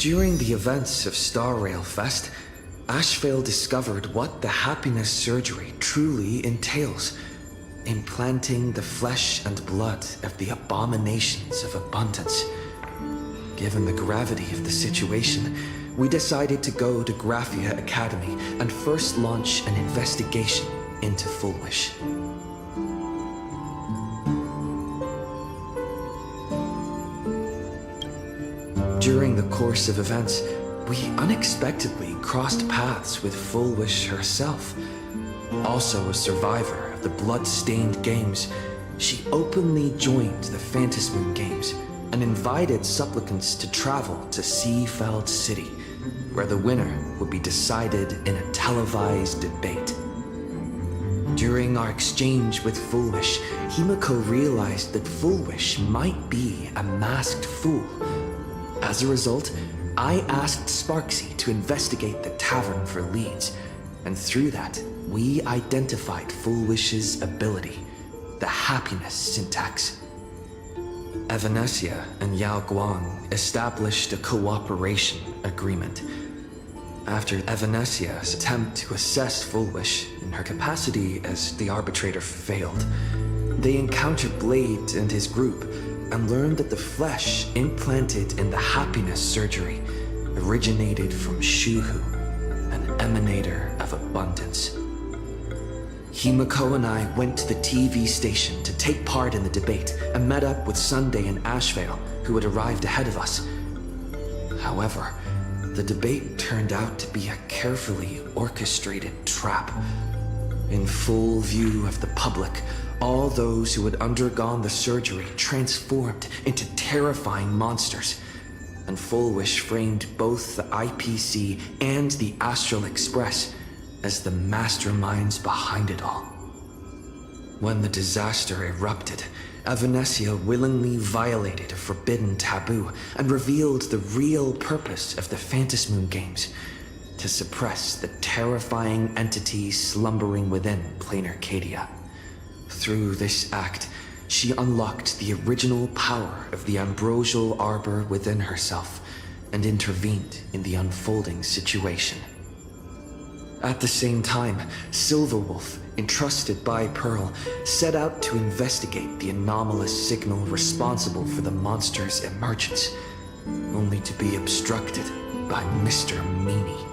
During the events of StarRail Fest, Ashvale discovered what the happiness surgery truly entails: implanting the flesh and blood of the abominations of abundance. Given the gravity of the situation, we decided to go to Graphia Academy and first launch an investigation into Foolish. During the course of events, we unexpectedly crossed paths with Foolish herself. Also a survivor of the blood-stained games, she openly joined the Phantasmoon Games and invited supplicants to travel to Seafeld City, where the winner would be decided in a televised debate. During our exchange with Foolish, Himiko realized that Foolish might be a masked fool. As a result, I asked Sparksy to investigate the tavern for leads, and through that, we identified Foolish's ability, the happiness syntax. Evanesia and Yao Guang established a cooperation agreement. After Evanesia's attempt to assess Foolish in her capacity as the arbitrator failed, they encountered Blade and his group and learned that the flesh implanted in the happiness surgery originated from Shuhu, an emanator of abundance. Himiko and I went to the TV station to take part in the debate and met up with Sunday and Ashvale, who had arrived ahead of us. However, the debate turned out to be a carefully orchestrated trap. In full view of the public, all those who had undergone the surgery transformed into terrifying monsters, and Foolish framed both the IPC and the Astral Express as the masterminds behind it all. When the disaster erupted, Evanesia willingly violated a forbidden taboo and revealed the real purpose of the Phantasmoon Games: to suppress the terrifying entity slumbering within PLANARCADIA. Through this act, she unlocked the original power of the ambrosial arbor within herself and intervened in the unfolding situation. At the same time, Silverwolf, entrusted by Pearl, set out to investigate the anomalous signal responsible for the monster's emergence, only to be obstructed by Mr. Meanie.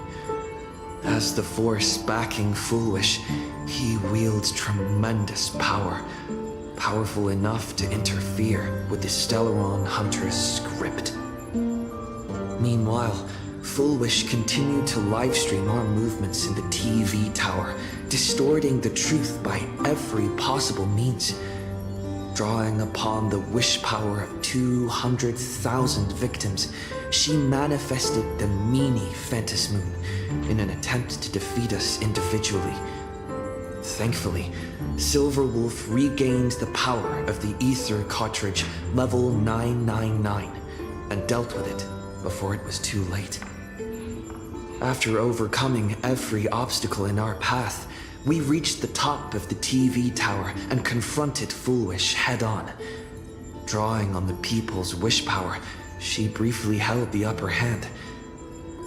As the force backing Foolish, he wields tremendous power, powerful enough to interfere with the Stellaron Huntress script. Meanwhile, Foolish continued to livestream our movements in the TV tower, distorting the truth by every possible means. Drawing upon the wish power of 200,000 victims, she manifested the Meanie Phantasmoon in an attempt to defeat us individually. Thankfully, Silverwolf regained the power of the Ether cartridge level 999 and dealt with it before it was too late. After overcoming every obstacle in our path, we reached the top of the TV tower and confronted Foolish head-on. Drawing on the people's wish power, she briefly held the upper hand.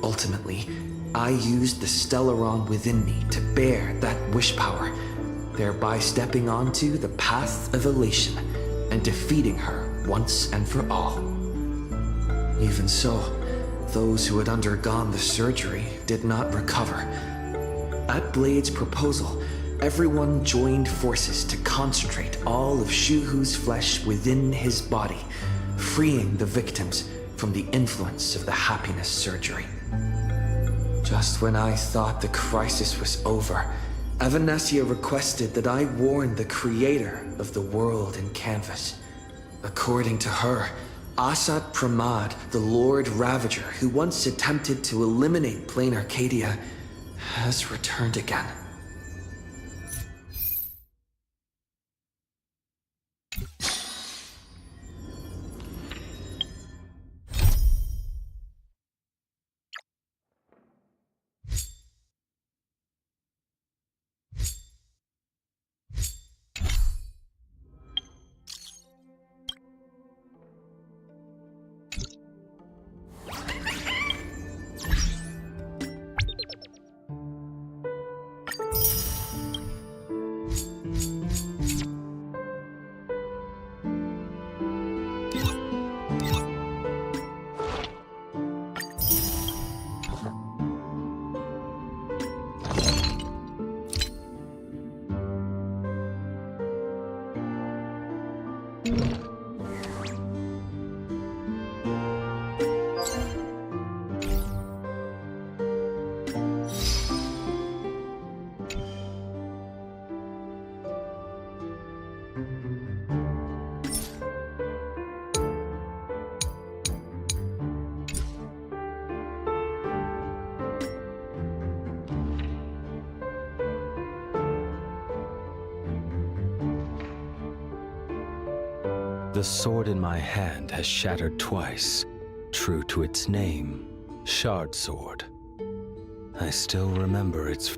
Ultimately, I used the Stellaron within me to bear that wish power, thereby stepping onto the path of elation and defeating her once and for all. Even so, those who had undergone the surgery did not recover. At Blade's proposal, everyone joined forces to concentrate all of Shuhu's flesh within his body, freeing the victims from the influence of the happiness surgery. Just when I thought the crisis was over, Evanesia requested that I warn the creator of the world in canvas. According to her, Asat Pramad, the Lord Ravager who once attempted to eliminate PLANARCADIA, has returned again. The sword in my hand has shattered twice, true to its name, Shard Sword. I still remember its...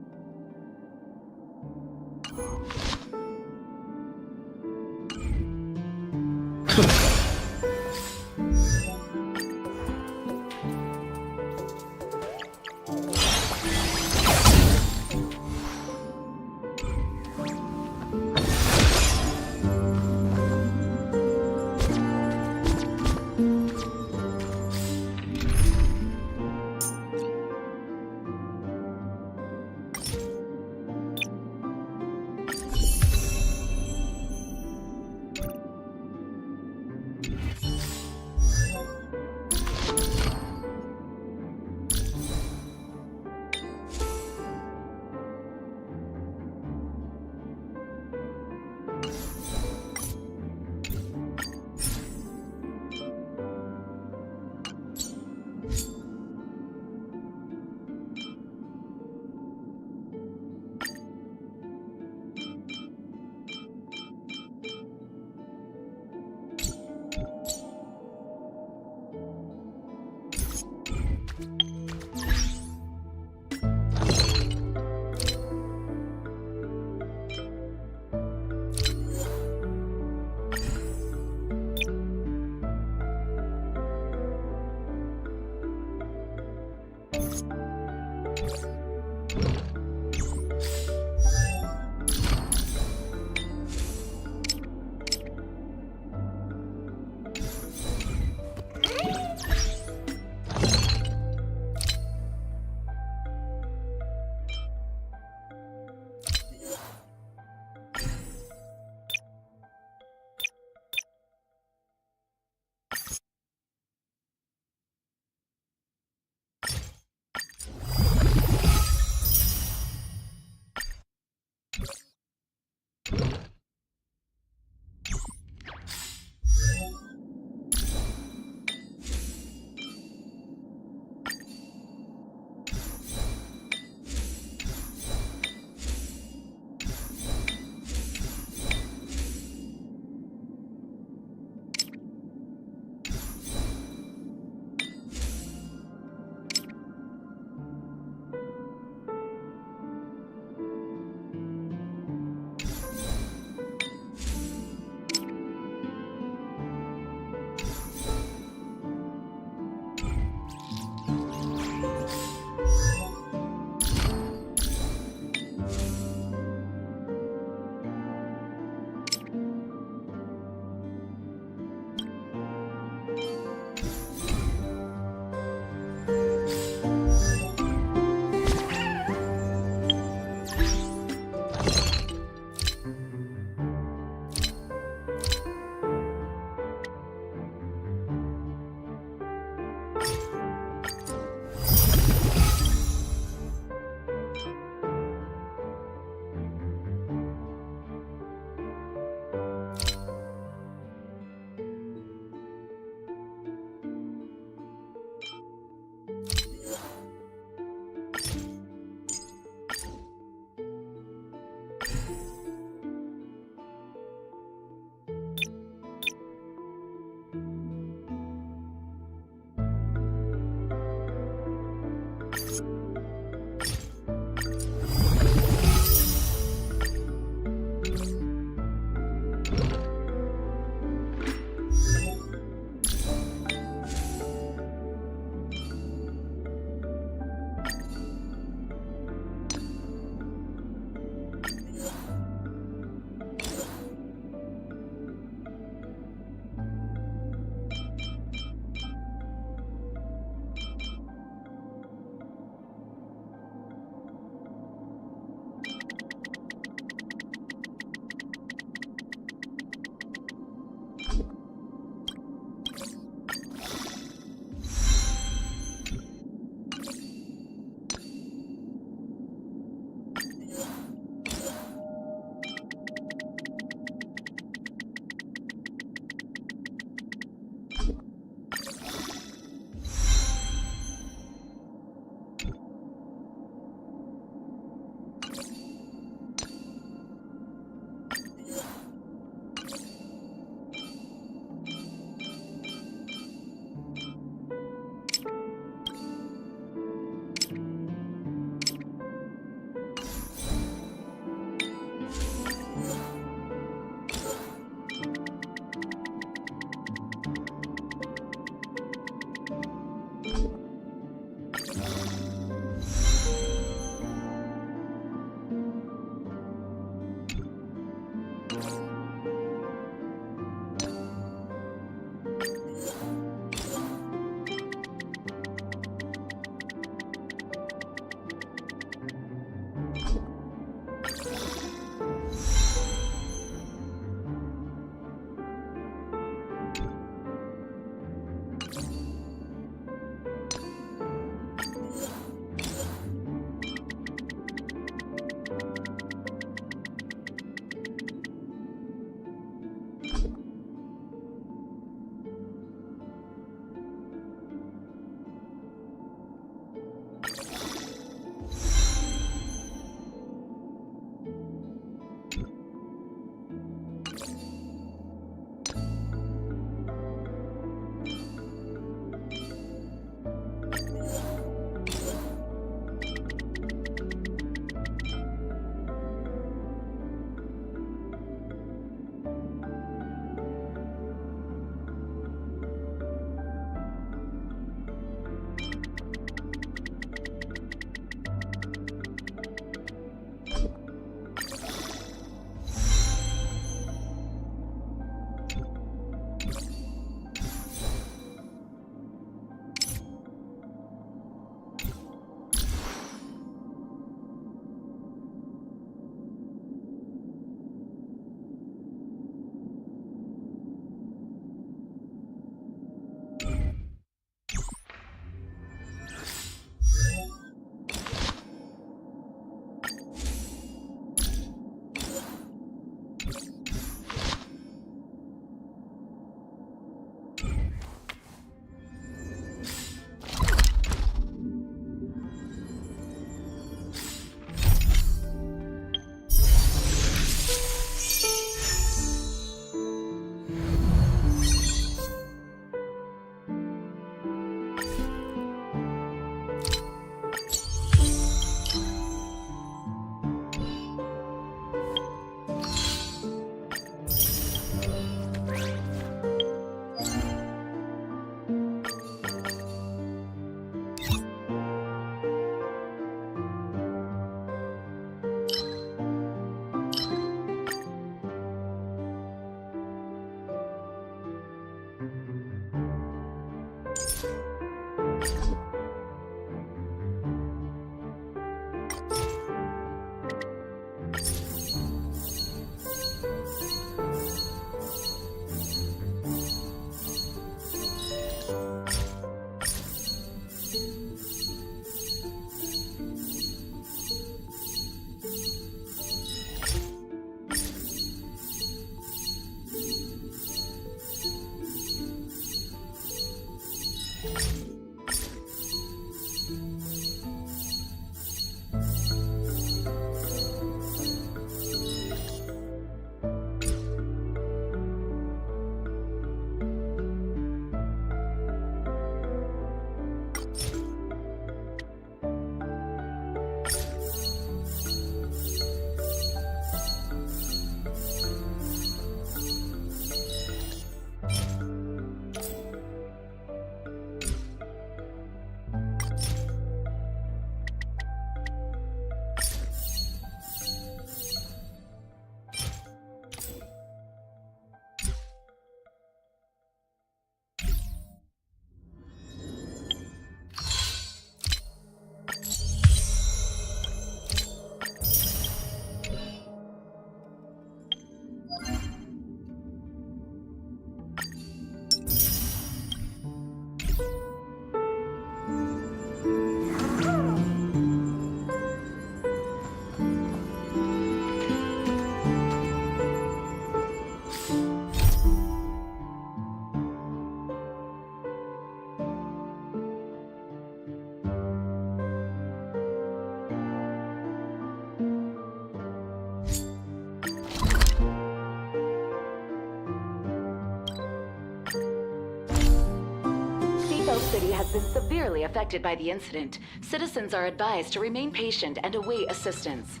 City has been severely affected by the incident. Citizens are advised to remain patient and await assistance.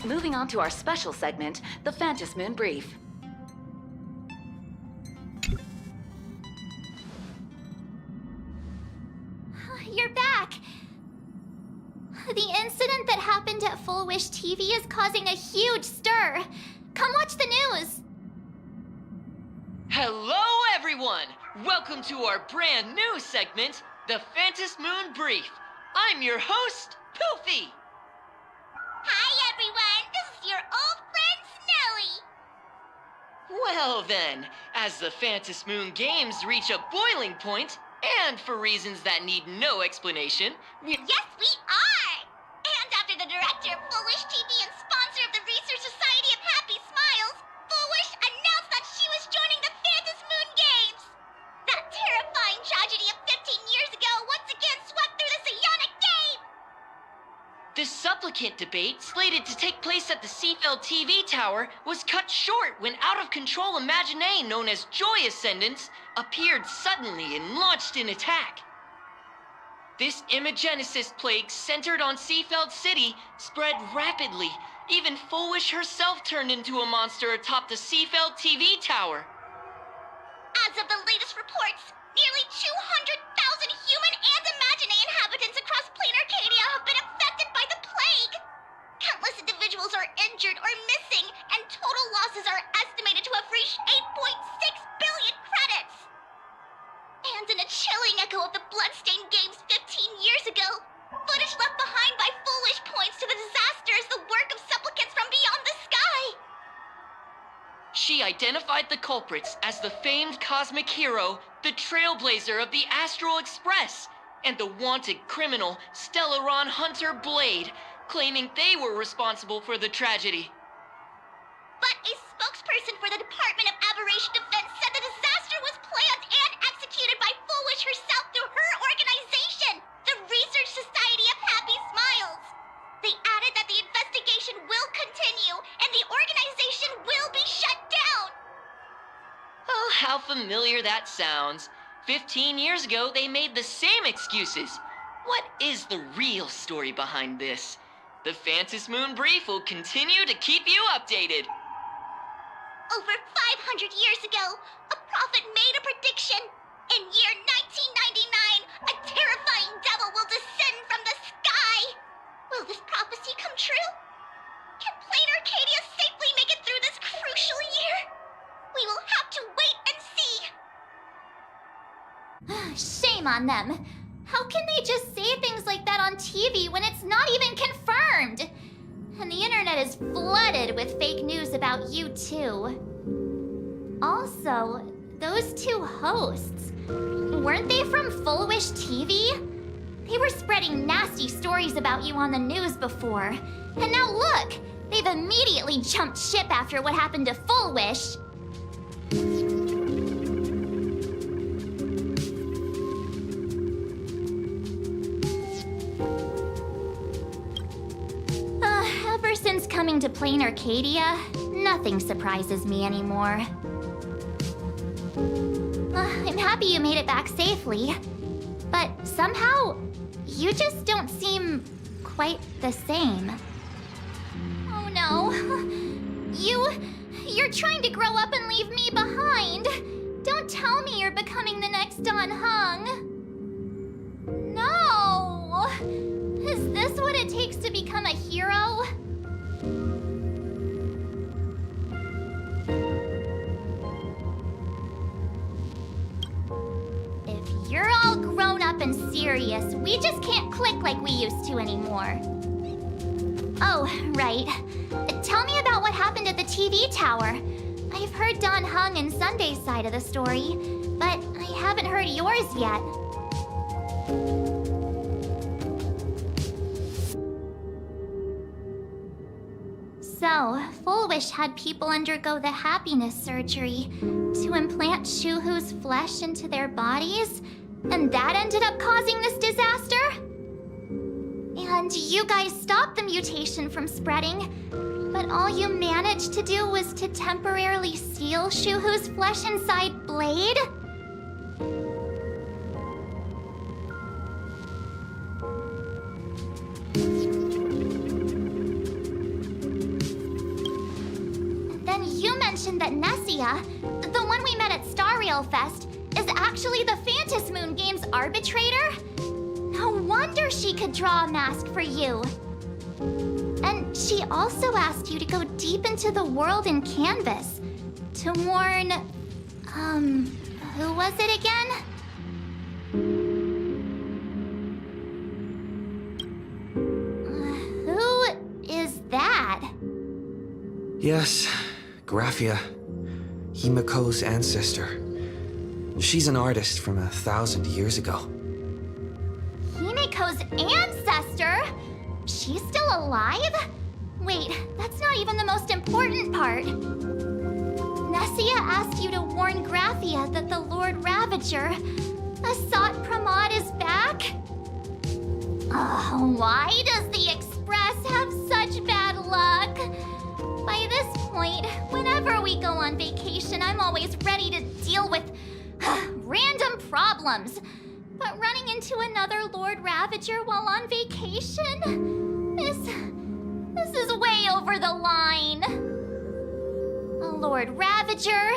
Moving on to our special segment, the Phantom Moon Brief. You're back! The incident that happened at Full Wish TV is causing a huge stir. Come watch the news! Hello, everyone! Welcome to our brand new segment, the Phantom Moon Brief. I'm your host, Poofy. Hi, everyone! This is your old friend, Snowy! Well then, as the Phantom Moon Games reach a boiling point, and for reasons that need no explanation, Yes, we are! And after the director of Full Wish TV and sponsor of the Research Society of Happy Smiles, Full Wish announced that she was joining the Phantom Moon Games! That terrifying tragedy of 15 years ago once again swept through the psionic game! the supplicant debate slated to take place at the Seafeld TV tower was cut short when out-of-control Imaginee known as Joy Ascendants appeared suddenly and launched an attack. This Imagenesis plague centered on Seafeld City spread rapidly. Even Foolish herself turned into a monster atop the Seafeld TV tower. As of the latest reports, nearly 200,000 human and Imaginee inhabitants across PLANARCADIA have been affected by the plague. Countless individuals are injured or missing, and total losses are estimated to have reached 8.6 billion credits. And in a chilling echo of the Bloodstained Games 15 years ago, footage left behind by Foolish points to the disaster as the work of supplicants from beyond the sky. She identified the culprits as the famed cosmic hero, the trailblazer of the Astral Express, and the wanted criminal, Stellaron Hunter Blade, claiming they were responsible for the tragedy. But a spokesperson for the Department of Aberration Defense said the disaster was planned and executed by Foolish herself through her organization, the Research Society of Happy Smiles. They added that the investigation will continue and the organization will be shut down. Oh, how familiar that sounds. 15 years ago, they made the same excuses. What is the real story behind this? The Phantom Moon Brief will continue to keep you updated. Over 500 years ago, a prophet made a prediction. In year 1999, a terrifying devil will descend from the sky. Will this prophecy come true? Can PLANARCADIA safely make it through this crucial year? We will have to wait and see. Shame on them. How can they just say things like that on TV when it's not even confirmed? And the internet is flooded with fake news about you too. Also, those two hosts, weren't they from Full Wish TV? They were spreading nasty stories about you on the news before. And now look, they've immediately jumped ship after what happened to Full Wish. Ever since coming to PLANARCADIA, nothing surprises me anymore. I'm happy you made it back safely, but somehow, you just don't seem quite the same. Oh no. You're trying to grow up and leave me behind. Don't tell me you're becoming the next Don Hung. No! Is this what it takes to become a hero? If you're all grown up and serious, we just can't click like we used to anymore. Oh, right. Tell me about what happened at the TV tower. I've heard Don Hung and Sunday's side of the story, but I haven't heard yours yet. So, Full Wish had people undergo the happiness surgery to implant Shuhu's flesh into their bodies, and that ended up causing this disaster? And you guys stopped the mutation from spreading, but all you managed to do was to temporarily seal Shuhu's flesh inside Blade? Then you mentioned that Nessia, the one we met at StarRail Fest, is actually the Phantom Moon Games arbitrator? No wonder she could draw a mask for you. And she also asked you to go deep into the world in Canvas to warn, who was it again? Who is that? Yes, Graphia, Himiko's ancestor. She's an artist from 1,000 years ago. Himiko's ancestor? She's still alive? Wait, that's not even the most important part. Nessia asked you to warn Graphia that the Lord Ravager, Asat Pramod, is back? Oh, why does the Express have such bad luck? By this point, whenever we go on vacation, I'm always ready to deal with random problems. But running into another Lord Ravager while on vacation? This is way over the line. A Lord Ravager,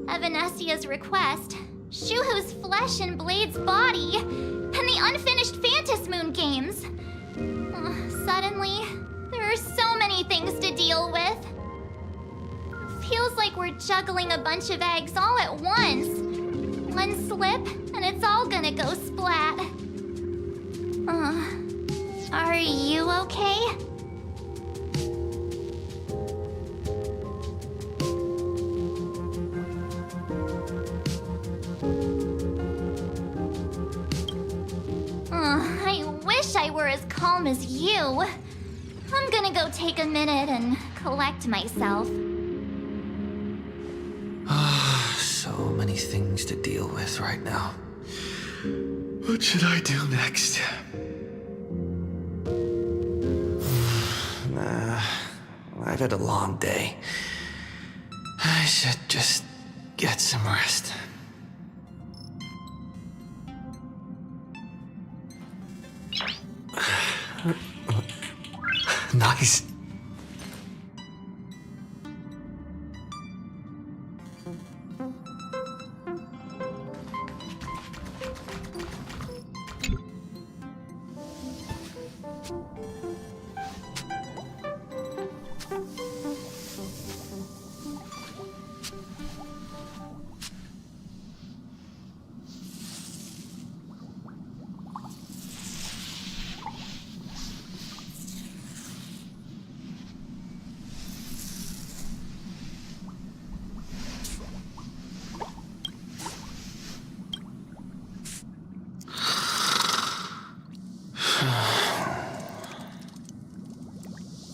Evanessia's request, Shuhu's flesh and Blade's body, and the unfinished Phantom Moon games. Suddenly, there are so many things to deal with. Feels like we're juggling a bunch of eggs all at once. One slip, and it's all gonna go splat. Are you okay? I wish I were as calm as you. I'm gonna go take a minute and collect myself. So many things to deal with right now. What should I do next? I've had a long day. I should just get some rest. Nice.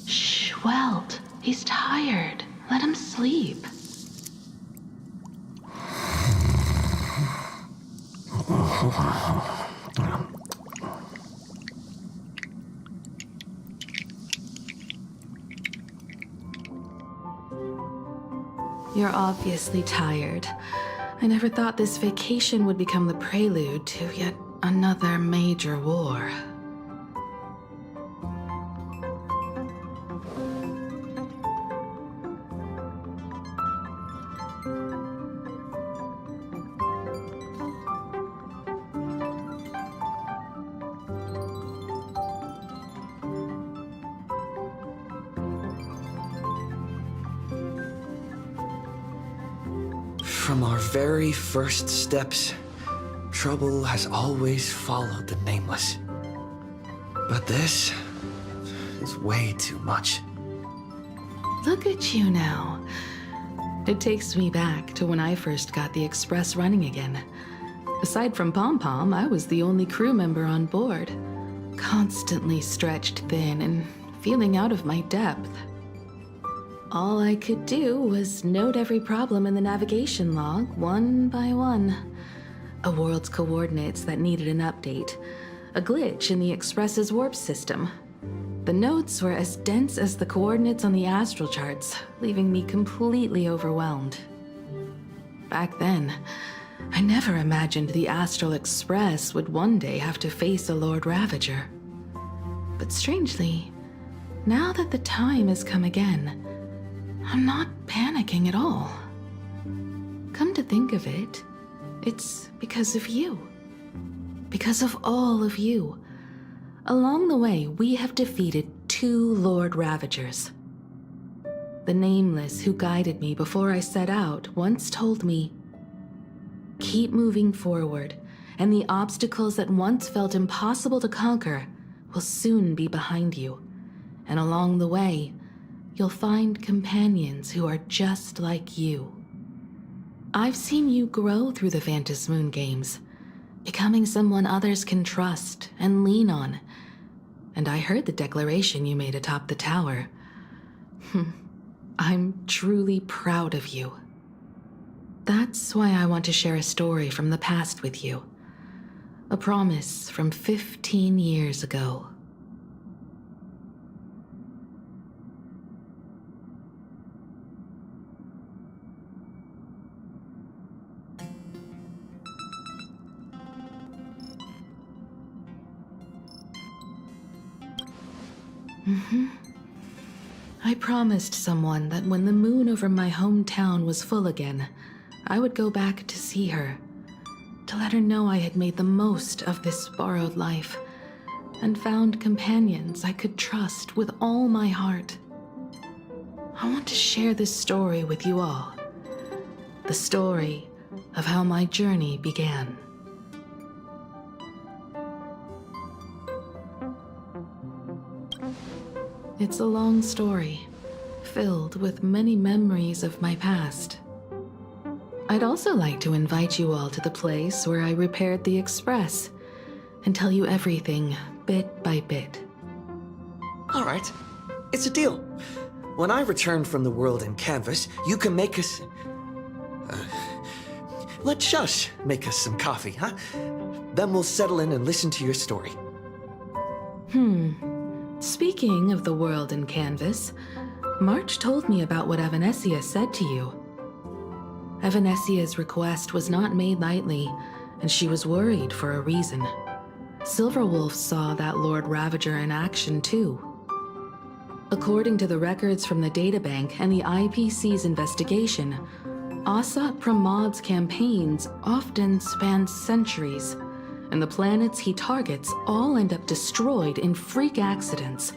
Shh, Welt. He's tired. Let him sleep. You're obviously tired. I never thought this vacation would become the prelude to yet another major war. From our very first steps, trouble has always followed the Nameless. But this is way too much. Look at you now. It takes me back to when I first got the Express running again. Aside from Pom Pom, I was the only crew member on board, constantly stretched thin and feeling out of my depth. All I could do was note every problem in the navigation log, one by one. A world's coordinates that needed an update. A glitch in the Express's warp system. The notes were as dense as the coordinates on the astral charts, leaving me completely overwhelmed. Back then, I never imagined the Astral Express would one day have to face a Lord Ravager. But strangely, now that the time has come again, I'm not panicking at all. Come to think of it, it's because of you. Because of all of you. Along the way, we have defeated 2 Lord Ravagers. The Nameless who guided me before I set out once told me, "Keep moving forward, and the obstacles that once felt impossible to conquer will soon be behind you. And along the way, you'll find companions who are just like you." I've seen you grow through the Phantom Moon games, becoming someone others can trust and lean on. And I heard the declaration you made atop the tower. I'm truly proud of you. That's why I want to share a story from the past with you. A promise from 15 years ago. I promised someone that when the moon over my hometown was full again, I would go back to see her, to let her know I had made the most of this borrowed life and found companions I could trust with all my heart. I want to share this story with you all. The story of how my journey began. It's a long story, filled with many memories of my past. I'd also like to invite you all to the place where I repaired the Express and tell you everything bit by bit. All right, it's a deal. When I return from the world in canvas, you can make us... let Shush make us some coffee, huh? Then we'll settle in and listen to your story. Speaking of the world in canvas, March told me about what Evanesia said to you. Evanesia's request was not made lightly, and she was worried for a reason. Silverwolf saw that Lord Ravager in action too. According to the records from the databank and the IPC's investigation, Asat Pramod's campaigns often span centuries, and the planets he targets all end up destroyed in freak accidents,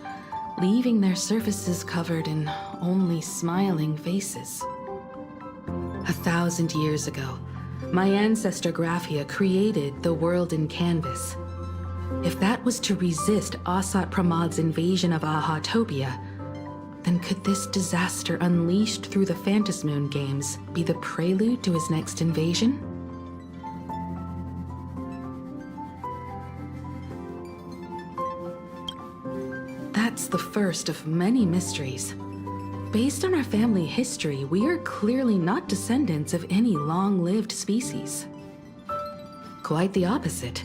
leaving their surfaces covered in only smiling faces. 1,000 years ago, my ancestor Graphia created the world in canvas. If that was to resist Asat Pramod's invasion of Ahatopia, then could this disaster unleashed through the Phantom Moon games be the prelude to his next invasion? That's the first of many mysteries. Based on our family history, we are clearly not descendants of any long-lived species. Quite the opposite.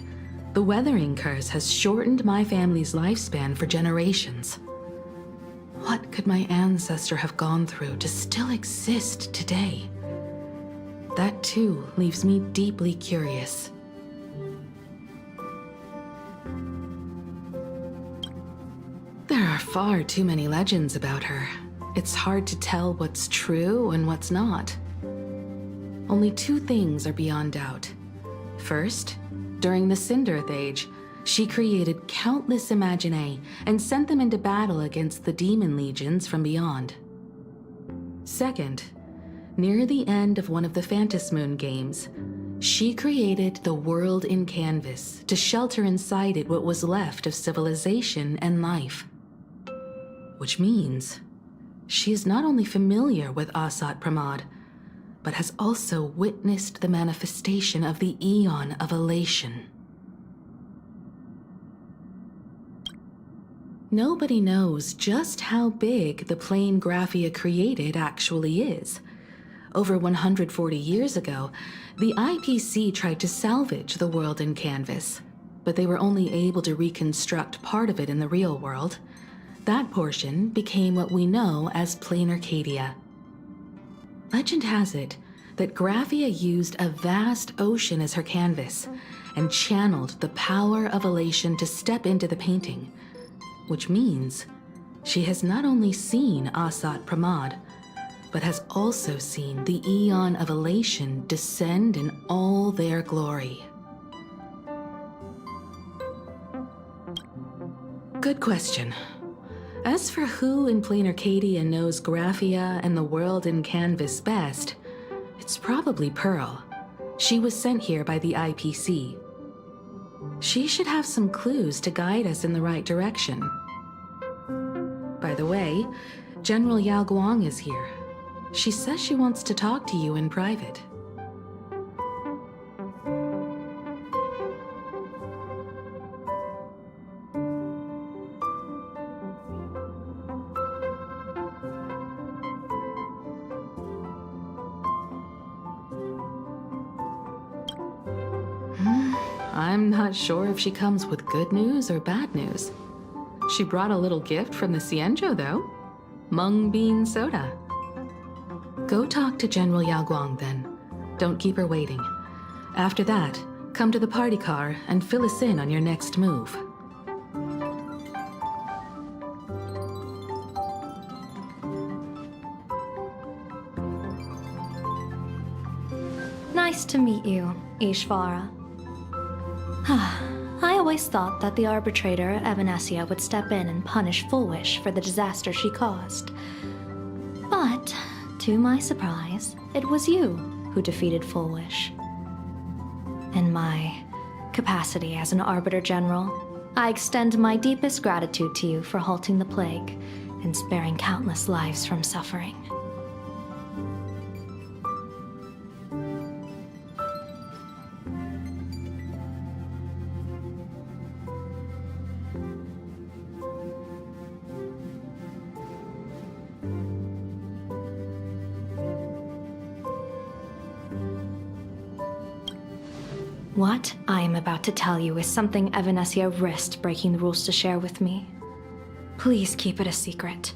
The weathering curse has shortened my family's lifespan for generations. What could my ancestor have gone through to still exist today? That too leaves me deeply curious. There are far too many legends about her. It's hard to tell what's true and what's not. Only two things are beyond doubt. First, during the Cinderth Age, she created countless Imaginae and sent them into battle against the demon legions from beyond. Second, near the end of one of the Phantasmoon games, she created the world in canvas to shelter inside it what was left of civilization and life. Which means she is not only familiar with Asat Pramod, but has also witnessed the manifestation of the Eon of Elation. Nobody knows just how big the plane Graphia created actually is. Over 140 years ago, the IPC tried to salvage the world in canvas, but they were only able to reconstruct part of it in the real world. That portion became what we know as PLANARCADIA. Legend has it that Graphia used a vast ocean as her canvas and channeled the power of elation to step into the painting, which means she has not only seen Asat Pramod, but has also seen the Eon of Elation descend in all their glory. Good question. As for who in PLANARCADIA knows Graphia and the world in canvas best, it's probably Pearl. She was sent here by the IPC. She should have some clues to guide us in the right direction. By the way, General Yao Guang is here. She says she wants to talk to you in private. I'm not sure if she comes with good news or bad news. She brought a little gift from the Cienjo, though. Mung bean soda. Go talk to General Yao Guang, then. Don't keep her waiting. After that, come to the party car and fill us in on your next move. Nice to meet you, Ishvara. I always thought that the arbitrator Evanesia would step in and punish Fullwish for the disaster she caused. But, to my surprise, it was you who defeated Fullwish. In my capacity as an Arbiter General, I extend my deepest gratitude to you for halting the plague and sparing countless lives from suffering. What I am about to tell you is something Evanesia risked breaking the rules to share with me. Please keep it a secret.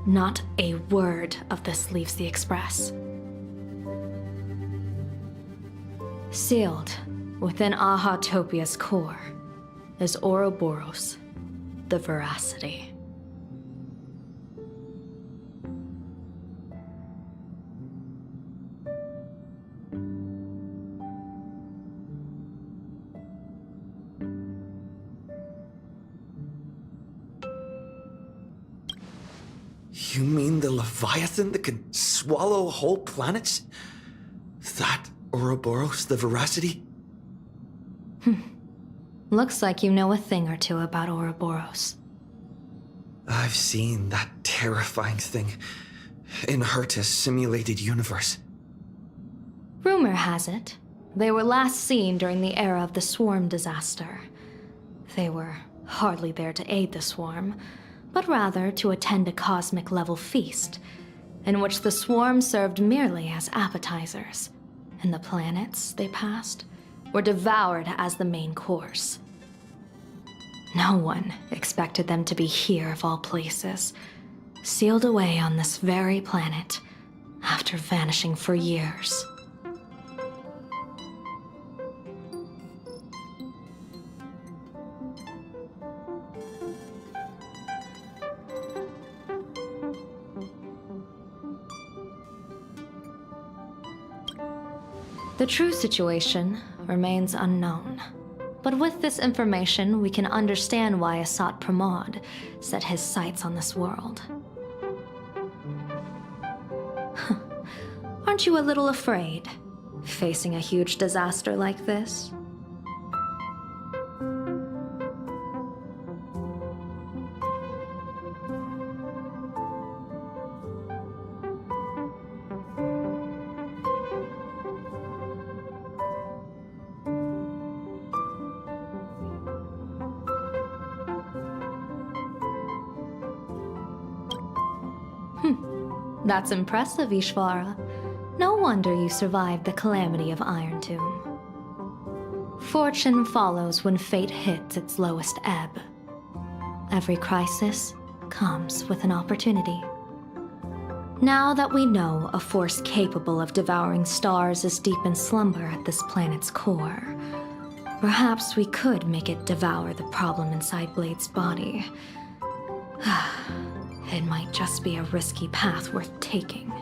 Not a word of this leaves the Express. Sealed within Ahatopia's core is Ouroboros, the Veracity. You mean the Leviathan that can swallow whole planets? That Ouroboros, the Veracity? Looks like you know a thing or two about Ouroboros. I've seen that terrifying thing in Herta's simulated universe. Rumor has it, they were last seen during the era of the Swarm disaster. They were hardly there to aid the Swarm, but rather to attend a cosmic-level feast, in which the swarm served merely as appetizers, and the planets they passed were devoured as the main course. No one expected them to be here of all places, sealed away on this very planet after vanishing for years. The true situation remains unknown. But with this information, we can understand why Asat Pramod set his sights on this world. Aren't you a little afraid, facing a huge disaster like this? That's impressive, Ishvara. No wonder you survived the calamity of Iron Tomb. Fortune follows when fate hits its lowest ebb. Every crisis comes with an opportunity. Now that we know a force capable of devouring stars is deep in slumber at this planet's core, perhaps we could make it devour the problem inside Blade's body. It might just be a risky path worth taking.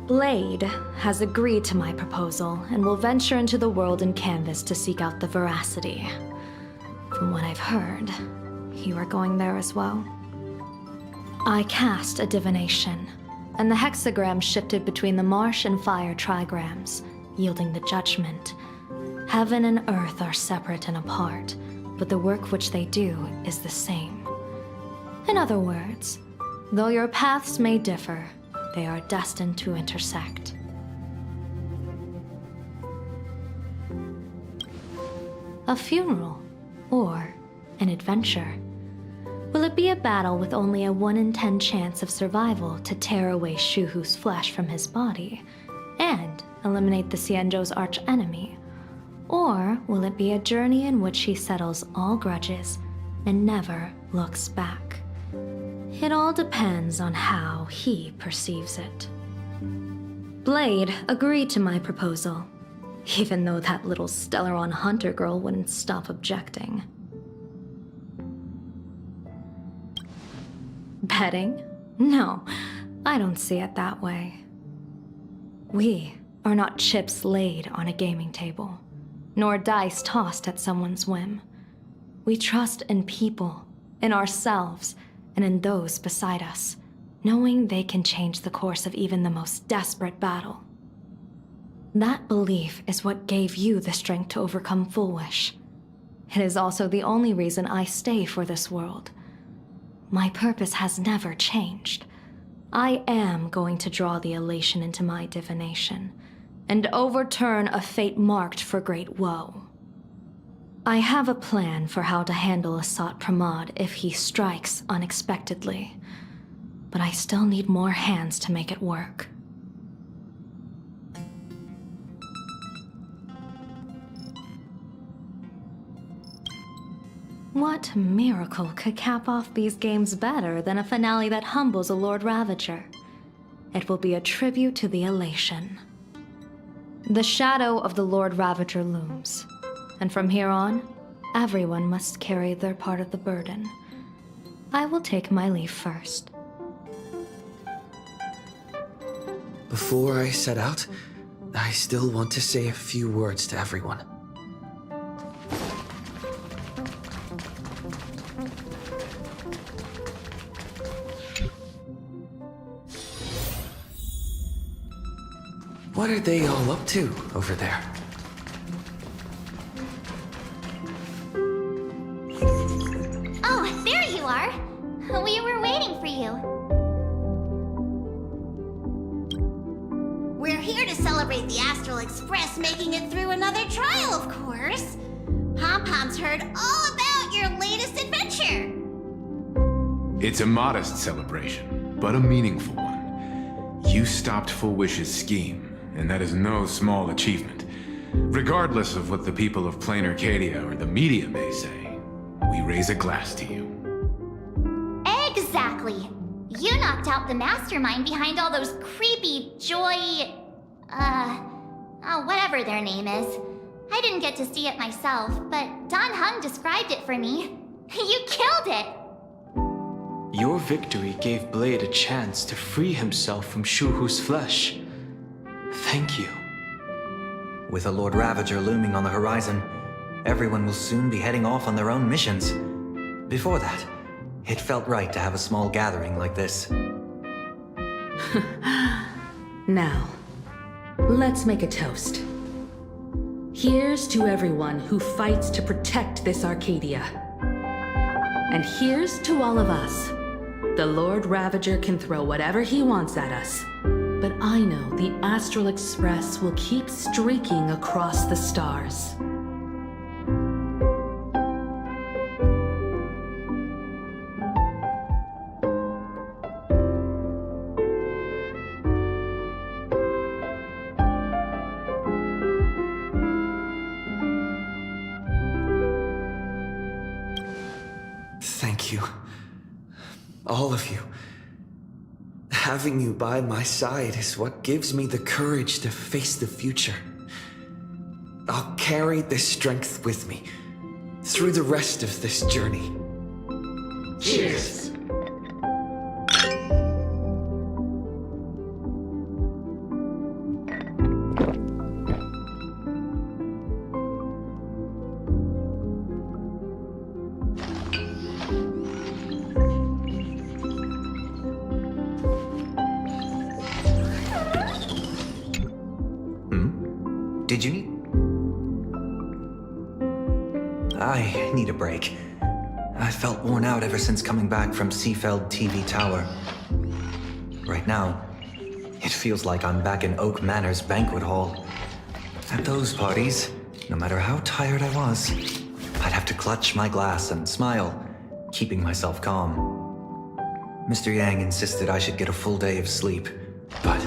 Blade has agreed to my proposal and will venture into the world in canvas to seek out the veracity. From what I've heard, you are going there as well. I cast a divination, and the hexagram shifted between the marsh and fire trigrams, yielding the judgment. Heaven and earth are separate and apart, but the work which they do is the same. In other words, though your paths may differ, they are destined to intersect. A funeral, or an adventure. Will it be a battle with only a 1 in 10 chance of survival to tear away Shuhu's flesh from his body and eliminate the Xianzhou's arch-enemy? Or will it be a journey in which he settles all grudges and never looks back? It all depends on how he perceives it. Blade agreed to my proposal, even though that little Stellaron hunter girl wouldn't stop objecting. Betting? No, I don't see it that way. We are not chips laid on a gaming table, nor dice tossed at someone's whim. We trust in people, in ourselves, and in those beside us, knowing they can change the course of even the most desperate battle. That belief is what gave you the strength to overcome Fullwish. It is also the only reason I stay for this world. My purpose has never changed. I am going to draw the elation into my divination, and overturn a fate marked for great woe. I have a plan for how to handle Asat Pramod if he strikes unexpectedly, but I still need more hands to make it work. What miracle could cap off these games better than a finale that humbles a Lord Ravager? It will be a tribute to the elation. The shadow of the Lord Ravager looms. And from here on, everyone must carry their part of the burden. I will take my leave first. Before I set out, I still want to say a few words to everyone. What are they all up to over there? Oh, there you are. We were waiting for you. We're here to celebrate the Astral Express making it through another trial, of course. Pom-Pom's heard all about your latest adventure. It's a modest celebration, but a meaningful one. You stopped Full Wish's scheme, and that is no small achievement. Regardless of what the people of PLANARCADIA or the media may say, we raise a glass to you. Exactly. You knocked out the mastermind behind all those creepy whatever their name is. I didn't get to see it myself, but Don Hung described it for me. You killed it! Your victory gave Blade a chance to free himself from Shuhu's flesh. Thank you. With a Lord Ravager looming on the horizon, everyone will soon be heading off on their own missions. Before that, it felt right to have a small gathering like this. Now, let's make a toast. Here's to everyone who fights to protect this Arcadia. And here's to all of us. The Lord Ravager can throw whatever he wants at us, but I know the Astral Express will keep streaking across the stars. Thank you. All of you. Having you by my side is what gives me the courage to face the future. I'll carry this strength with me through the rest of this journey. Cheers! Did you need... I need a break. I felt worn out ever since coming back from Seafeld TV Tower. Right now, it feels like I'm back in Oak Manor's banquet hall. At those parties, no matter how tired I was, I'd have to clutch my glass and smile, keeping myself calm. Mr. Yang insisted I should get a full day of sleep, but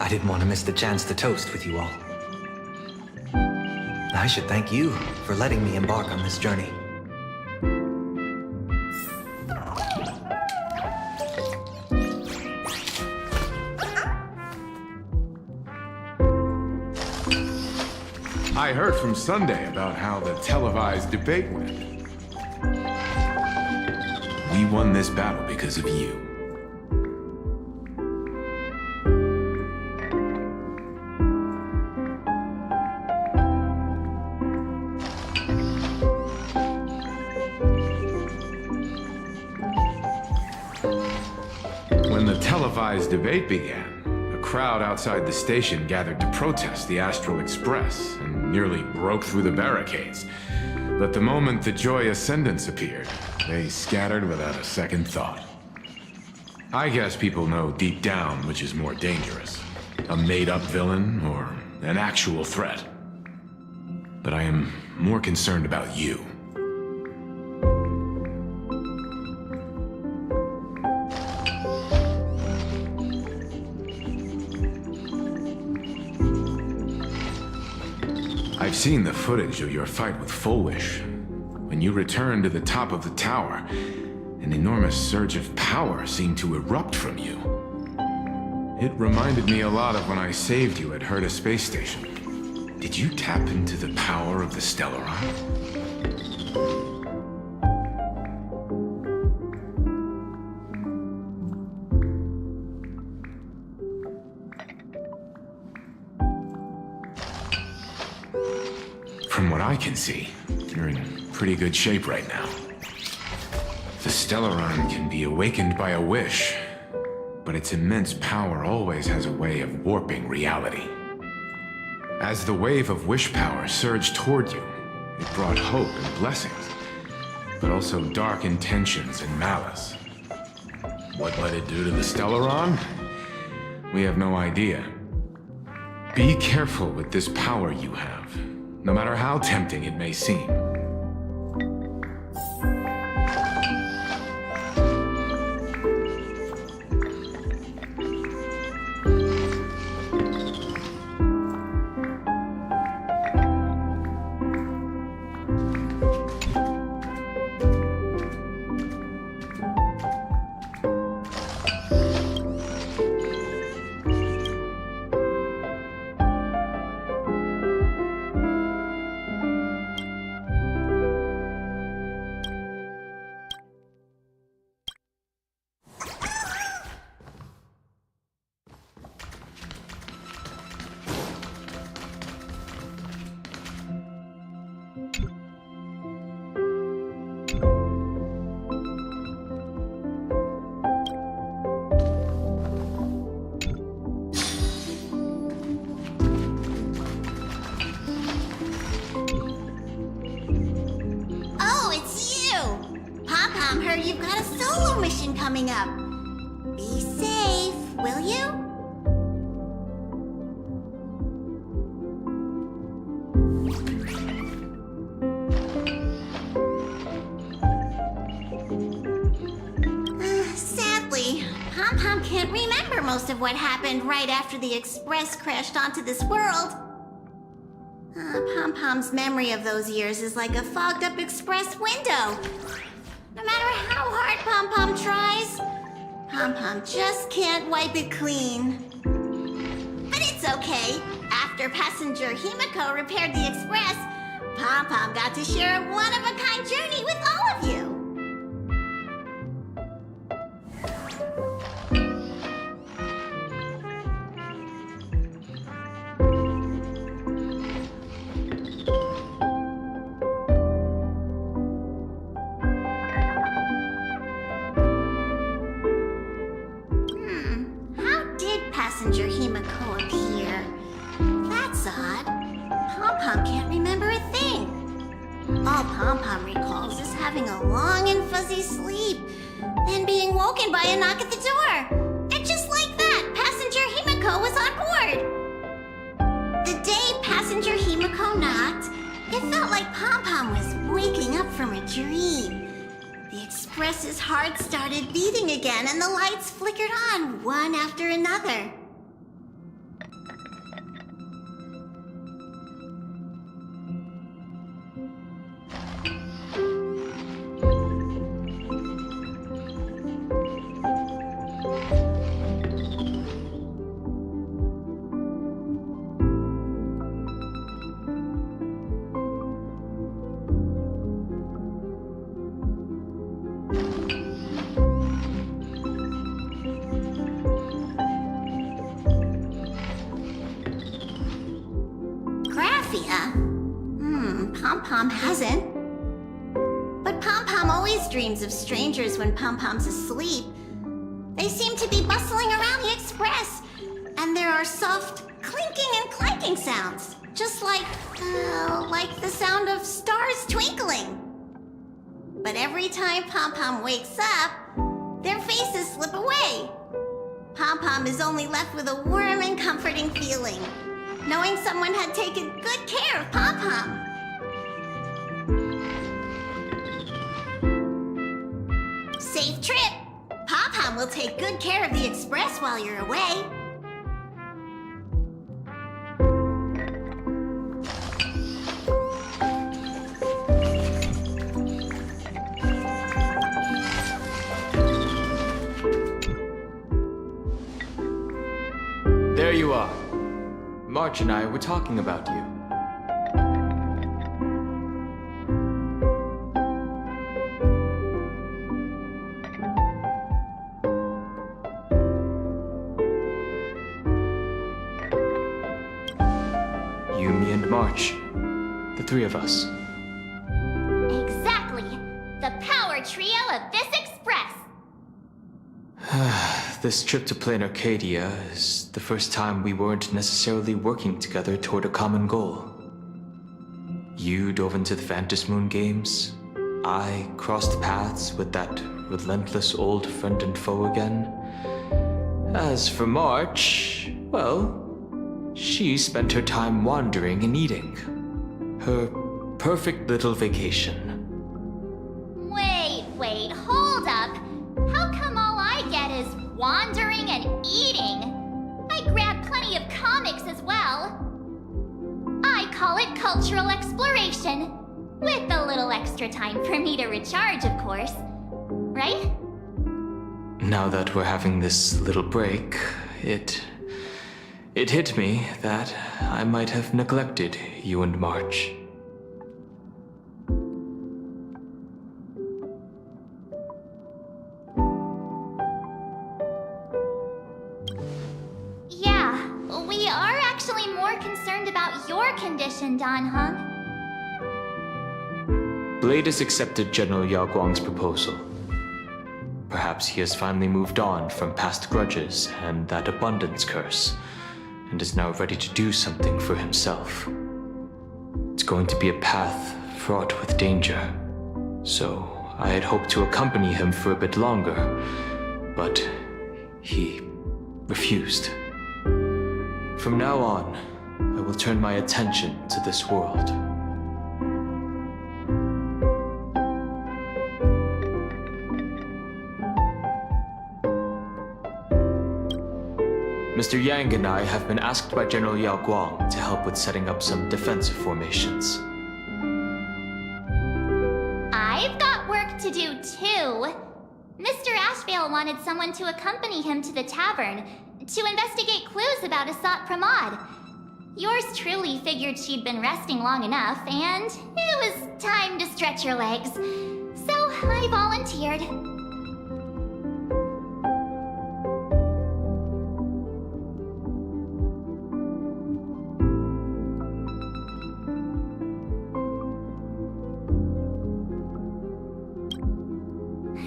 I didn't want to miss the chance to toast with you all. I should thank you for letting me embark on this journey. I heard from Sunday about how the televised debate went. We won this battle because of you. When the televised debate began, a crowd outside the station gathered to protest the Astral Express and nearly broke through the barricades. But the moment the Joy Ascendants appeared, they scattered without a second thought. I guess people know deep down which is more dangerous, a made-up villain or an actual threat. But I am more concerned about you. I've seen the footage of your fight with Full Wish. When you returned to the top of the tower, an enormous surge of power seemed to erupt from you. It reminded me a lot of when I saved you at Herta Space Station. Did you tap into the power of the Stellaron? From what I can see, you're in pretty good shape right now. The Stellaron can be awakened by a wish, but its immense power always has a way of warping reality. As the wave of wish power surged toward you, it brought hope and blessings, but also dark intentions and malice. What might it do to the Stellaron? We have no idea. Be careful with this power you have, no matter how tempting it may seem. Pom heard you've got a solo mission coming up. Be safe, will you? Sadly, Pom can't remember most of what happened right after the Express crashed onto this world. Pom-Pom's memory of those years is like a fogged-up Express window. No matter how hard Pom-Pom tries, Pom-Pom just can't wipe it clean. But it's okay. After passenger Himiko repaired the Express, Pom-Pom got to share a one-of-a-kind journey with all of you. Passenger Himiko appear? That's odd. Pom-Pom can't remember a thing. All Pom-Pom recalls is having a long and fuzzy sleep, then being woken by a knock at the door. And just like that, Passenger Himiko was on board. The day Passenger Himiko knocked, it felt like Pom-Pom was waking up from a dream. The Express's heart started beating again, and the lights flickered on one after another. Pom-Pom hasn't. But Pom-Pom always dreams of strangers when Pom-Pom's asleep. They seem to be bustling around the Express, and there are soft clinking and clanking sounds, just like the sound of stars twinkling. But every time Pom-Pom wakes up, their faces slip away. Pom-Pom is only left with a warm and comforting feeling, knowing someone had taken good care of Pom-Pom. Safe trip! Pom-Pom will take good care of the Express while you're away. There you are. March and I were talking about you. You, me, and March. The three of us. Exactly. The power trio of this Express. This trip to PLANARCADIA is the first time we weren't necessarily working together toward a common goal. You dove into the Phantasmoon games. I crossed paths with that relentless old friend and foe again. As for March, well, she spent her time wandering and eating. Her perfect little vacation. Wait, hold up. How come all I get is wandering and eating? I grab plenty of comics as well. I call it cultural exploration. With a little extra time for me to recharge, of course. Right? Now that we're having this little break, it hit me that I might have neglected you and March. Yeah, we are actually more concerned about your condition, Don Hunk. Blade has accepted General Yao Guang's proposal. Perhaps he has finally moved on from past grudges and that abundance curse, and is now ready to do something for himself. It's going to be a path fraught with danger, so I had hoped to accompany him for a bit longer, but he refused. From now on, I will turn my attention to this world. Mr. Yang and I have been asked by General Yao Guang to help with setting up some defensive formations. I've got work to do too. Mr. Ashvale wanted someone to accompany him to the tavern to investigate clues about Asat Pramod. Yours truly figured she'd been resting long enough, and it was time to stretch her legs. So I volunteered.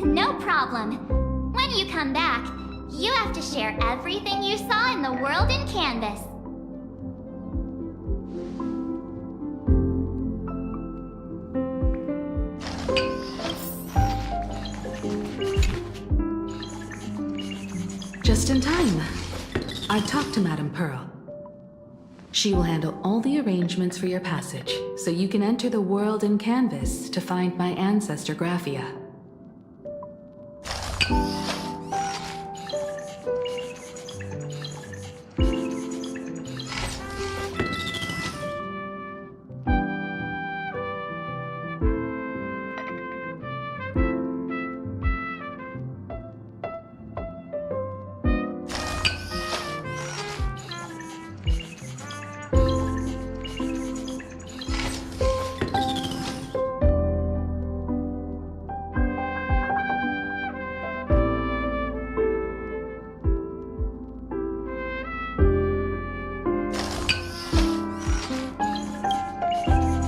No problem. When you come back, you have to share everything you saw in the world in Canvas. Just in time. I've talked to Madame Pearl. She will handle all the arrangements for your passage, so you can enter the world in Canvas to find my ancestor Graphia.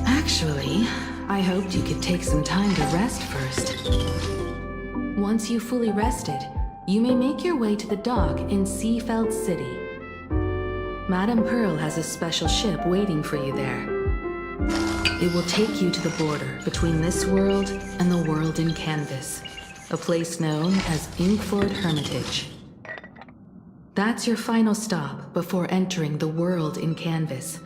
Actually, I hoped you could take some time to rest first. Once you've fully rested, you may make your way to the dock in Seafeld City. Madame Pearl has a special ship waiting for you there. It will take you to the border between this world and the world in Canvas, a place known as Inkford Hermitage. That's your final stop before entering the world in Canvas,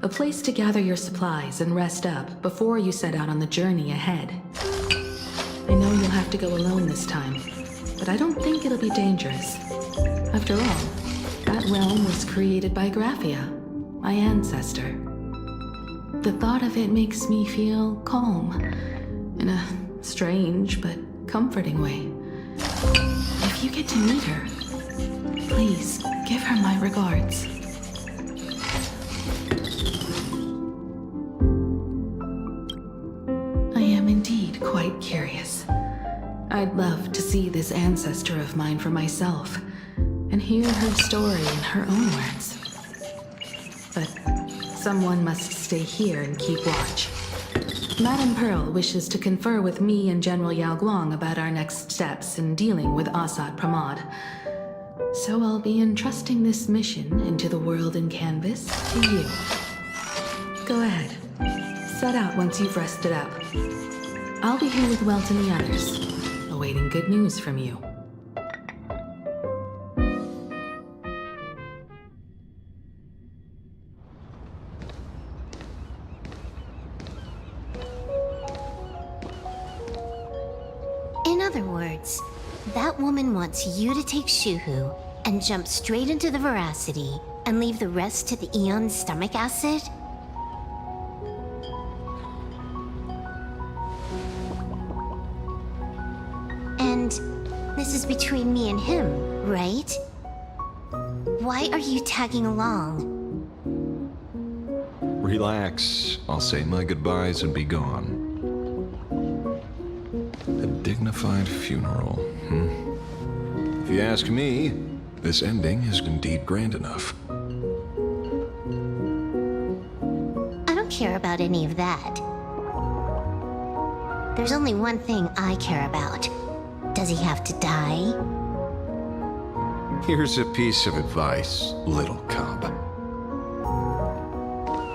a place to gather your supplies and rest up before you set out on the journey ahead. I know you'll have to go alone this time, but I don't think it'll be dangerous. After all, that realm was created by Graphia, my ancestor. The thought of it makes me feel calm, in a strange but comforting way. If you get to meet her, please give her my regards. I am indeed quite curious. I'd love to see this ancestor of mine for myself, and hear her story in her own words. But someone must stay here and keep watch. Madame Pearl wishes to confer with me and General Yao Guang about our next steps in dealing with Asat Pramod. So I'll be entrusting this mission into the world in Canvas to you. Go ahead. Set out once you've rested up. I'll be here with Welt and the others, awaiting good news from you. In other words, that woman wants you to take Shuhu and jump straight into the Veracity and leave the rest to the Eon's stomach acid? And this is between me and him, right? Why are you tagging along? Relax. I'll say my goodbyes and be gone. A dignified funeral, If you ask me, this ending is indeed grand enough. I don't care about any of that. There's only one thing I care about. Does he have to die? Here's a piece of advice, little cub.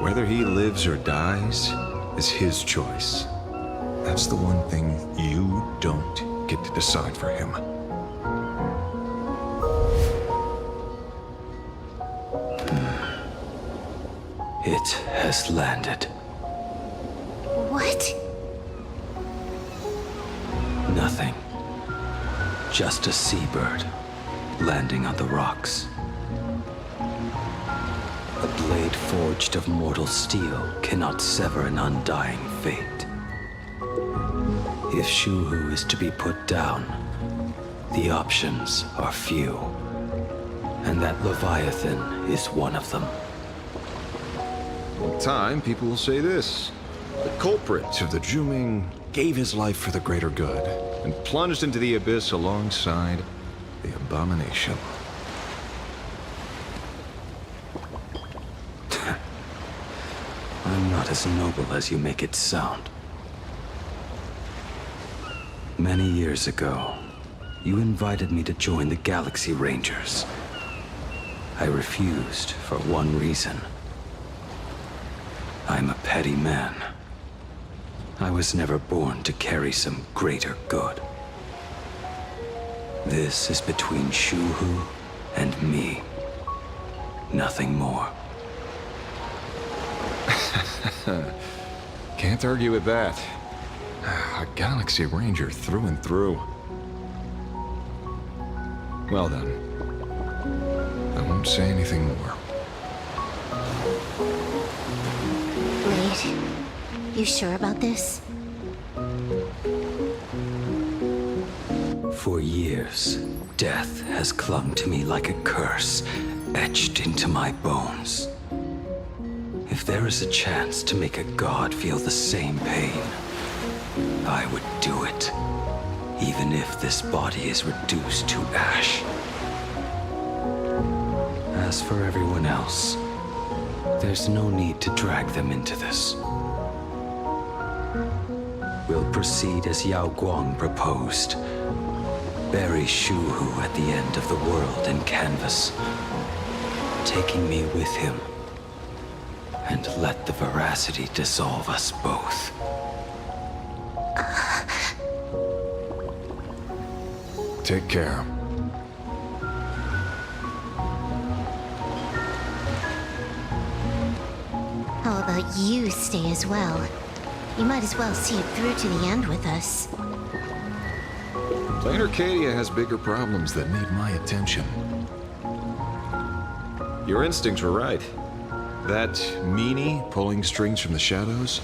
Whether he lives or dies is his choice. That's the one thing you don't get to decide for him. It has landed. What? Nothing. Just a seabird landing on the rocks. A blade forged of mortal steel cannot sever an undying fate. If Shuhu is to be put down, the options are few. And that Leviathan is one of them. In time, people will say this. The culprit of the Juming gave his life for the greater good and plunged into the abyss alongside the abomination. I'm not as noble as you make it sound. Many years ago, you invited me to join the Galaxy Rangers. I refused for one reason. I'm a petty man. I was never born to carry some greater good. This is between Shuhu and me. Nothing more. Can't argue with that. A Galaxy Ranger through and through. Well then, I won't say anything more. Blade, you sure about this? For years, death has clung to me like a curse, etched into my bones. If there is a chance to make a god feel the same pain, I would do it, even if this body is reduced to ash. As for everyone else, there's no need to drag them into this. We'll proceed as Yao Guang proposed. Bury Shuhu at the end of the world in canvas, taking me with him, and let the veracity dissolve us both. Take care. How about you stay as well? You might as well see it through to the end with us. PLANARCADIA has bigger problems that need my attention. Your instincts were right. That meanie pulling strings from the shadows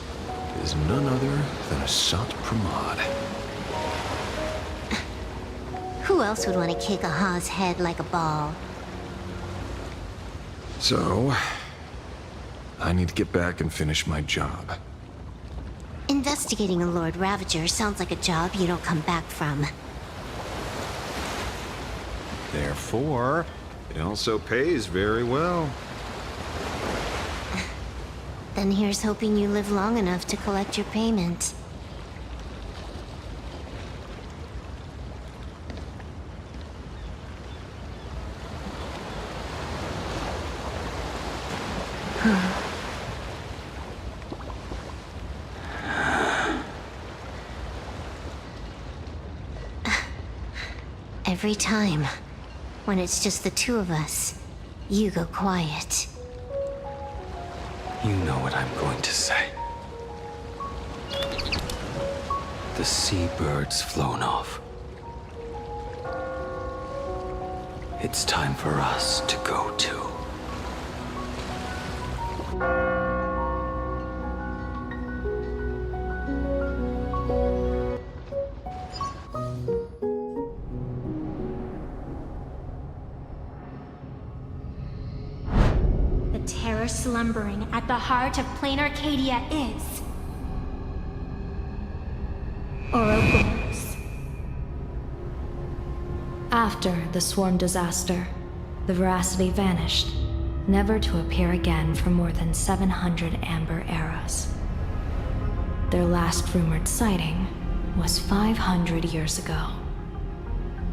is none other than a Sant Pramod. Who else would want to kick a Ha's head like a ball? So, I need to get back and finish my job. Investigating a Lord Ravager sounds like a job you don't come back from. Therefore, it also pays very well. Then here's hoping you live long enough to collect your payment. Every time, when it's just the two of us, you go quiet. You know what I'm going to say. The seabird's flown off. It's time for us to go too. Terror slumbering at the heart of PLANARCADIA is Ouroboros. After the swarm disaster, the veracity vanished, never to appear again for more than 700 amber eras. Their last rumored sighting was 500 years ago.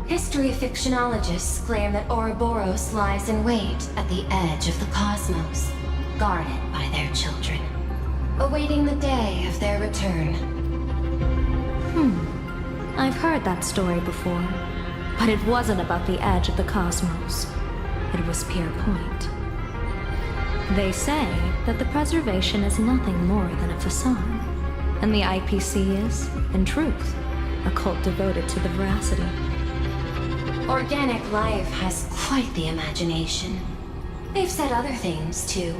History fictionologists claim that Ouroboros lies in wait at the edge of the cosmos, guarded by their children, awaiting the day of their return. I've heard that story before, but it wasn't about the edge of the cosmos. It was Pier Point. They say that the preservation is nothing more than a facade, and the IPC is, in truth, a cult devoted to the veracity. Organic life has quite the imagination. They've said other things, too.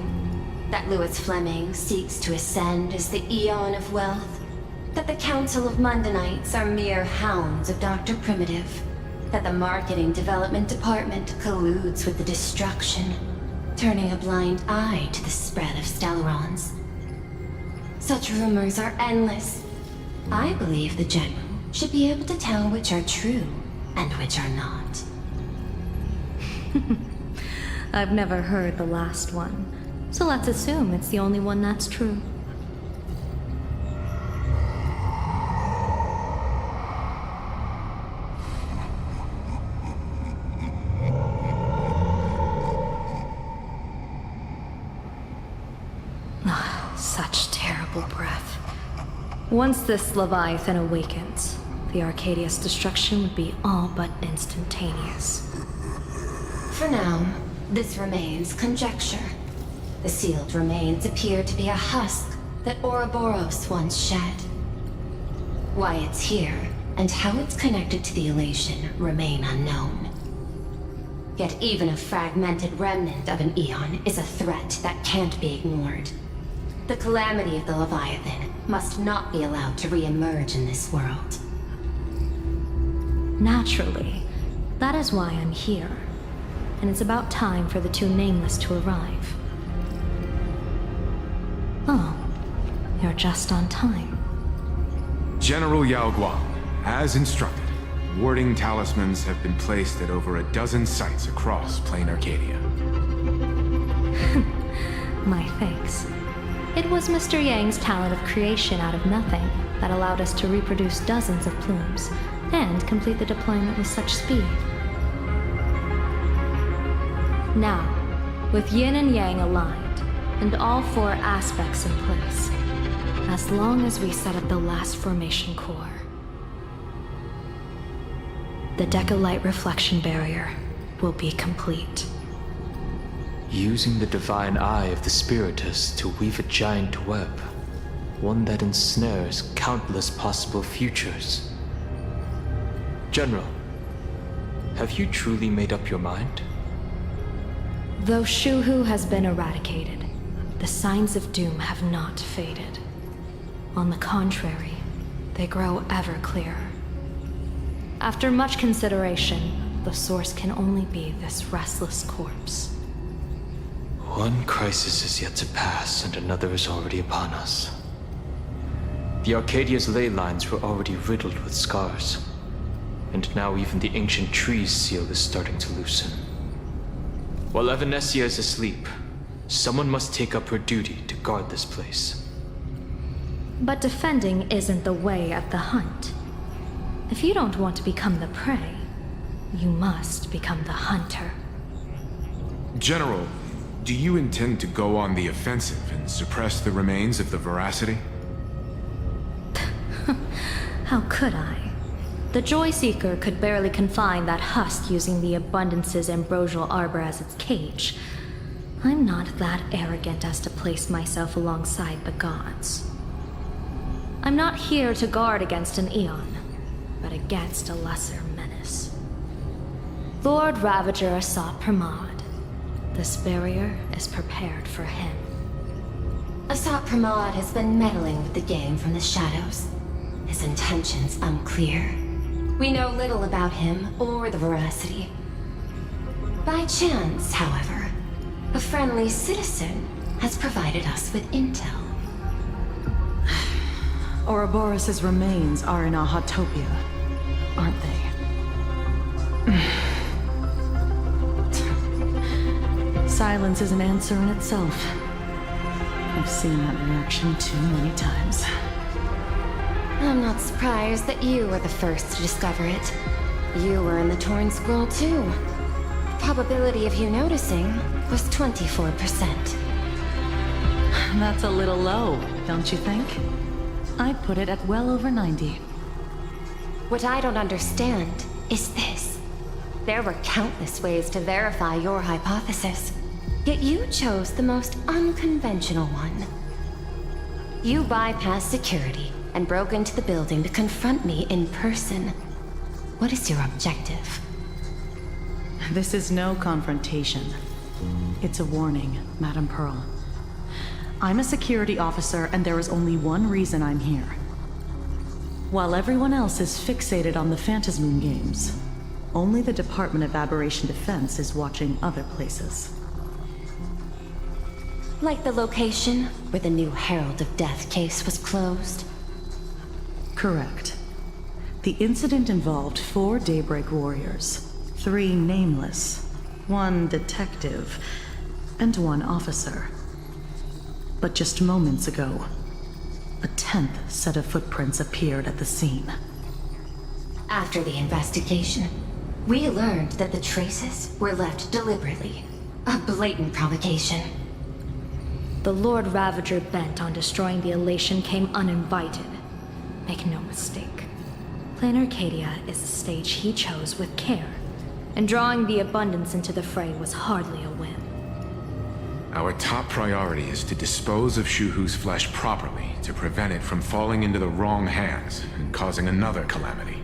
That Louis Fleming seeks to ascend as the Eon of Wealth. That the Council of Mundanites are mere hounds of Dr. Primitive. That the Marketing Development Department colludes with the destruction, turning a blind eye to the spread of Stellarons. Such rumors are endless. I believe the General should be able to tell which are true and which are not. I've never heard the last one, so let's assume it's the only one that's true. Such terrible breath. Once this Leviathan awakens, the Arcadia's destruction would be all but instantaneous. For now, this remains conjecture. The sealed remains appear to be a husk that Ouroboros once shed. Why it's here, and how it's connected to the elation, remain unknown. Yet even a fragmented remnant of an Eon is a threat that can't be ignored. The calamity of the Leviathan must not be allowed to re-emerge in this world. Naturally, that is why I'm here. And it's about time for the two Nameless to arrive. Oh, you're just on time. General Yao Guang, as instructed, warding talismans have been placed at over a dozen sites across PLANARCADIA. My thanks. It was Mr. Yang's talent of creation out of nothing that allowed us to reproduce dozens of plumes and complete the deployment with such speed. Now, with Yin and Yang aligned, and all four aspects in place, as long as we set up the last formation core, the Decalight reflection barrier will be complete. Using the divine eye of the Spiritus to weave a giant web, one that ensnares countless possible futures. General, have you truly made up your mind? Though Shuhu has been eradicated, the signs of doom have not faded. On the contrary, they grow ever clearer. After much consideration, the source can only be this restless corpse. One crisis is yet to pass, and another is already upon us. The Arcadia's ley lines were already riddled with scars, and now even the ancient trees seal is starting to loosen. While Evanesia is asleep, someone must take up her duty to guard this place. But defending isn't the way of the hunt. If you don't want to become the prey, you must become the hunter. General, do you intend to go on the offensive and suppress the remains of the veracity? How could I? The Joy Seeker could barely confine that husk using the Abundance's ambrosial arbor as its cage. I'm not that arrogant as to place myself alongside the gods. I'm not here to guard against an Eon, but against a lesser menace. Lord Ravager Asat Pramad. This barrier is prepared for him. Asat Pramad has been meddling with the game from the shadows. His intentions unclear. We know little about him or the veracity. By chance, however, a friendly citizen has provided us with intel. Ouroboros' remains are in Ahatopia, aren't they? Silence is an answer in itself. I've seen that reaction too many times. I'm not surprised that you were the first to discover it. You were in the Torn Scroll too. The probability of you noticing was 24%. That's a little low, don't you think? I'd put it at well over 90. What I don't understand is this. There were countless ways to verify your hypothesis, yet you chose the most unconventional one. You bypassed security and broke into the building to confront me in person. What is your objective? This is no confrontation. It's a warning, Madam Pearl. I'm a security officer, and there is only one reason I'm here. While everyone else is fixated on the Phantasmoon games, only the Department of Aberration Defense is watching other places. Like the location where the new Herald of Death case was closed? Correct. The incident involved 4 Daybreak warriors, 3 nameless, 1 detective, and 1 officer. But just moments ago, a 10th set of footprints appeared at the scene. After the investigation, we learned that the traces were left deliberately. A blatant provocation. The Lord Ravager bent on destroying the Elation came uninvited. Make no mistake. PLANARCADIA is a stage he chose with care, and drawing the Abundance into the fray was hardly a win. Our top priority is to dispose of Shuhu's flesh properly to prevent it from falling into the wrong hands and causing another calamity.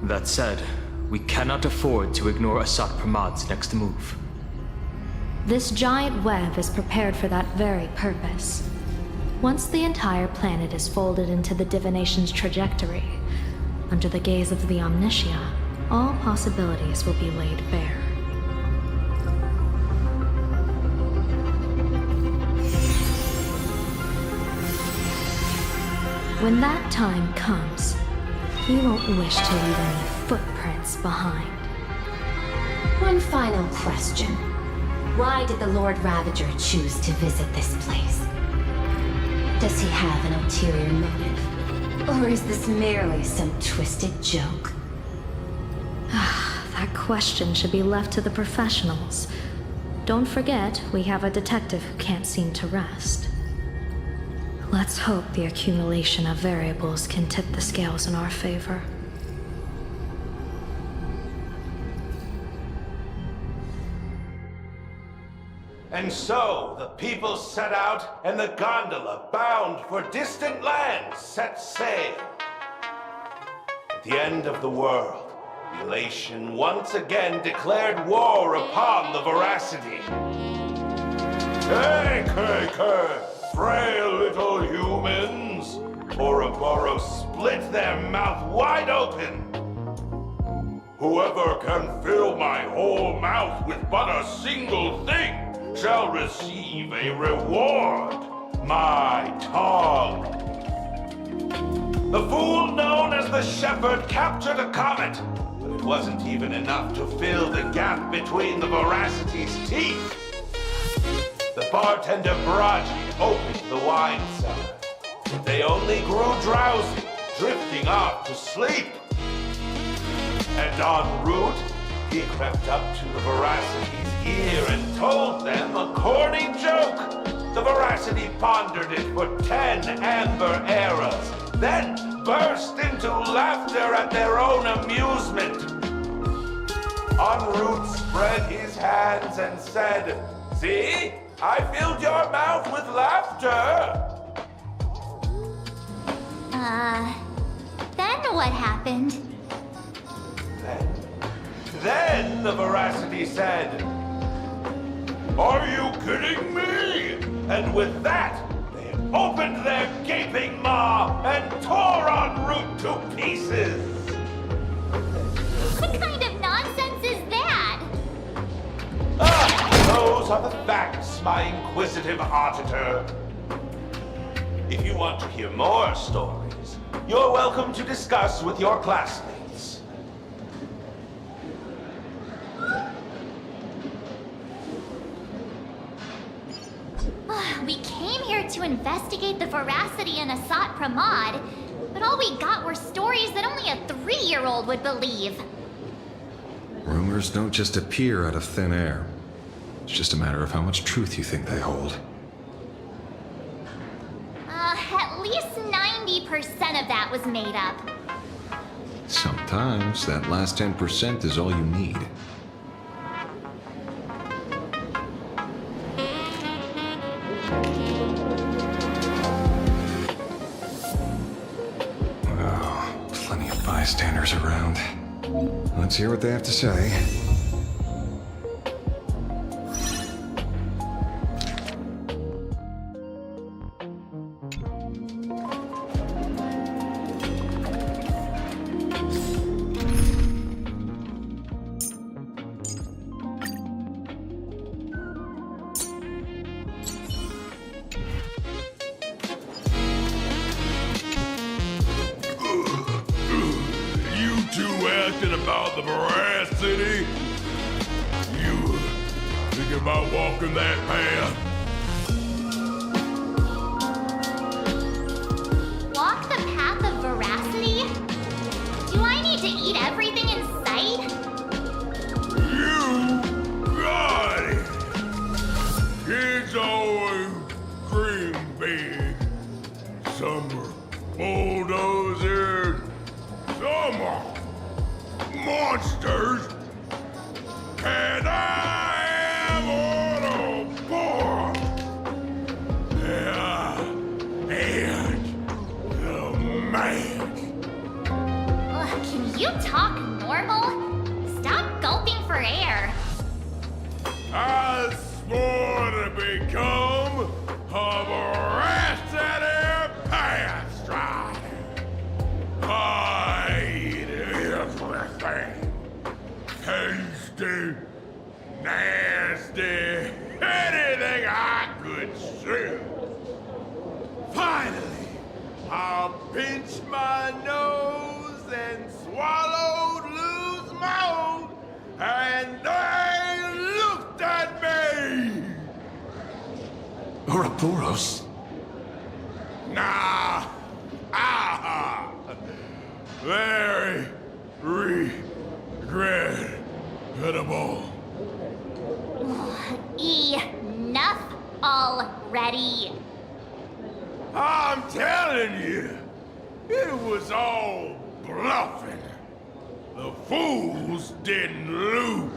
That said, we cannot afford to ignore Asat Pramad's next move. This giant web is prepared for that very purpose. Once the entire planet is folded into the divination's trajectory, under the gaze of the Omnitia, all possibilities will be laid bare. When that time comes, he won't wish to leave any footprints behind. One final question. Why did the Lord Ravager choose to visit this place? Does he have an ulterior motive? Or is this merely some twisted joke? That question should be left to the professionals. Don't forget, we have a detective who can't seem to rest. Let's hope the accumulation of variables can tip the scales in our favor. And so, the people set out, and the gondola, bound for distant lands, set sail. At the end of the world, the Elation once again declared war upon the Veracity. Hey, frail little humans! Ouroboros split their mouth wide open! Whoever can fill my whole mouth with but a single thing shall receive a reward, my tongue. The fool known as the Shepherd captured a comet, but it wasn't even enough to fill the gap between the Veracity's teeth. The bartender Baraji opened the wine cellar, but they only grew drowsy, drifting off to sleep. And en route, he crept up to the Veracity's ear and told them a corny joke. The Veracity pondered it for 10 amber eras, then burst into laughter at their own amusement. En route spread his hands and said, "See? I filled your mouth with laughter." Then what happened? Then the Veracity said, "Are you kidding me?" And with that, they opened their gaping maw and tore en route to pieces. What kind of nonsense is that? Those are the facts, my inquisitive auditor. If you want to hear more stories, you're welcome to discuss with your classmates. We came here to investigate the Veracity and Asat Pramod, but all we got were stories that only a 3-year-old would believe. Rumors don't just appear out of thin air. It's just a matter of how much truth you think they hold. At least 90% of that was made up. Sometimes that last 10% is all you need. Oh, plenty of bystanders around. Let's hear what they have to say. About the veracity? You thinking about walking that path? Walk the path of veracity? Do I need to eat everything in sight? You got it! Kids always dream big. Some are bulldozers, some are monsters, and I am Autobot. And the man. Ugh, can you talk normal? Stop gulping for air. I swore to become a veracity path strider. I eat everything. Tasty, nasty, anything I could chew. Finally, I pinched my nose and swallowed loose mold, and they looked at me. Ouroboros? Nah. Very regrettable. Enough already. I'm telling you, it was all bluffing. The fools didn't lose.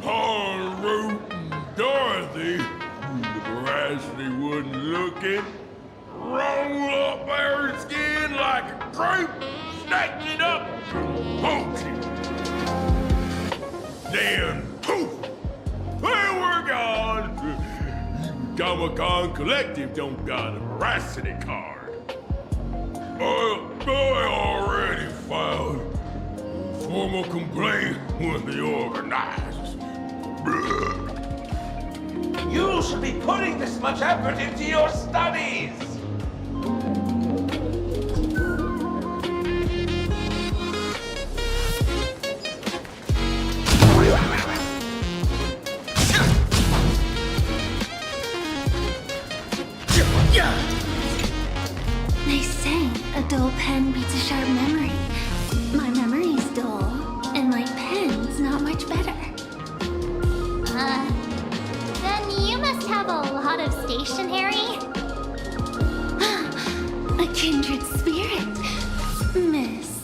Poor Root and Dorothy, who the veracity wasn't looking, roll up their skin like a grape, snatch it up and poke it. Then poof, they were gone. Comic-Con Collective don't got a veracity card. I already filed a formal complaint with the organizers. You should be putting this much effort into your studies! They say a dull pen beats a sharp memory. My memory's dull, and my pen's not much better. Then you must have a lot of stationery. A kindred spirit. Miss,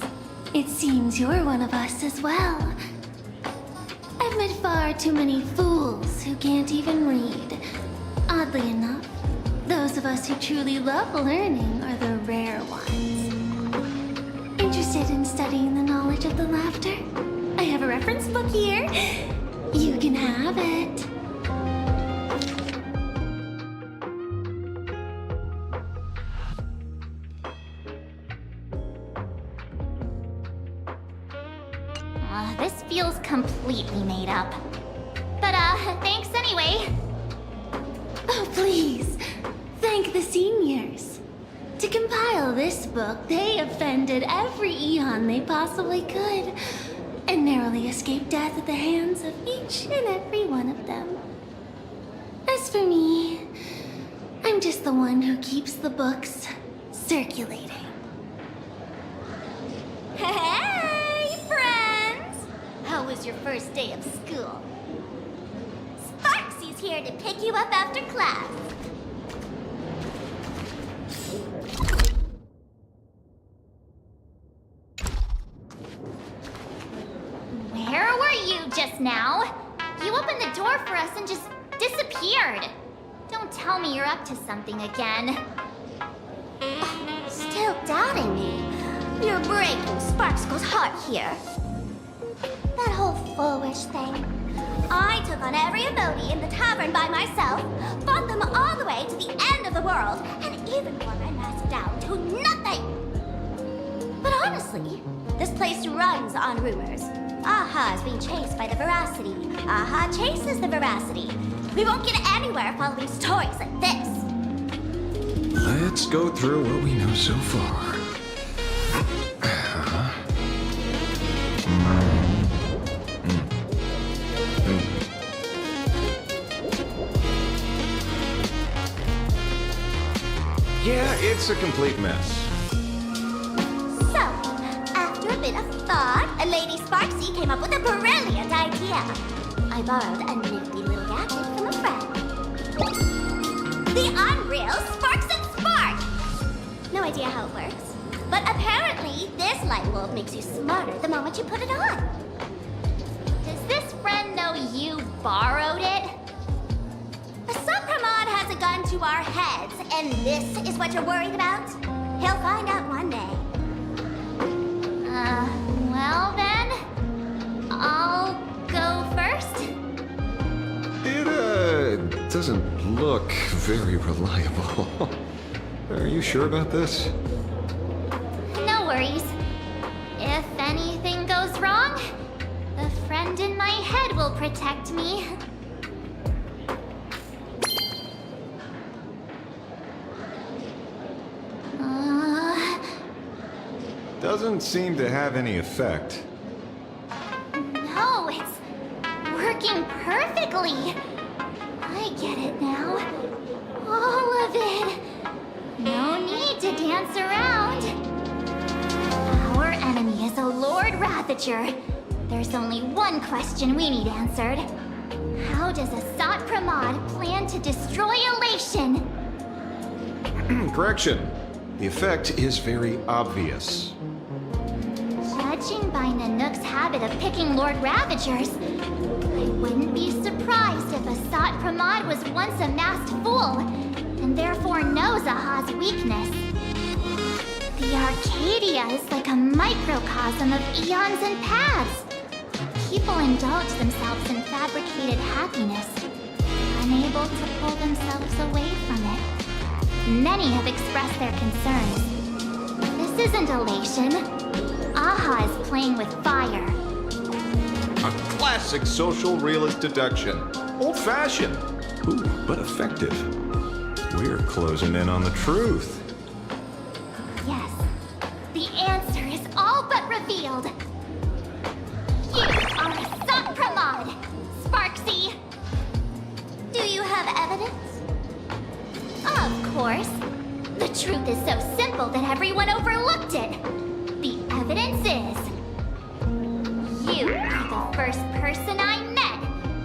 it seems you're one of us as well. I've met far too many fools who can't even read. Oddly enough, those of us who truly love learning are the rare ones. Interested in studying the knowledge of the laughter? I have a reference book here. You can have it. This feels completely made up. But, thanks anyway. Oh, please. Thank the seniors. To compile this book, they offended every eon they possibly could, and narrowly escaped death at the hands of each and every one of them. As for me, I'm just the one who keeps the books circulating. Hey, friends! How was your first day of school? Sparksy's here to pick you up after class. just now. You opened the door for us and just disappeared. Don't tell me you're up to something again. Still doubting me? You're breaking Sparkskull's heart here. That whole foolish thing. I took on every emoji in the tavern by myself, fought them all the way to the end of the world, and even wore my mask down to nothing! But honestly, this place runs on rumors. Aha is being chased by the Veracity. Aha chases the Veracity. We won't get anywhere following stories like this. Let's go through what we know so far. Yeah, it's a complete mess. So, after a bit of thought, Lady Sparksy came up with a brilliant idea. I borrowed a nifty little gadget from a friend. The unreal Sparks and Spark! No idea how it works, but apparently this light bulb makes you smarter the moment you put it on. Does this friend know you borrowed it? Supramod has a gun to our heads, and this is what you're worried about? He'll find out one day. Well then, I'll go first. It, doesn't look very reliable. Are you sure about this? No worries. If anything goes wrong, the friend in my head will protect me. Doesn't seem to have any effect. No, it's working perfectly. I get it now. All of it. No need to dance around. Our enemy is a Lord Ravager. There's only one question we need answered. How does Asat Pramod plan to destroy Elation? Correction. The effect is very obvious. Judging by Nanook's habit of picking Lord Ravagers, I wouldn't be surprised if Asat Pramod was once a masked fool, and therefore knows Aha's weakness. The Arcadia is like a microcosm of eons and paths. People indulge themselves in fabricated happiness, unable to pull themselves away from it. Many have expressed their concerns. This isn't elation. Aha is playing with fire. A classic social realist deduction. Old-fashioned. Ooh, but effective. We're closing in on the truth. Yes, the answer is all but revealed. You are Asat Pramod, Sparksy. Do you have evidence? Of course. The truth is so simple that everyone overlooked it. The evidence is... you are the first person I met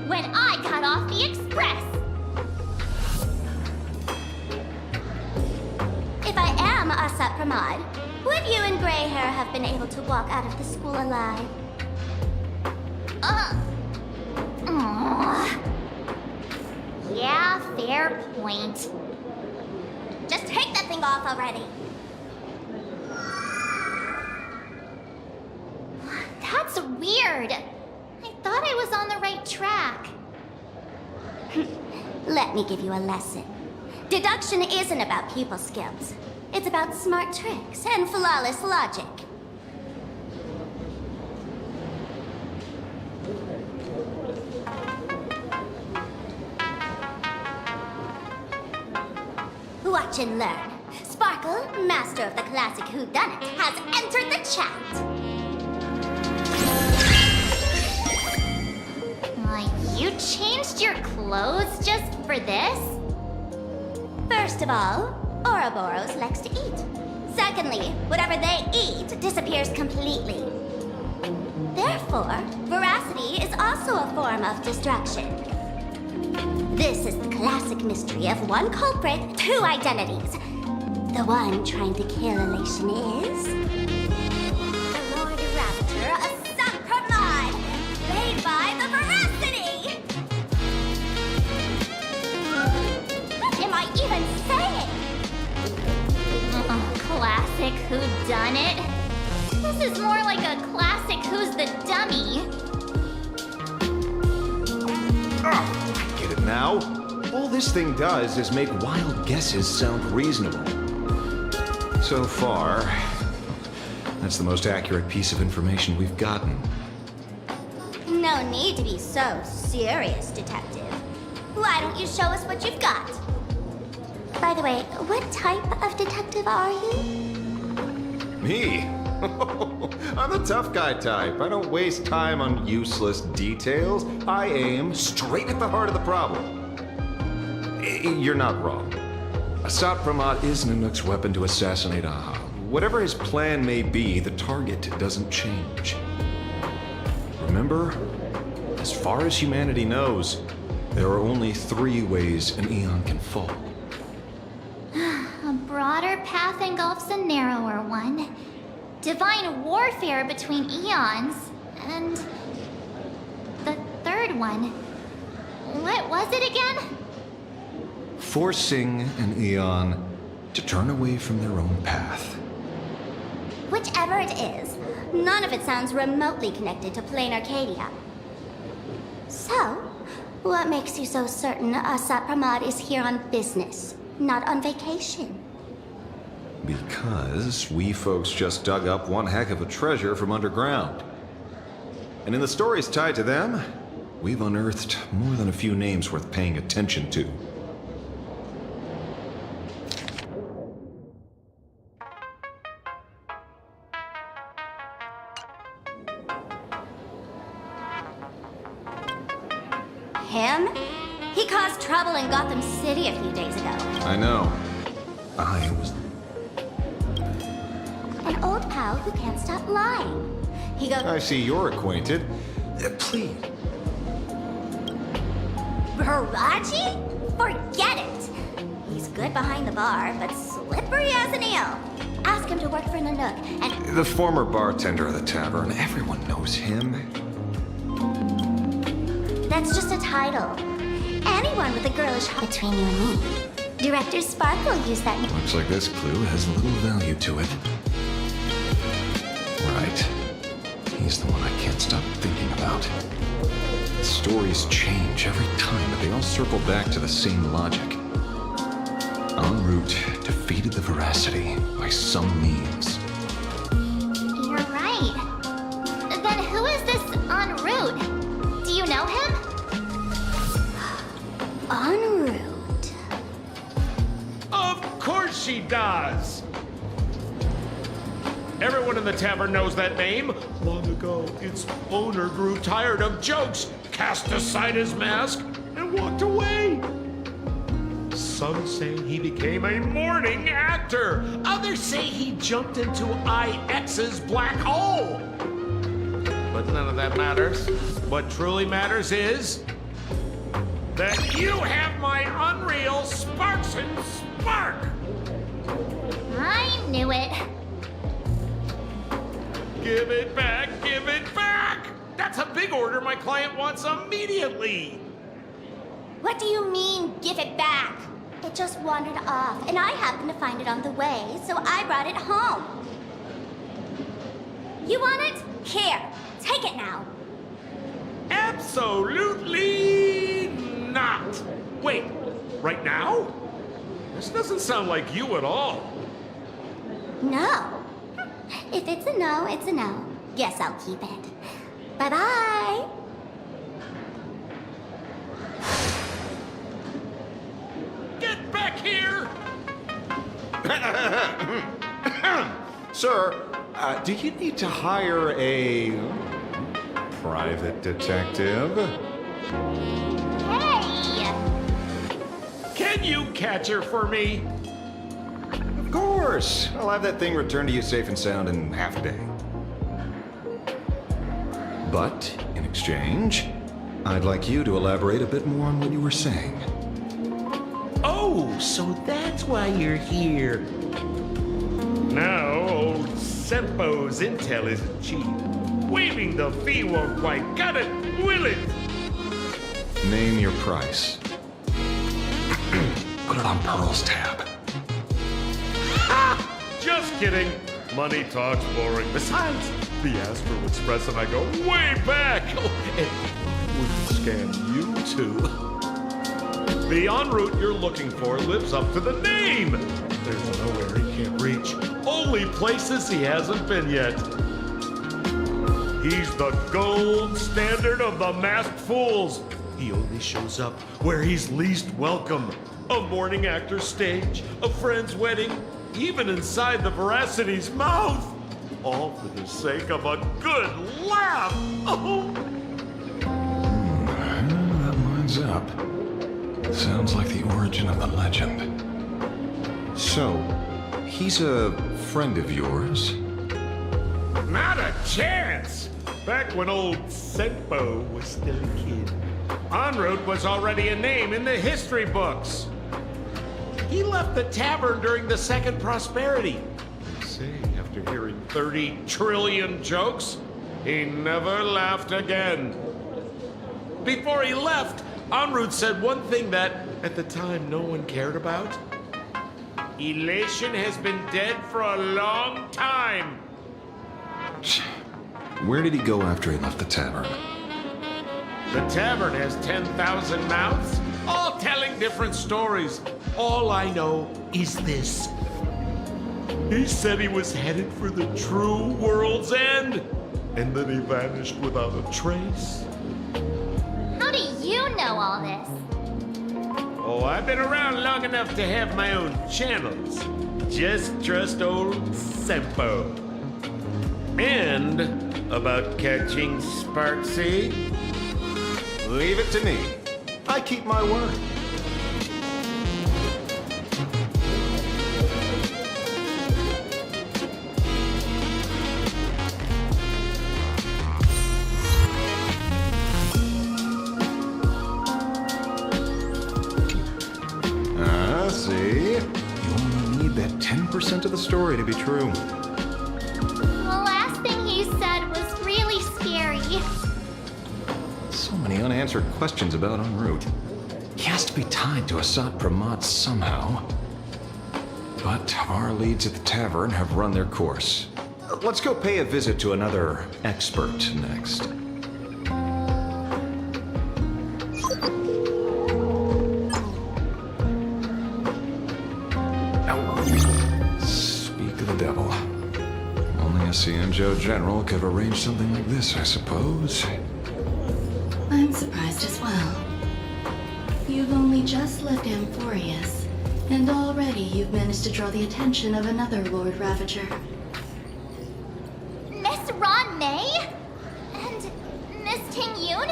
when I got off the express. If I am Asat Pramod, would you and Grey Hair have been able to walk out of the school alive? Yeah, fair point. Just take that thing off already. That's weird. I thought I was on the right track. Let me give you a lesson. Deduction isn't about pupil skills. It's about smart tricks and flawless logic. Watch and learn. Sparkle, master of the classic whodunit, has entered the chat. You changed your clothes just for this? First of all, Ouroboros likes to eat. Secondly, whatever they eat disappears completely. Therefore, veracity is also a form of destruction. This is the classic mystery of one culprit, two identities. The one trying to kill Elation is... the Lord Ravager, Asat Pramod, played by the more like a classic Who's the Dummy. I get it now. All this thing does is make wild guesses sound reasonable. So far, that's the most accurate piece of information we've gotten. No need to be so serious, Detective. Why don't you show us what you've got? By the way, what type of detective are you? Me? I'm the tough guy type. I don't waste time on useless details. I aim straight at the heart of the problem. You're not wrong. Asat Pramod is Nanook's weapon to assassinate Aha. Whatever his plan may be, the target doesn't change. Remember, as far as humanity knows, there are only 3 ways an Eon can fall. A broader path engulfs a narrower one. Divine warfare between eons, and the third one. What was it again? Forcing an Eon to turn away from their own path. Whichever it is, none of it sounds remotely connected to PLANARCADIA. So, what makes you so certain Asat Pramod is here on business, not on vacation? Because we folks just dug up one heck of a treasure from underground. And in the stories tied to them, we've unearthed more than a few names worth paying attention to. Him? He caused trouble in Gotham City a few days ago. I know. I was... An old pal who can't stop lying. He goes... I see you're acquainted. Please. Baraji? Forget it! He's good behind the bar, but slippery as an eel. Ask him to work for Nanook, and... The former bartender of the tavern. Everyone knows him. That's just a title. Anyone with a girlish heart between you and me. Director Spark will use that name. Looks like this clue has little value to it. Right. He's the one I can't stop thinking about. Stories change every time, but they all circle back to the same logic. En route defeated the Veracity by some means. You're right. Then who is this en route? Do you know him? En route. Of course she does! Everyone in the tavern knows that name. Long ago, its owner grew tired of jokes, cast aside his mask, and walked away. Some say he became a mourning actor. Others say he jumped into IX's black hole. But none of that matters. What truly matters is that you have my unreal Sparks and Spark! I knew it. Give it back, give it back! That's a big order my client wants immediately! What do you mean, give it back? It just wandered off, and I happened to find it on the way, so I brought it home. You want it? Here, take it now. Absolutely not! Wait, right now? This doesn't sound like you at all. No. If it's a no, it's a no. Guess I'll keep it. Bye-bye. Get back here! Sir, do you need to hire a private detective? Hey! Can you catch her for me? Of course. I'll have that thing returned to you safe and sound in half a day. But, in exchange, I'd like you to elaborate a bit more on what you were saying. Oh, so that's why you're here. Now, old Sempo's intel isn't cheap. Waiving the fee won't quite cut it, will it? Name your price. Put it on Pearl's tab. Ha! Just kidding. Money talks boring. Besides, the Astral Express and I go way back. Oh, and I wouldn't scam you two. The en route you're looking for lives up to the name. There's nowhere he can't reach. Only places he hasn't been yet. He's the gold standard of the masked fools. He only shows up where he's least welcome. A morning actor's stage, a friend's wedding, even inside the Veracity's mouth. All for the sake of a good laugh. Oh. That lines up. Sounds like the origin of the legend. So, he's a friend of yours? Not a chance! Back when old Senpo was still a kid, en route was already a name in the history books. He left the tavern during the Second Prosperity. They say after hearing 30 trillion jokes, he never laughed again. Before he left, en route said one thing that, at the time, no one cared about. Elation has been dead for a long time. Where did he go after he left the tavern? The tavern has 10,000 mouths, all telling different stories. All I know is this. He said he was headed for the true world's end, and then he vanished without a trace. How do you know all this? Oh, I've been around long enough to have my own channels. Just trust old Senpo. And about catching Sparksy? Leave it to me. I keep my word. See? You only need that 10% of the story to be true. The last thing he said was really scary. So many unanswered questions about en route. He has to be tied to Assad Pramat somehow. But our leads at the tavern have run their course. Let's go pay a visit to another expert next. Speak of the devil. Only a CMJO general could have arranged something like this, I suppose. I'm surprised as well. You've only just left Amphorius, and already you've managed to draw the attention of another Lord Ravager. Miss Ron May? And Miss Ting Yoon?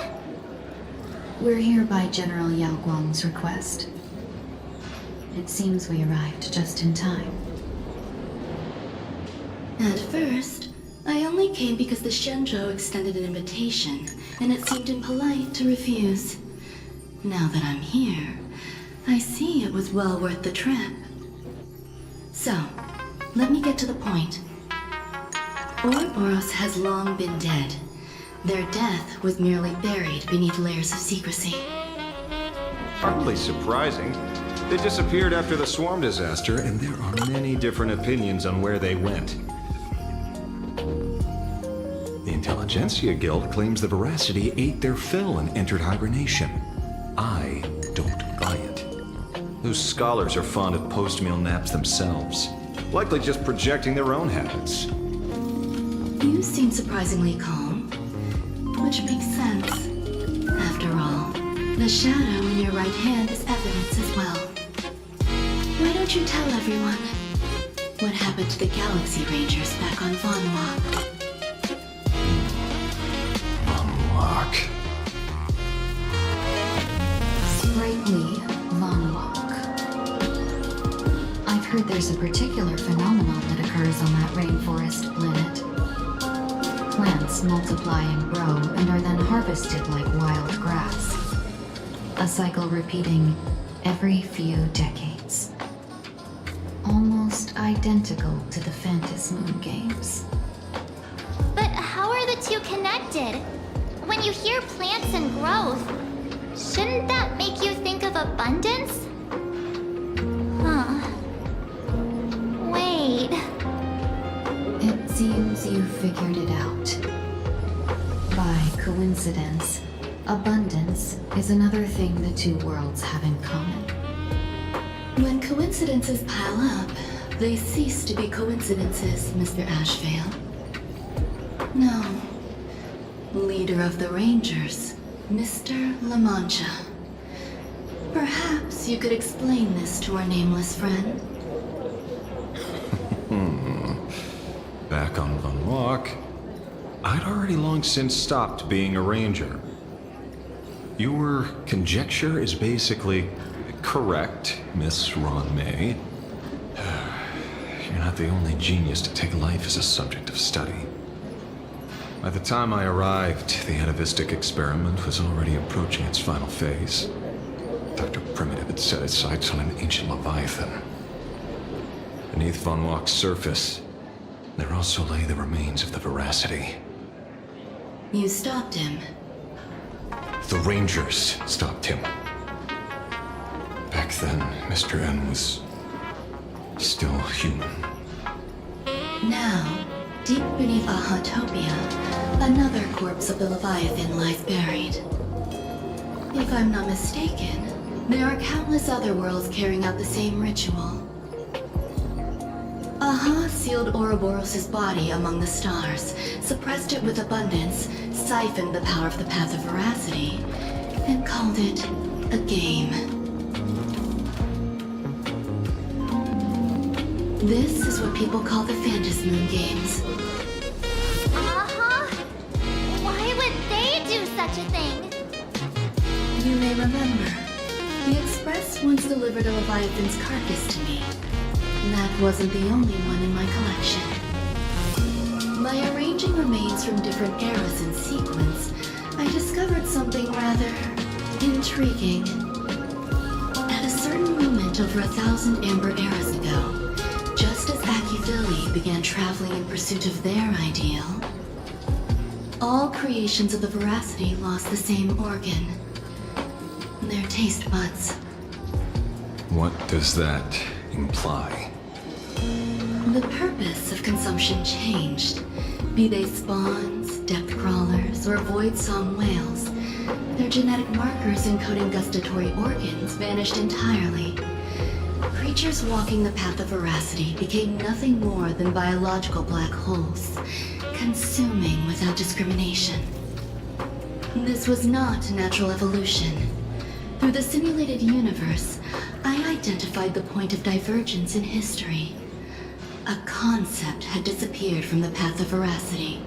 We're here by General Yao Guang's request. It seems we arrived just in time. At first, I only came because the Shenzhou extended an invitation, and it seemed impolite to refuse. Now that I'm here, I see it was well worth the trip. So, let me get to the point. Ouroboros has long been dead. Their death was merely buried beneath layers of secrecy. Hardly surprising. They disappeared after the swarm disaster, and there are many different opinions on where they went. The Intelligentsia Guild claims the Veracity ate their fill and entered hibernation. I don't buy it. Those scholars are fond of post-meal naps themselves, likely just projecting their own habits. You seem surprisingly calm, which makes sense. After all, the shadow in your right hand is evidence as well. Why don't you tell everyone what happened to the Galaxy Rangers back on Vonwalk? Vonwalk. Sprightly Vonwalk. I've heard there's a particular phenomenon that occurs on that rainforest planet. Plants multiply and grow and are then harvested like wild grass. A cycle repeating every few decades. Almost identical to the Phantom Moon games. But how are the two connected? When you hear plants and growth, shouldn't that make you think of abundance? Huh. Wait. You figured it out. By coincidence, abundance is another thing the two worlds have in common. When coincidences pile up, they cease to be coincidences, Mr. Ashvale. No. Leader of the Rangers, Mr. La Mancha. Perhaps you could explain this to our nameless friend. Back on Van Walk, I'd already long since stopped being a ranger. Your conjecture is basically correct, Miss Ron May. You're not the only genius to take life as a subject of study. By the time I arrived, the atavistic experiment was already approaching its final phase. Dr. Primitive had set his sights on an ancient leviathan. Beneath Von Walk's surface, there also lay the remains of the Veracity. You stopped him. The Rangers stopped him. Back then, Mr. N was still human. Now, deep beneath Ahatopia, another corpse of the Leviathan lies buried. If I'm not mistaken, there are countless other worlds carrying out the same ritual. Aha sealed Ouroboros' body among the stars, suppressed it with abundance, siphoned the power of the Path of Veracity, and called it a game. This is what people call the Phantasmoon Games. Why would they do such a thing? You may remember, the Express once delivered a Leviathan's carcass to me. That wasn't the only one in my collection. By arranging remains from different eras in sequence, I discovered something rather intriguing. At a certain moment over 1,000 Amber eras ago, just as Akithili began traveling in pursuit of their ideal, all creations of the Veracity lost the same organ. Their taste buds. What does that imply? The purpose of consumption changed. Be they spawns, depth crawlers, or void song whales, their genetic markers encoding gustatory organs vanished entirely. Creatures walking the path of Veracity became nothing more than biological black holes, consuming without discrimination. This was not natural evolution. Through the simulated universe, I identified the point of divergence in history. A concept had disappeared from the path of Veracity.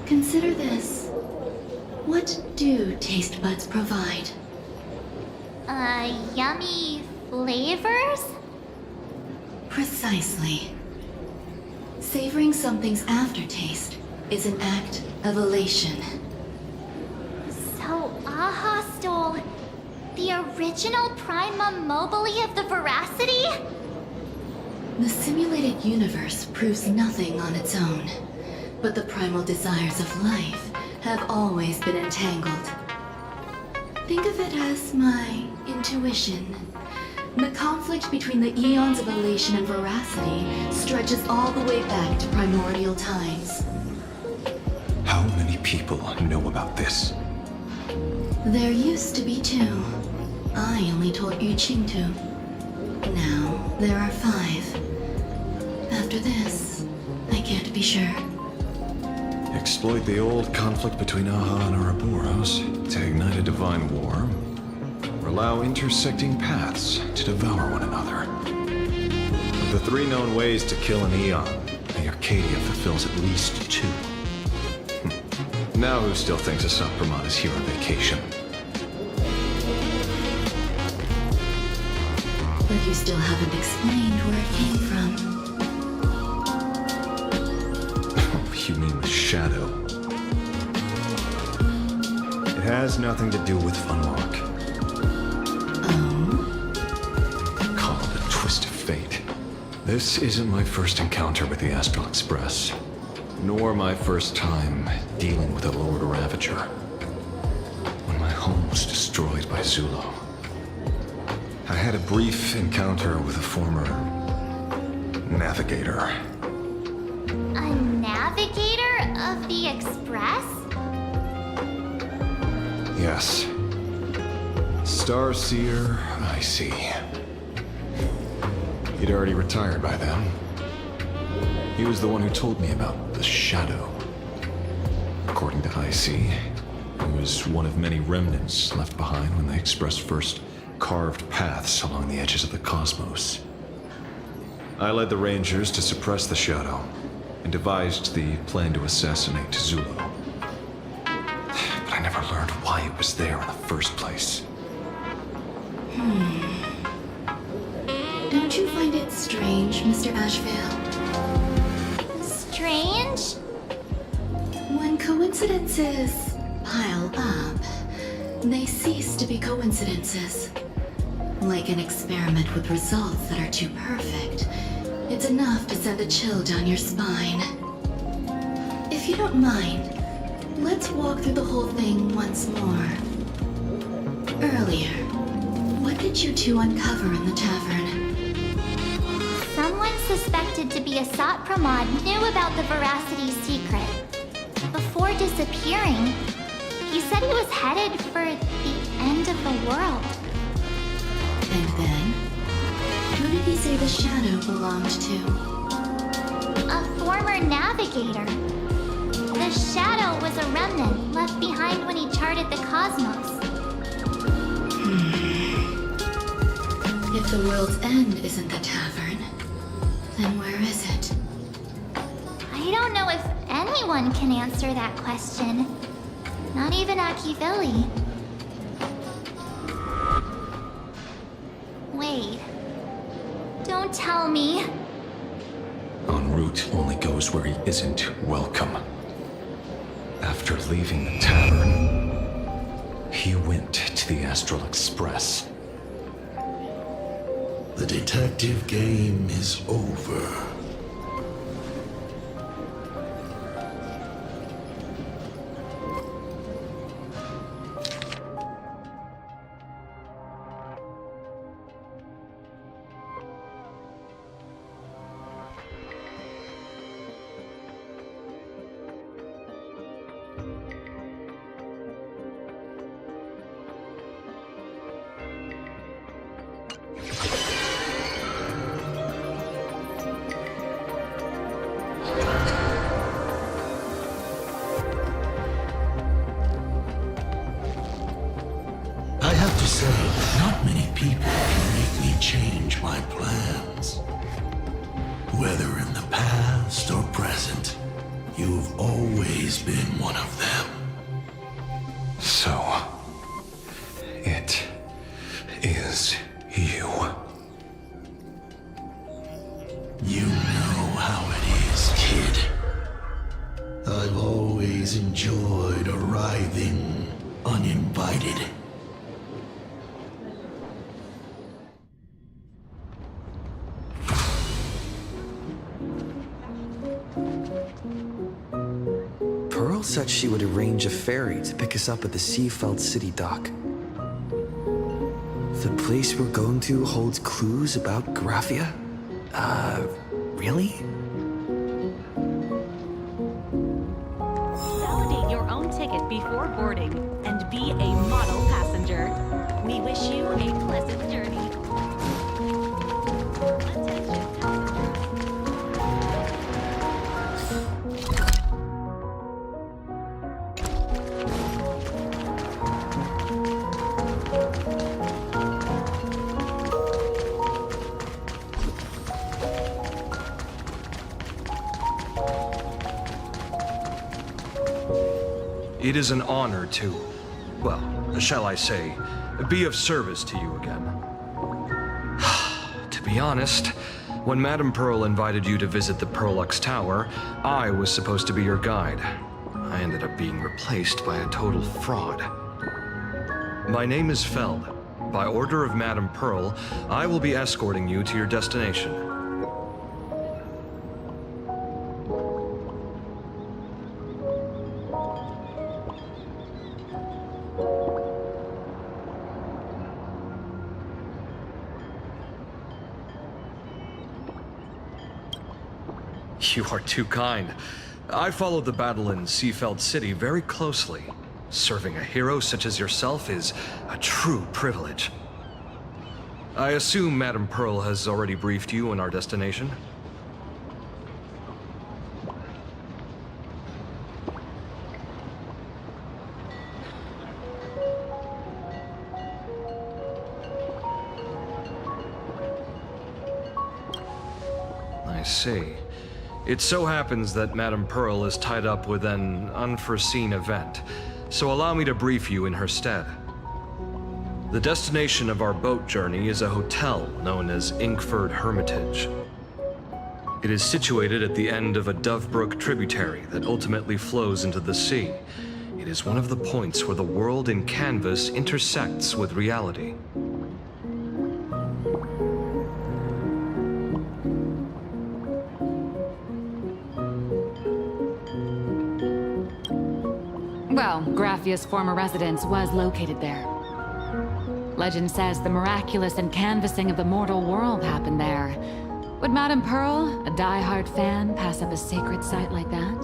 Consider this. What do taste buds provide? Yummy flavors? Precisely. Savoring something's aftertaste is an act of elation. So Aha stole the original Prima Mobile of the Veracity? The simulated universe proves nothing on its own, but the primal desires of life have always been entangled. Think of it as my intuition. The conflict between the eons of elation and veracity stretches all the way back to primordial times. How many people know about this? There used to be 2. I only told Yu Qing 2. Now, there are 5. After this, I can't be sure. Exploit the old conflict between Aha and Ouroboros to ignite a divine war, or allow intersecting paths to devour one another. Of the 3 known ways to kill an eon, the Arcadia fulfills at least 2. Now who still thinks Asapramon is here on vacation? But you still haven't explained where it came from. You mean the shadow? It has nothing to do with Funwalk. Oh? Call it a twist of fate. This isn't my first encounter with the Astral Express, nor my first time dealing with a Lord Ravager. When my home was destroyed by Zulo, I had a brief encounter with a former navigator. A navigator? Yes. Starseer, I see. He'd already retired by then. He was the one who told me about the Shadow. According to IC, he was one of many remnants left behind when the Express first carved paths along the edges of the cosmos. I led the Rangers to suppress the Shadow and devised the plan to assassinate Zulu. But I never learned why it was there in the first place. Don't you find it strange, Mr. Ashvale? Strange? When coincidences pile up, they cease to be coincidences. Like an experiment with results that are too perfect, it's enough to send a chill down your spine. If you don't mind, let's walk through the whole thing once more. Earlier, what did you two uncover in the tavern? Someone suspected to be a Sot Pramod knew about the Veracity's secret. Before disappearing, he said he was headed for the end of the world. And then? Who did he say the Shadow belonged to? A former navigator. The Shadow was a remnant left behind when he charted the cosmos. If the world's end isn't the tavern, then where is it? I don't know if anyone can answer that question. Not even Akivilli. Wait. Don't tell me. En route only goes where he isn't welcome. After leaving the tavern, he went to the Astral Express. The detective game is over. Not many people can make me change my plans. Whether in the past or present, you've always been one of them. So, it is you. You know how it is, kid. I've always enjoyed arriving uninvited. Pearl said she would arrange a ferry to pick us up at the Seafeld City dock. The place we're going to holds clues about Graphia? Really? Validate your own ticket before boarding and be a model passenger. We wish you a pleasant journey. It is an honor to, well, shall I say, be of service to you again. To be honest, when Madame Pearl invited you to visit the Perlux Tower, I was supposed to be your guide. I ended up being replaced by a total fraud. My name is Feld. By order of Madame Pearl, I will be escorting you to your destination. You are too kind. I followed the battle in Seafeld City very closely, Serving a hero such as yourself is a true privilege. I assume Madame Pearl has already briefed you on our destination? I see. It so happens that Madame Pearl is tied up with an unforeseen event, so allow me to brief you in her stead. The destination of our boat journey is a hotel known as Inkford Hermitage. It is situated at the end of a Dovebrook tributary that ultimately flows into the sea. It is one of the points where the world in canvas intersects with reality. Well, Graffia's former residence was located there. Legend says the miraculous canvassing of the mortal world happened there. Would Madame Pearl, a die-hard fan, pass up a sacred site like that?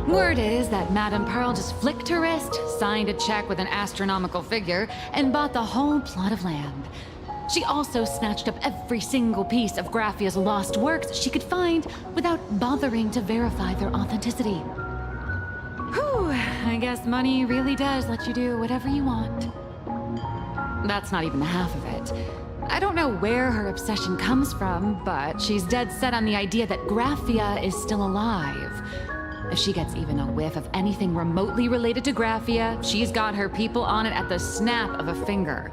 Word is that Madame Pearl just flicked her wrist, signed a check with an astronomical figure, and bought the whole plot of land. She also snatched up every single piece of Graffia's lost works she could find without bothering to verify their authenticity. Whew, I guess money really does let you do whatever you want. That's not even half of it. I don't know where her obsession comes from, but she's dead set on the idea that Graffia is still alive. If she gets even a whiff of anything remotely related to Graffia, she's got her people on it at the snap of a finger.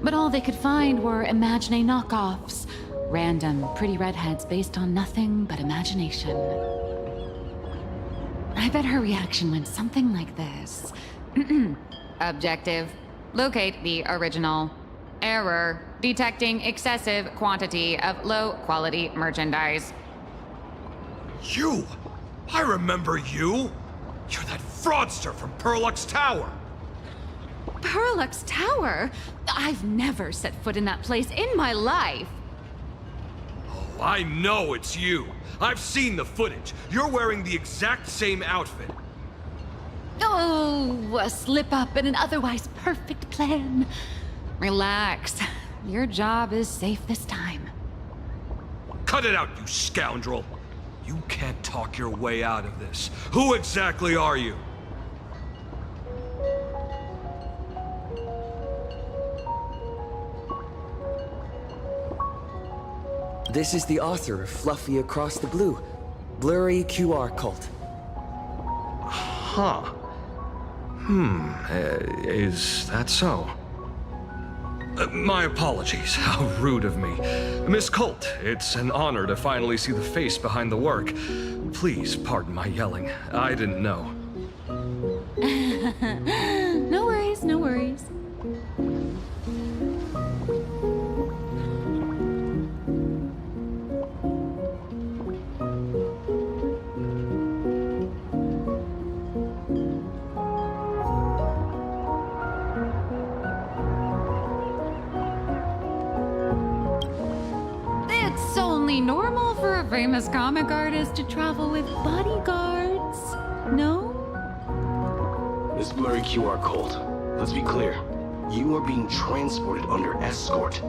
But all they could find were Imagine knockoffs. Random, pretty redheads based on nothing but imagination. I bet her reaction went something like this. Objective. Locate the original. Error. Detecting excessive quantity of low-quality merchandise. You! I remember you! You're that fraudster from Perlux Tower! Perlux Tower? I've never set foot in that place in my life. Oh, I know it's you. I've seen the footage. You're wearing the exact same outfit. Oh, a slip-up in an otherwise perfect plan. Relax. Your job is safe this time. Cut it out, you scoundrel! You can't talk your way out of this. Who exactly are you? This is the author of Fluffy Across the Blue, Blurry QR Cult. Huh. Is that so? My apologies. How rude of me. Miss Colt, it's an honor to finally see the face behind the work. Please pardon my yelling. I didn't know. No worries, no worries. It's only normal for a famous comic artist to travel with bodyguards, no? Miss Blurry QR Cult, let's be clear. You are being transported under escort.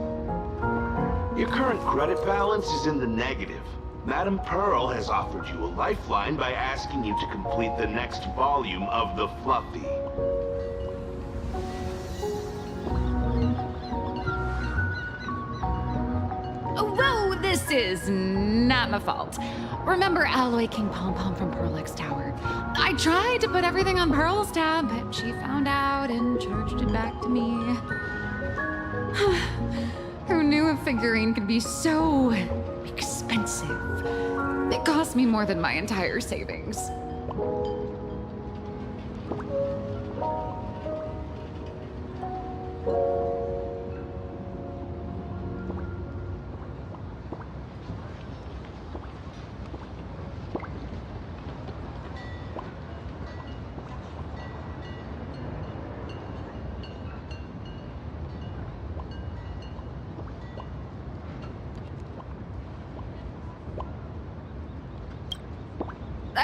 Your current credit balance is in the negative. Madame Pearl has offered you a lifeline by asking you to complete the next volume of the Fluffy. Whoa, this is not my fault. Remember Alloy King Pom Pom from Perlux Tower? I tried to put everything on Pearl's tab, but she found out and charged it back to me. Who knew a figurine could be so expensive? It cost me more than my entire savings.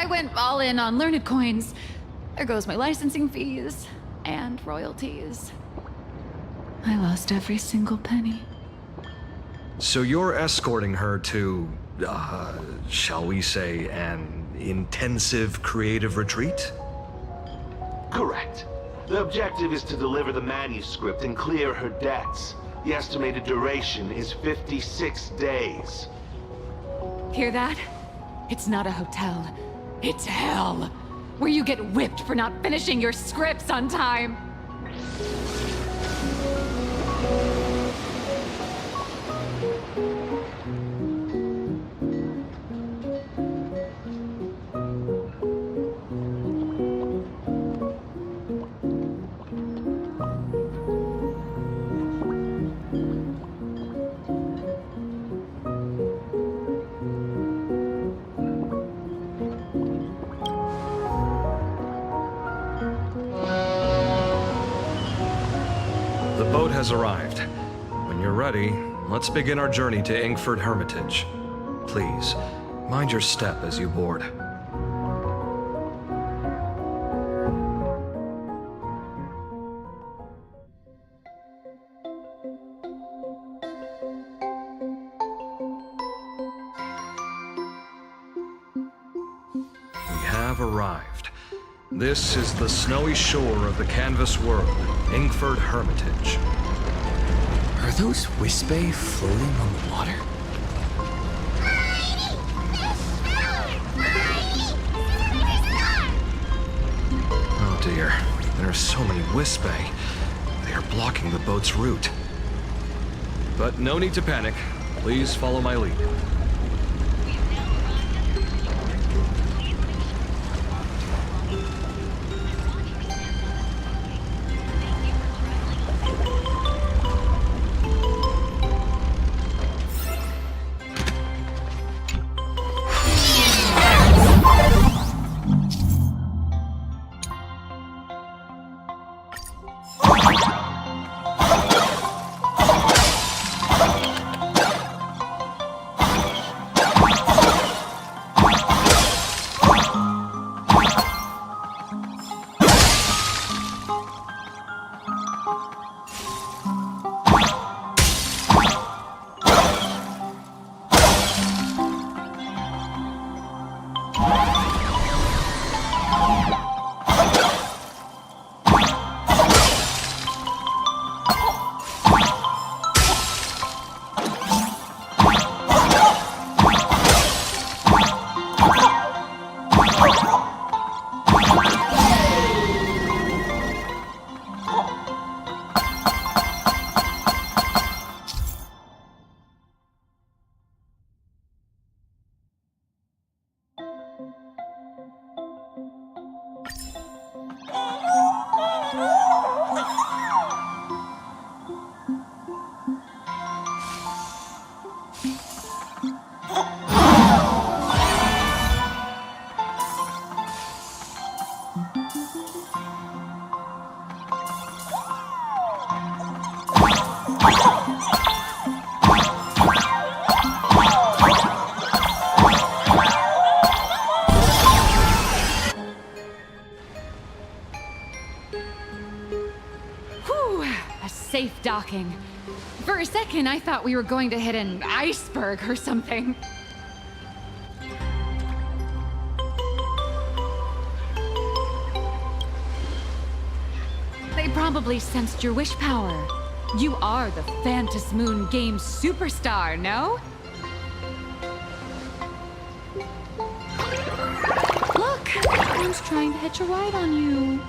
went all in on learned coins. There goes my licensing fees and royalties. I lost every single penny. So you're escorting her to, shall we say, an intensive creative retreat? Correct. The objective is to deliver the manuscript and clear her debts. The estimated duration is 56 days. Hear that? It's not a hotel. It's hell, where you get whipped for not finishing your scripts on time. The boat has arrived. When you're ready, let's begin our journey to Inkford Hermitage. Please, mind your step as you board. We have arrived. This is the snowy shore of the canvas world, Inkford Hermitage. Are those Wispay floating on the water? Oh dear, there are so many Wispay. They are blocking the boat's route. But no need to panic. Please follow my lead. Safe docking. For a second, I thought we were going to hit an iceberg or something. They probably sensed your wish power. You are the Phantom Moon Games superstar, no? Look, someone's trying to hitch a ride on you.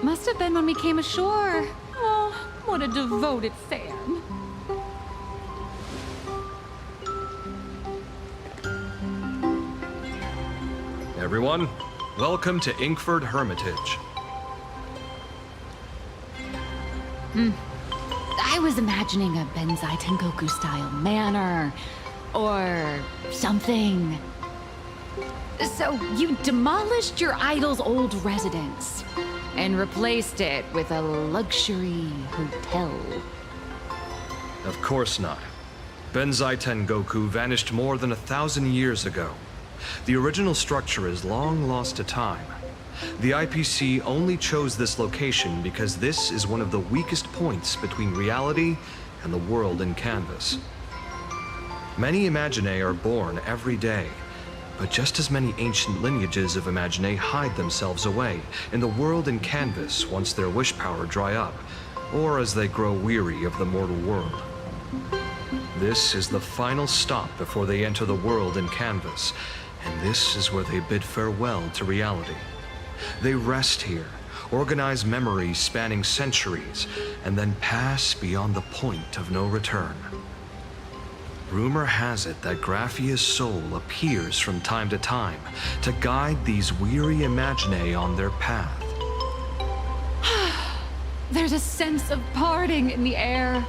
Must have been when we came ashore. Oh, what a devoted fan. Everyone, welcome to Inkford Hermitage. I was imagining a Benzai Tengoku-style manor, or something. So you demolished your idol's old residence and replaced it with a luxury hotel. Of course not. Benzai Tengoku vanished more than 1,000 years ago. The original structure is long lost to time. The IPC only chose this location because this is one of the weakest points between reality and the world in canvas. Many Imaginae are born every day, but just as many ancient lineages of Imaginae hide themselves away in the world in canvas once their wish power dry up, or as they grow weary of the mortal world. This is the final stop before they enter the world in canvas, and this is where they bid farewell to reality. They rest here, organize memories spanning centuries, and then pass beyond the point of no return. Rumor has it that Graphia's soul appears from time to time to guide these weary Imaginae on their path. There's a sense of parting in the air.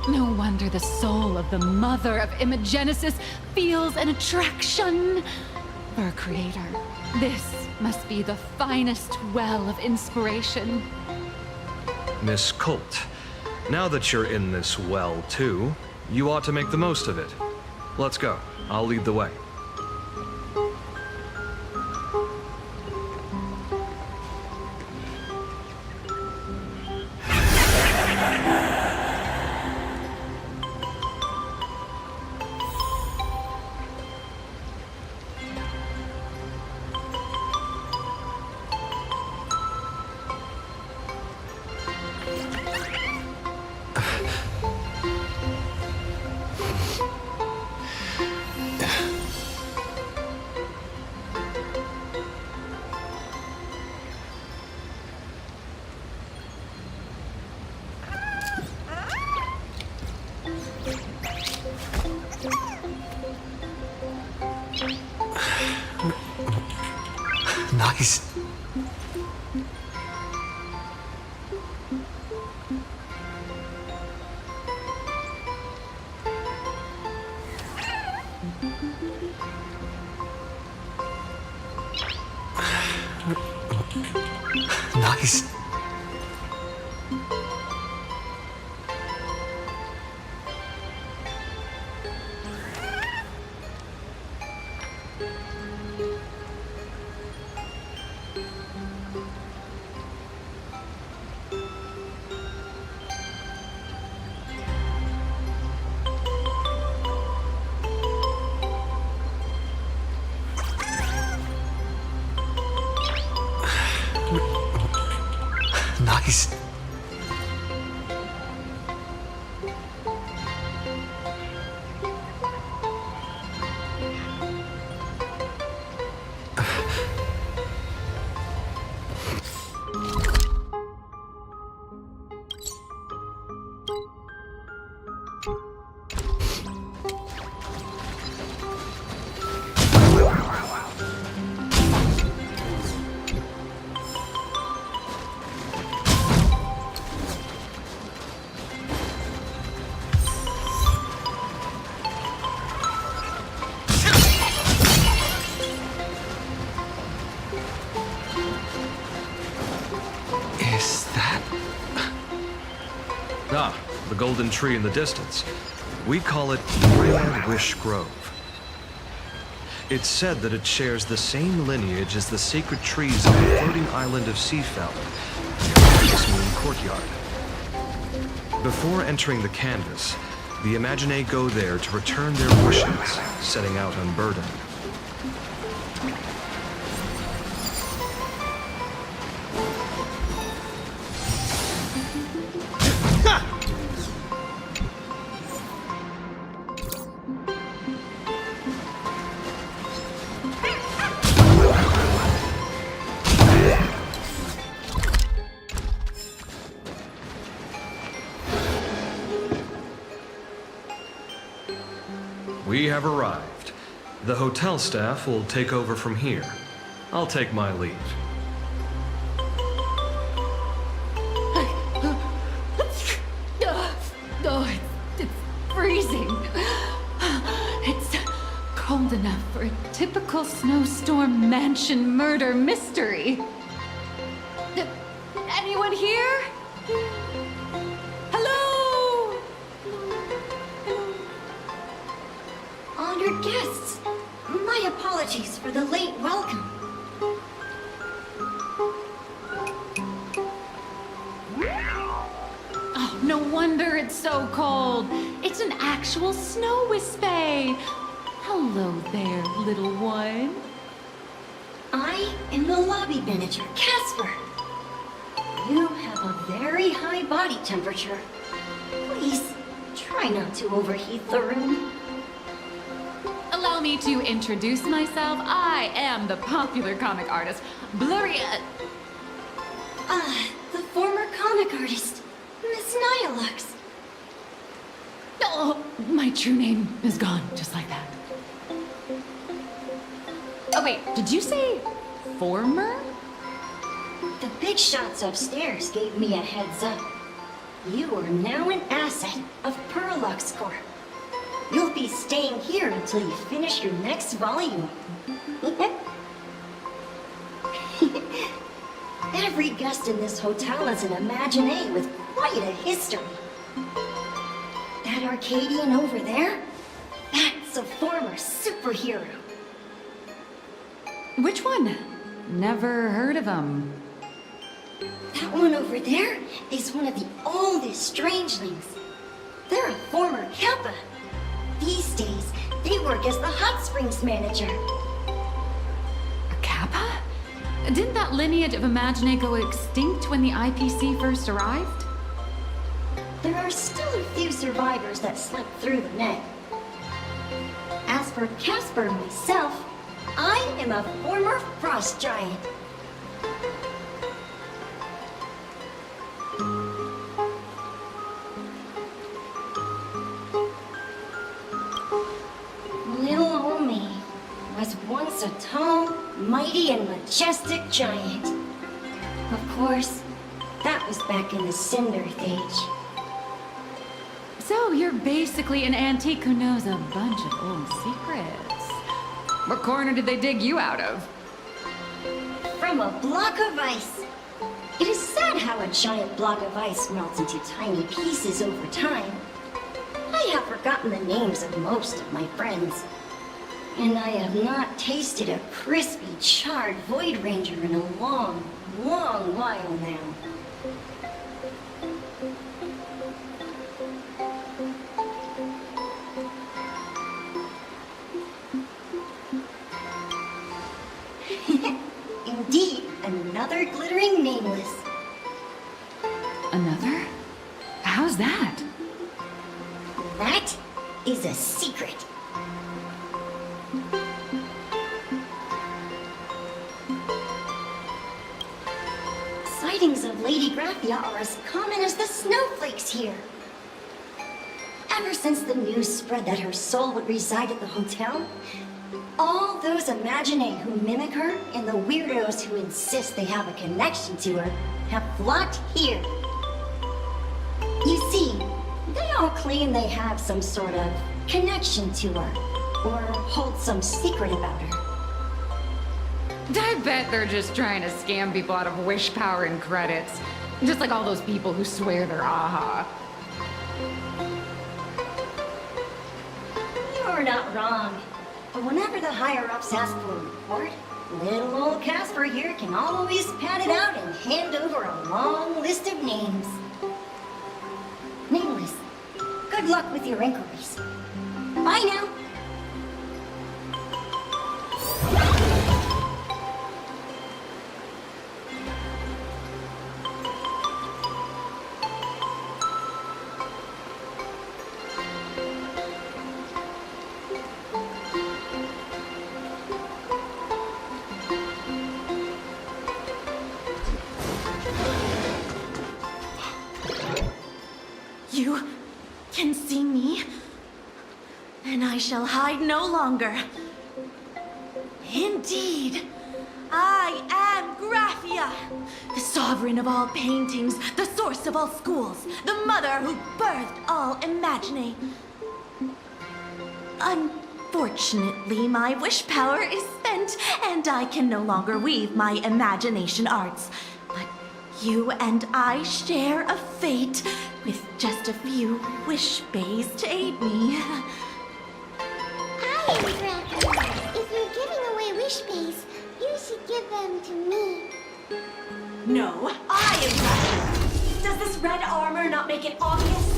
No wonder the soul of the mother of Imagenesis feels an attraction for a creator. This must be the finest well of inspiration. Miss Colt, now that you're in this well too, you ought to make the most of it. Let's go. I'll lead the way. Nice. Nice. Nice. Ah, the golden tree in the distance. We call it Royal Wish Grove. It's said that it shares the same lineage as the sacred trees on the floating island of Seafell, near this moon courtyard. Before entering the canvas, the Imaginae go there to return their wishes, setting out unburdened. We have arrived. The hotel staff will take over from here. I'll take my leave. It's freezing. It's cold enough for a typical snowstorm mansion murder mystery. Anyone here? Hello? guests. My apologies for the late welcome. Oh, no wonder it's so cold. It's an actual snow wispy. Hello there, little one. I am the lobby manager, Casper. You have a very high body temperature. Please, try not to overheat the room. Allow me to introduce myself. I am the popular comic artist, Blurry... The former comic artist, Miss Nihilux. Oh, my true name is gone, just like that. Oh wait, did you say former? The big shots upstairs gave me a heads up. You are now an asset of Perlux Corp. You'll be staying here until you finish your next volume. Every guest in this hotel is an Imaginé with quite a history. That Arcadian over there? That's a former superhero. Which one? Never heard of him. That one over there is one of the oldest strangelings. They're a former Kappa. These days, they work as the hot springs manager. A Kappa? Didn't that lineage of Imaginé go extinct when the IPC first arrived? There are still a few survivors that slipped through the net. As for Casper myself, I am a former frost giant. Little old me was once a tall, mighty, and majestic giant. Of course, that was back in the Cinder Age. So you're basically an antique who knows a bunch of old secrets. What corner did they dig you out of? From a block of ice. It is sad how a giant block of ice melts into tiny pieces over time. I have forgotten the names of most of my friends. And I have not tasted a crispy, charred Void Ranger in a long, long while now. Indeed, another glittering nameless. Another? How's that? That is a secret. Sightings of Lady Graphia are as common as the snowflakes here. Ever since the news spread that her soul would reside at the hotel, all those Imaginé who mimic her and the weirdos who insist they have a connection to her have flocked here. You see, they all claim they have some sort of connection to her, or hold some secret about her. I bet they're just trying to scam people out of wish power and credits. Just like all those people who swear they're AHA. You're not wrong. But whenever the higher-ups ask for a report, little old Casper here can always pad it out and hand over a long list of names. Nameless, good luck with your inquiries. Bye now. You can see me, and I shall hide no longer. Indeed, I am Graphia, the sovereign of all paintings, the source of all schools, the mother who birthed all Imaginé. Unfortunately, my wish power is spent, and I can no longer weave my imagination arts. But you and I share a fate, with just a few wish bays to aid me. I wish space. You should give them to me. No, I am Graphia. Does this red armor not make it obvious?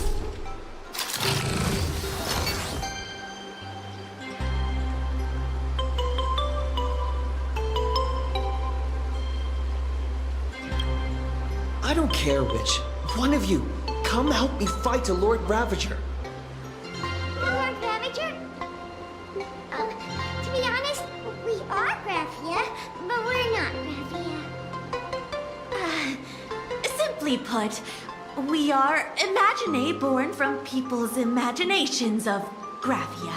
I don't care which. One of you, come help me fight a Lord Ravager. Lord Ravager? To be honest, we are Graphia, but we're not Graphia. Simply put, we are Imaginae born from people's imaginations of Graphia.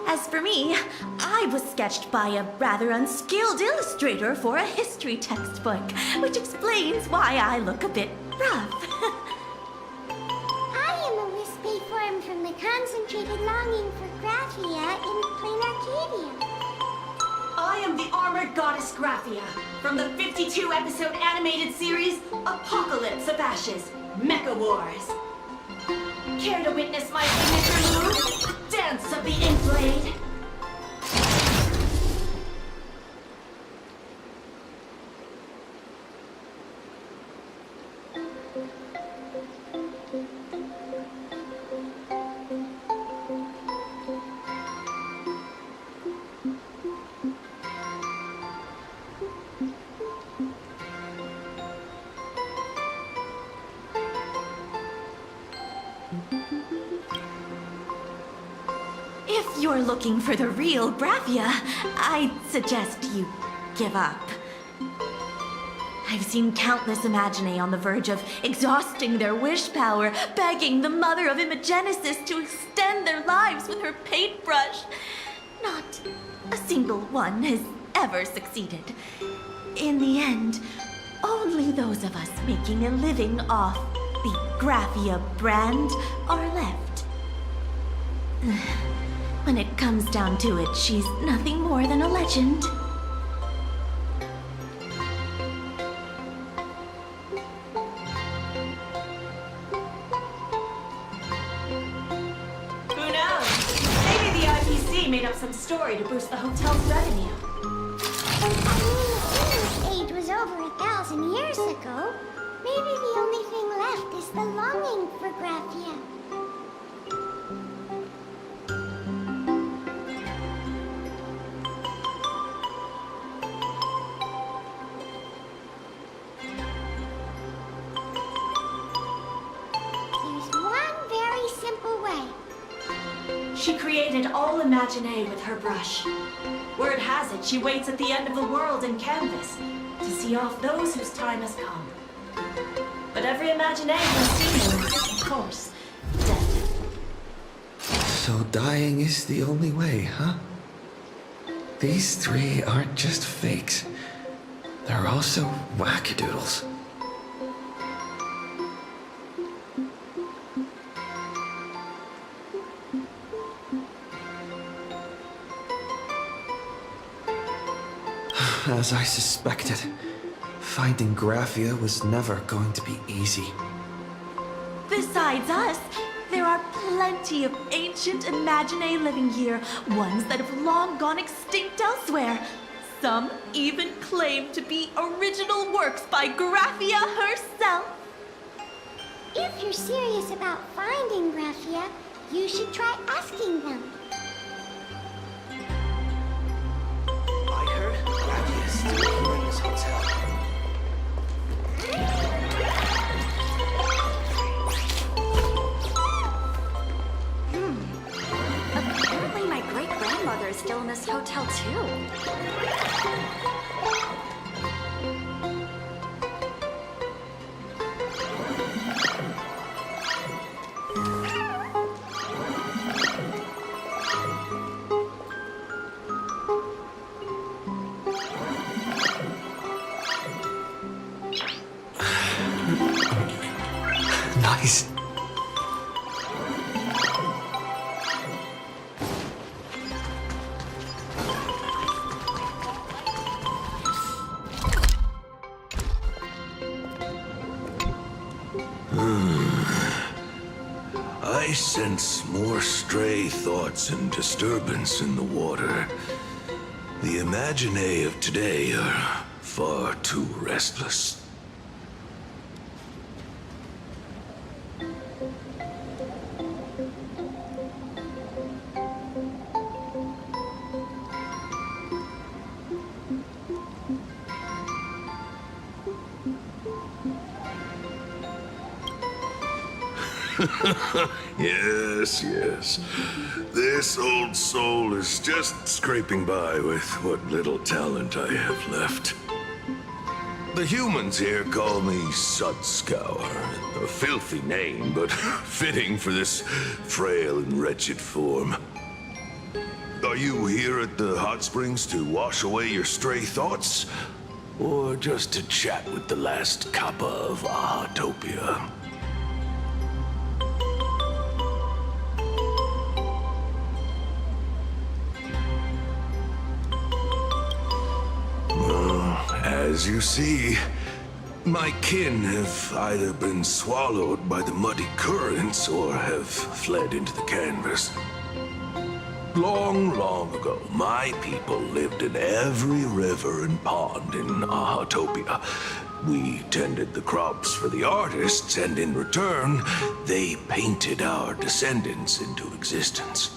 As for me, I was sketched by a rather unskilled illustrator for a history textbook, which explains why I look a bit rough. I am a wispy form from the concentrated longing for Graphia in PLANARCADIA. I am the armored goddess Graphia from the 52-episode animated series Apocalypse of Ashes, Mecha Wars. Care to witness my signature move? Dance of the Inflade. If you're looking for the real Graphia, I'd suggest you give up. I've seen countless Imaginae on the verge of exhausting their wish power, begging the mother of Imagenesis to extend their lives with her paintbrush. Not a single one has ever succeeded. In the end, only those of us making a living off the Graphia brand are left. When it comes down to it, she's nothing more than a legend. Who knows? Maybe the IPC made up some story to boost the hotel's revenue. I mean, the Silver Age was over 1,000 years ago. Maybe the only thing left is the longing for Graphia. She created all Imaginae with her brush. Word has it, she waits at the end of the world in canvas to see off those whose time has come. But every Imaginae has seen her, of course, death. So dying is the only way, huh? These three aren't just fakes. They're also wackadoodles. As I suspected, finding Graphia was never going to be easy. Besides us, there are plenty of ancient Imaginae living here, ones that have long gone extinct elsewhere. Some even claim to be original works by Graphia herself. If you're serious about finding Graphia, you should try asking them. I heard Graphia is still here in this hotel. Apparently my great-grandmother is still in this hotel, too. Nice. I sense more stray thoughts and disturbance in the water. The Imaginae of today are far too restless. Yes, yes. This old soul is just scraping by with what little talent I have left. The humans here call me Sudscour. A filthy name, but fitting for this frail and wretched form. Are you here at the hot springs to wash away your stray thoughts? Or just to chat with the last kappa of Ahatopia? As you see, my kin have either been swallowed by the muddy currents or have fled into the canvas. Long, long ago, my people lived in every river and pond in Ahatopia. We tended the crops for the artists, and in return, they painted our descendants into existence.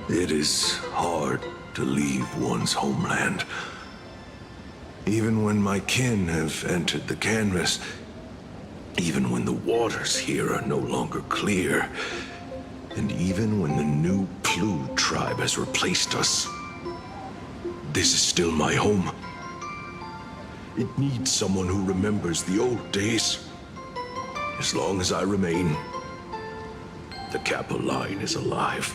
It is hard to leave one's homeland. Even when my kin have entered the canvas, even when the waters here are no longer clear, and even when the new Plu tribe has replaced us, this is still my home. It needs someone who remembers the old days. As long as I remain, the Kappa line is alive.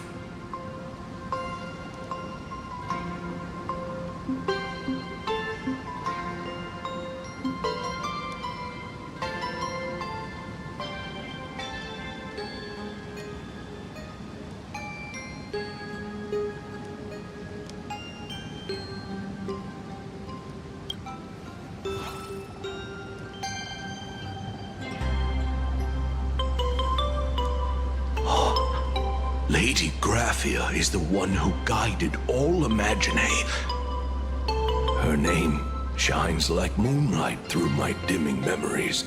Lady Graphia is the one who guided all Imaginae. Her name shines like moonlight through my dimming memories.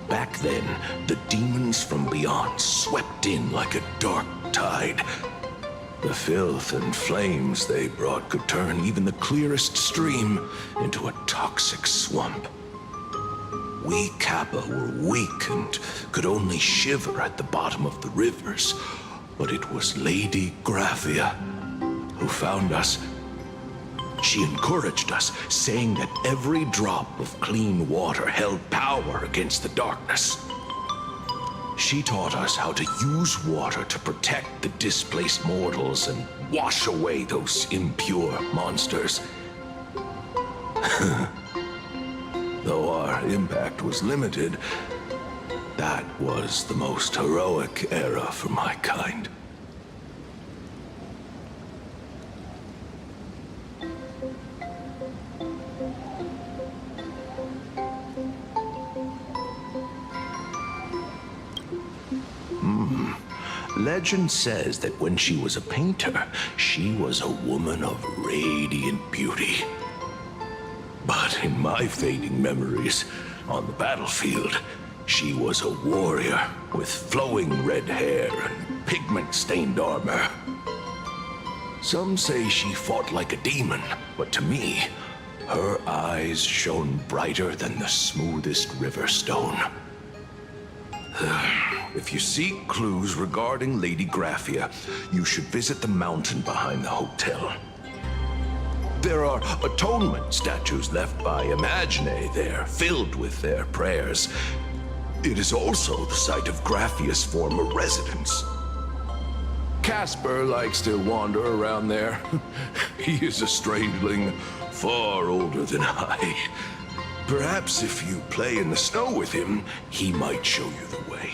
Back then, the demons from beyond swept in like a dark tide. The filth and flames they brought could turn even the clearest stream into a toxic swamp. We Kappa were weak and could only shiver at the bottom of the rivers. But it was Lady Graphia who found us. She encouraged us, saying that every drop of clean water held power against the darkness. She taught us how to use water to protect the displaced mortals and wash away those impure monsters. Though our impact was limited, that was the most heroic era for my kind. Legend says that when she was a painter, she was a woman of radiant beauty. But in my fading memories, on the battlefield, she was a warrior with flowing red hair and pigment-stained armor. Some say she fought like a demon, but to me, her eyes shone brighter than the smoothest river stone. If you seek clues regarding Lady Graphia, you should visit the mountain behind the hotel. There are atonement statues left by Imaginae there, filled with their prayers. It is also the site of Graphia's former residence. Casper likes to wander around there. He is a strangeling far older than I. Perhaps if you play in the snow with him, he might show you the way.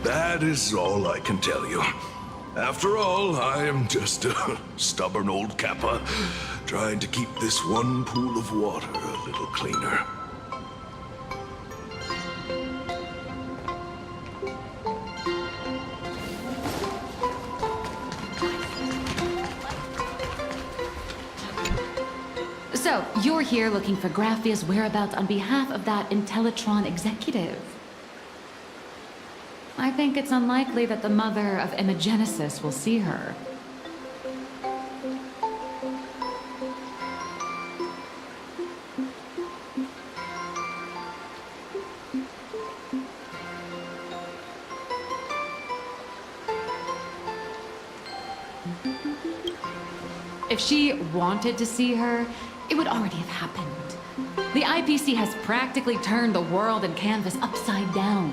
That is all I can tell you. After all, I am just a stubborn old Kappa, trying to keep this one pool of water a little cleaner. So, you're here looking for Graphia's whereabouts on behalf of that Intellitron executive. I think it's unlikely that the mother of Imogenesis will see her. If she wanted to see her, it would already have happened. The IPC has practically turned the world and canvas upside down.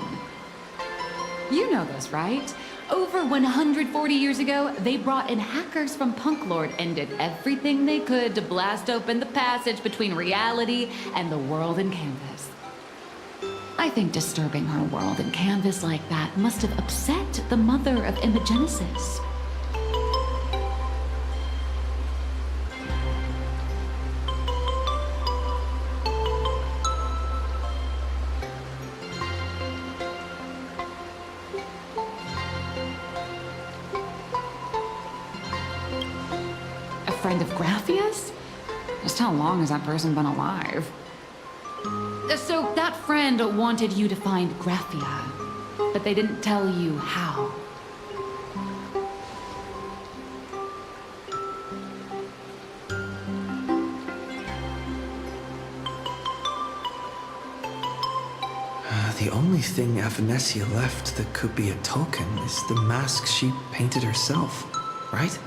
You know this, right? Over 140 years ago, they brought in hackers from Punklord and did everything they could to blast open the passage between reality and the world and canvas. I think disturbing her world and canvas like that must have upset the mother of Imogenesis. Friend of Graphia's? Just how long has that person been alive? So that friend wanted you to find Graphia, but they didn't tell you how. The only thing Avanessia left that could be a token is the mask she painted herself, right?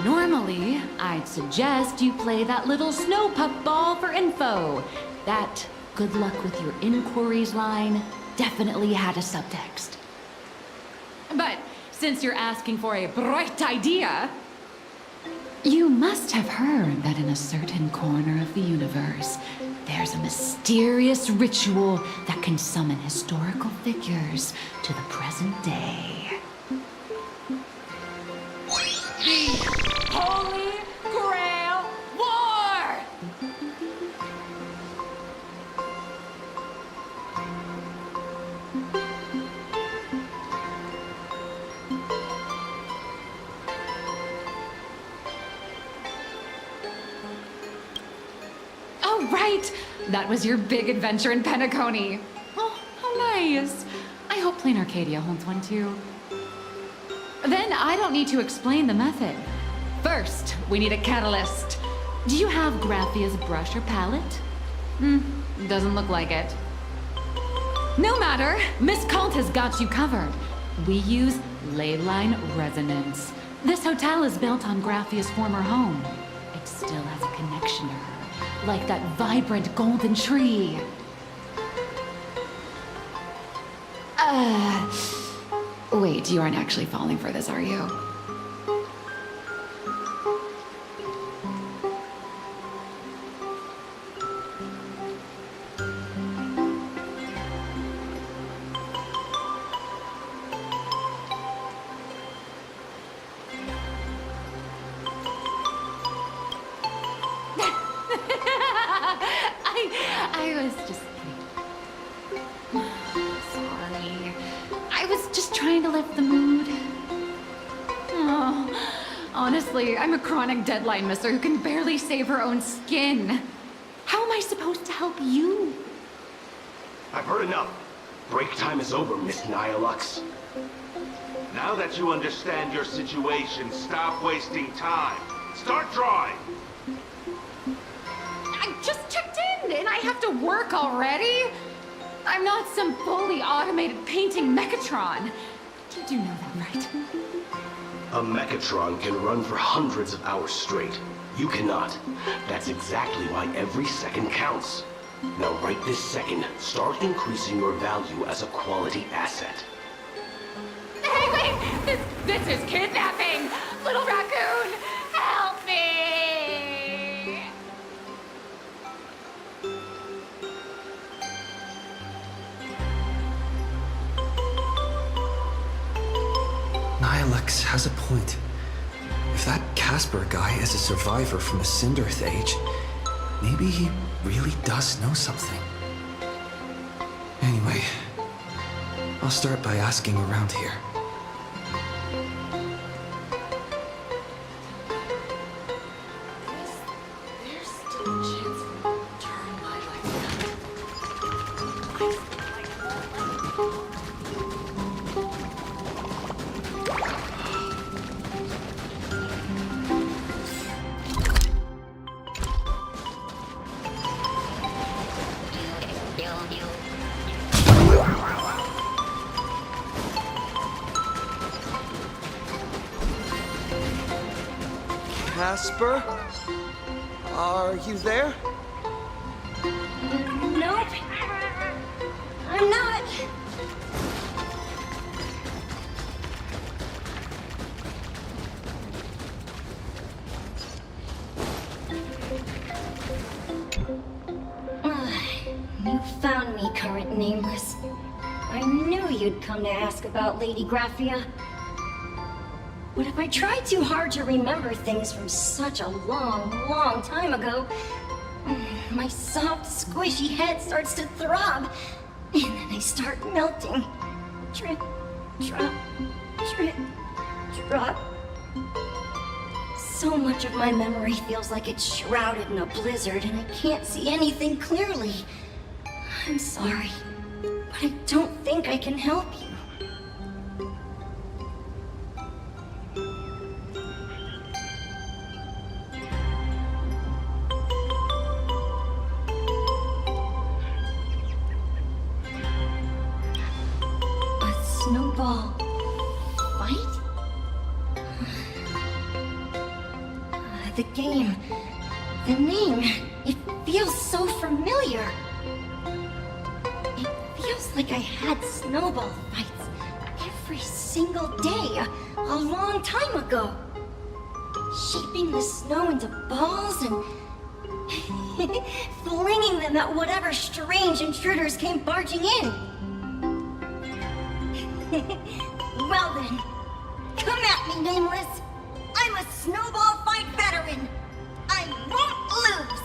Normally, I'd suggest you play that little snow puck ball for info. That good luck with your inquiries line definitely had a subtext. But since you're asking for a bright idea, you must have heard that in a certain corner of the universe, there's a mysterious ritual that can summon historical figures to the present day. The Holy Grail War! Oh, right! That was your big adventure in Penacony. Oh, how nice. I hope PLANARCADIA holds one too. Then I don't need to explain the method. First, we need a catalyst. Do you have Graphia's brush or palette? Doesn't look like it. No matter, Miss Cult has got you covered. We use ley line resonance. This hotel is built on Graphia's former home. It still has a connection to her, like that vibrant golden tree. Wait, you aren't actually falling for this, are you? I was just kidding. Sorry. I was just trying to lift the mood. Oh, honestly, I'm a chronic deadline misser who can barely save her own skin. How am I supposed to help you? I've heard enough. Break time is over, Miss Nihilux. Now that you understand your situation, stop wasting time. Start drawing! I just checked in, and I have to work already? I'm not some fully automated painting Mechatron. You do know that, right? A Mechatron can run for hundreds of hours straight. You cannot. That's exactly why every second counts. Now right this second, start increasing your value as a quality asset. Hey, wait! This is kidnapping! Little raccoon, help me! Nihilux has a point. If that Casper guy is a survivor from the Cinderth Age, maybe he really does know something. Anyway, I'll start by asking around here. Casper? Are you there? Nope. I'm not. You found me, current nameless. I knew you'd come to ask about Lady Graphia. But if I try too hard to remember things from such a long, long time ago, my soft, squishy head starts to throb, and then I start melting. Drip, drop, drip, drop. So much of my memory feels like it's shrouded in a blizzard, and I can't see anything clearly. I'm sorry, but I don't think I can help you. Snowball fight? The game, the name, it feels so familiar. It feels like I had snowball fights every single day a long time ago. Shaping the snow into balls and flinging them at whatever strange intruders came barging in. Well then, come at me, Nameless. I'm a snowball fight veteran. I won't lose.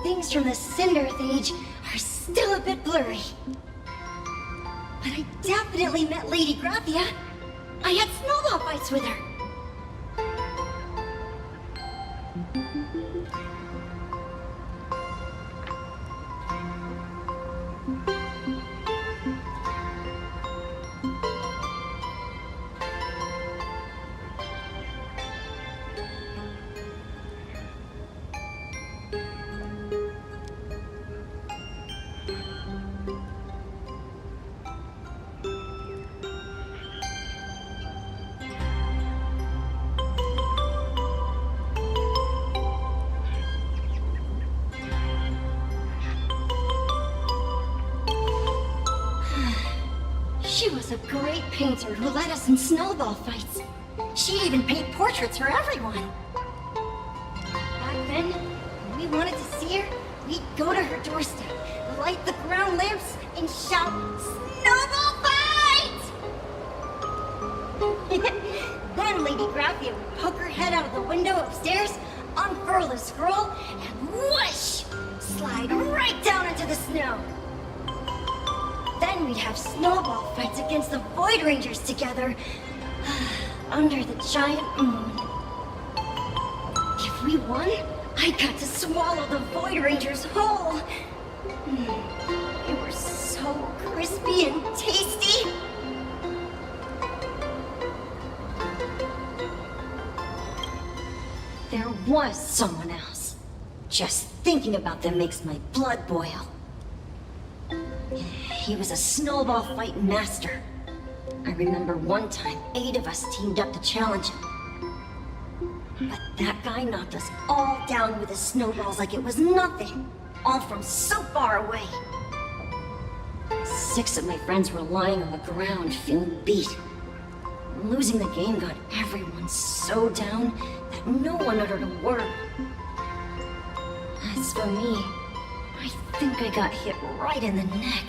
Things from the Cinderth Age are still a bit blurry. But I definitely met Lady Graphia. I had snowball fights with her. She was a great painter who led us in snowball fights. She'd even paint portraits for everyone. Back then, when we wanted to see her, we'd go to her doorstep, light the ground lamps, and shout, "Snowball fight!" Then Lady Graphia would poke her head out of the window upstairs, unfurl the scroll, and whoosh! Slide right down into the snow. Then we'd have snowball fights against the Void Rangers together, under the giant moon. If we won, I got to swallow the Void Rangers whole. They were so crispy and tasty. There was someone else. Just thinking about them makes my blood boil. He was a snowball fight master. I remember one time, 8 of us teamed up to challenge him. But that guy knocked us all down with his snowballs like it was nothing, all from so far away. 6 of my friends were lying on the ground, feeling beat. Losing the game got everyone so down that no one uttered a word. As for me, I think I got hit right in the neck.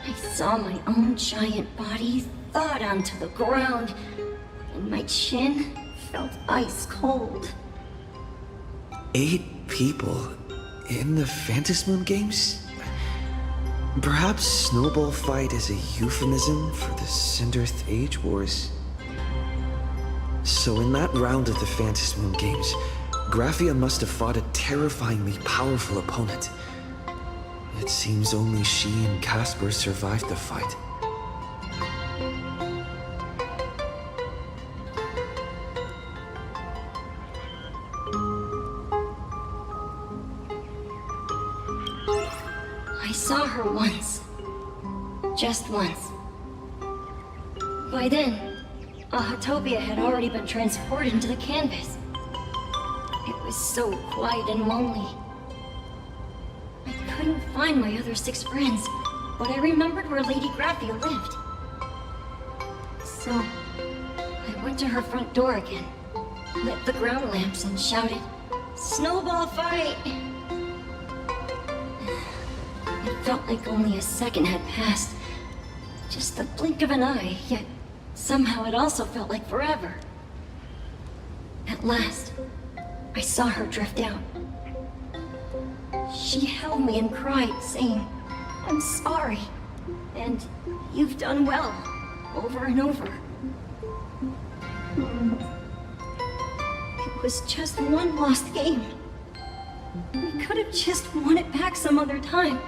I saw my own giant body thaw down to the ground, and my chin felt ice cold. 8 people in the Phantasmoon games? Perhaps Snowball Fight is a euphemism for the Cinderth Age Wars. So in that round of the Phantasmoon games, Graphia must have fought a terrifyingly powerful opponent. It seems only she and Casper survived the fight. I saw her once. Just once. By then, Ahatopia had already been transported into the canvas. It was so quiet and lonely. I couldn't find my other 6 friends, but I remembered where Lady Graphia lived. So, I went to her front door again, lit the ground lamps and shouted, "Snowball fight!" It felt like only a second had passed. Just the blink of an eye, yet somehow it also felt like forever. At last, I saw her drift out. She held me and cried, saying, "I'm sorry, and you've done well," over and over. It was just one lost game. We could have just won it back some other time,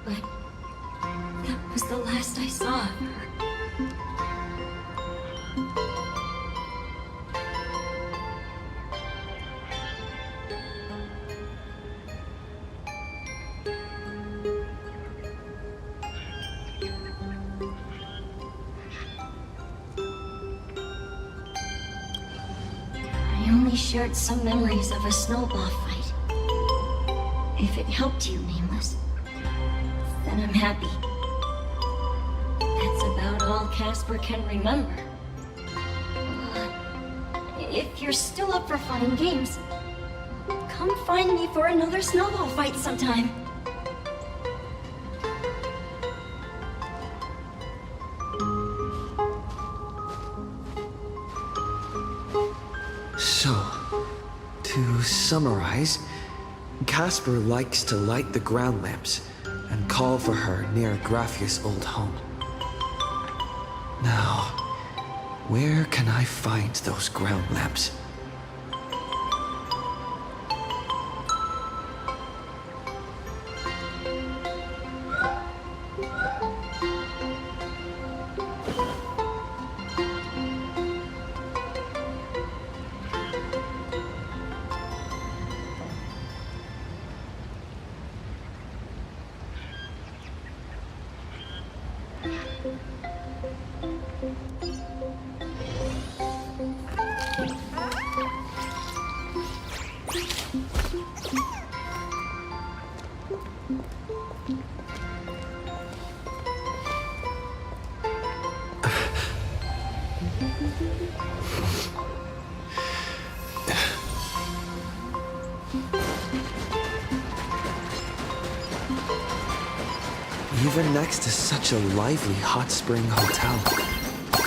but that was the last I saw of her. I only shared some memories of a snowball fight. If it helped you, Nameless, then I'm happy. That's about all Casper can remember. If you're still up for fun and games, come find me for another snowball fight sometime. So, to summarize, Casper likes to light the ground lamps and call for her near Graphia's old home. Now, where can I find those ground lamps? Even next to such a lively hot spring hotel,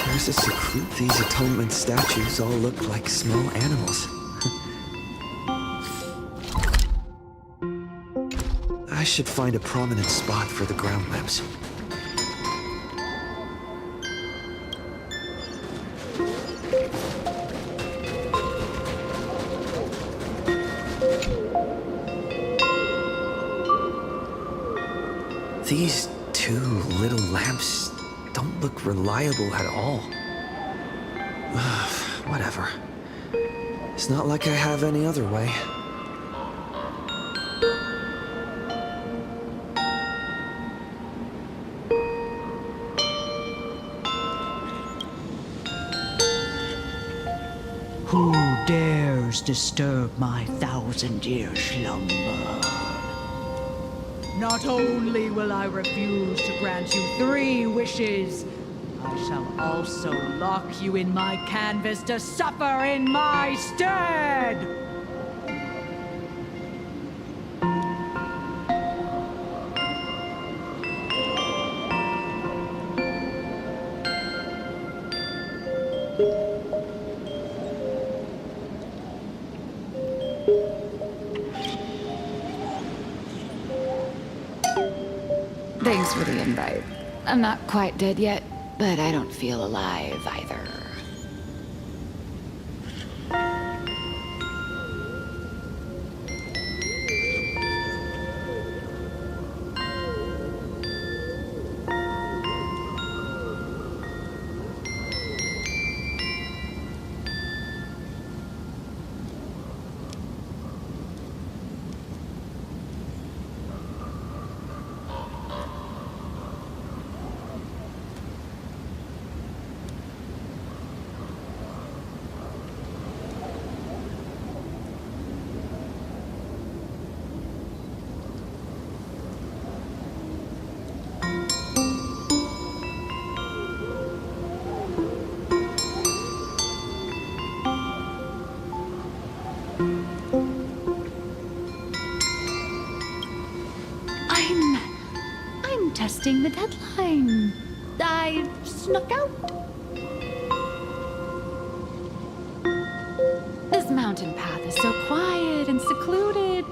there's a secret. These atonement statues all look like small animals. I should find a prominent spot for the ground lamps. These two little lamps don't look reliable at all. Whatever. It's not like I have any other way. Who dares disturb my 1,000-year slumber? Not only will I refuse to grant you 3 wishes, I shall also lock you in my canvas to suffer in my stead! Thanks for the invite. I'm not quite dead yet, but I don't feel alive either. missing the deadline. I snuck out. This mountain path is so quiet and secluded.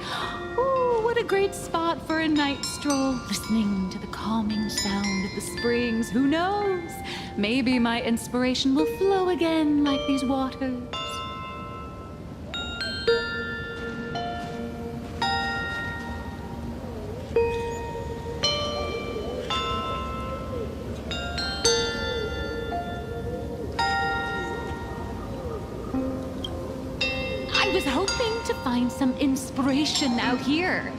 Ooh, what a great spot for a night stroll, listening to the calming sound of the springs. Who knows? Maybe my inspiration will flow again like these waters. I was hoping to find some inspiration out here.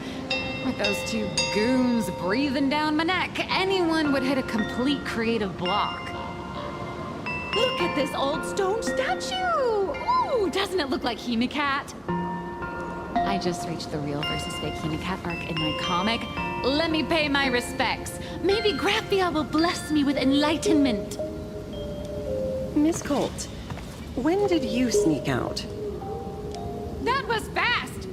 With those two goons breathing down my neck, anyone would hit a complete creative block. Look at this old stone statue! Ooh, doesn't it look like Hemicat? I just reached the real versus fake Hemicat arc in my comic. Let me pay my respects. Maybe Graphia will bless me with enlightenment. Miss Colt, when did you sneak out? That was fast!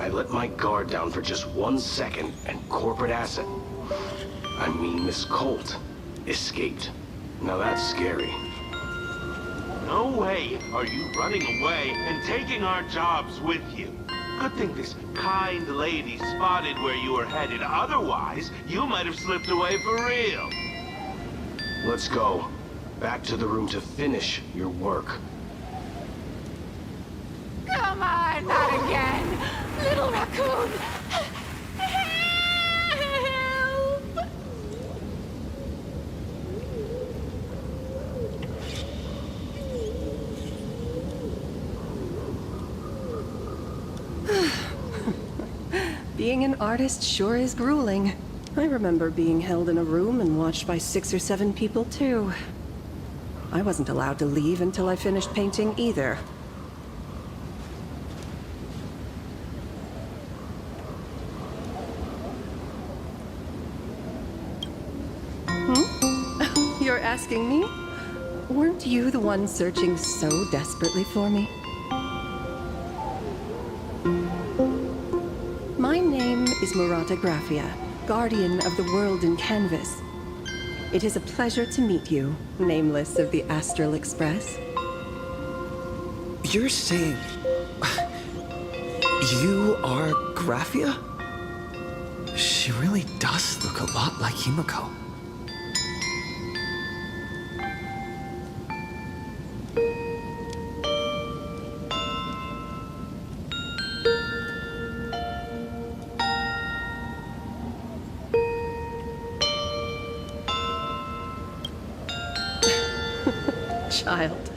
I let my guard down for just 1 second, and corporate asset, I mean Miss Colt, escaped. Now that's scary. No way are you running away and taking our jobs with you. Good thing this kind lady spotted where you were headed. Otherwise, you might have slipped away for real. Let's go. Back to the room to finish your work. Come on, not again! Little raccoon! Help! Being an artist sure is grueling. I remember being held in a room and watched by 6 or 7 people, too. I wasn't allowed to leave until I finished painting either. You're asking me? Weren't you the one searching so desperately for me? My name is Murata Graphia, guardian of the world in canvas. It is a pleasure to meet you, nameless of the Astral Express. You're saying... you are Graphia? She really does look a lot like Himiko. Child,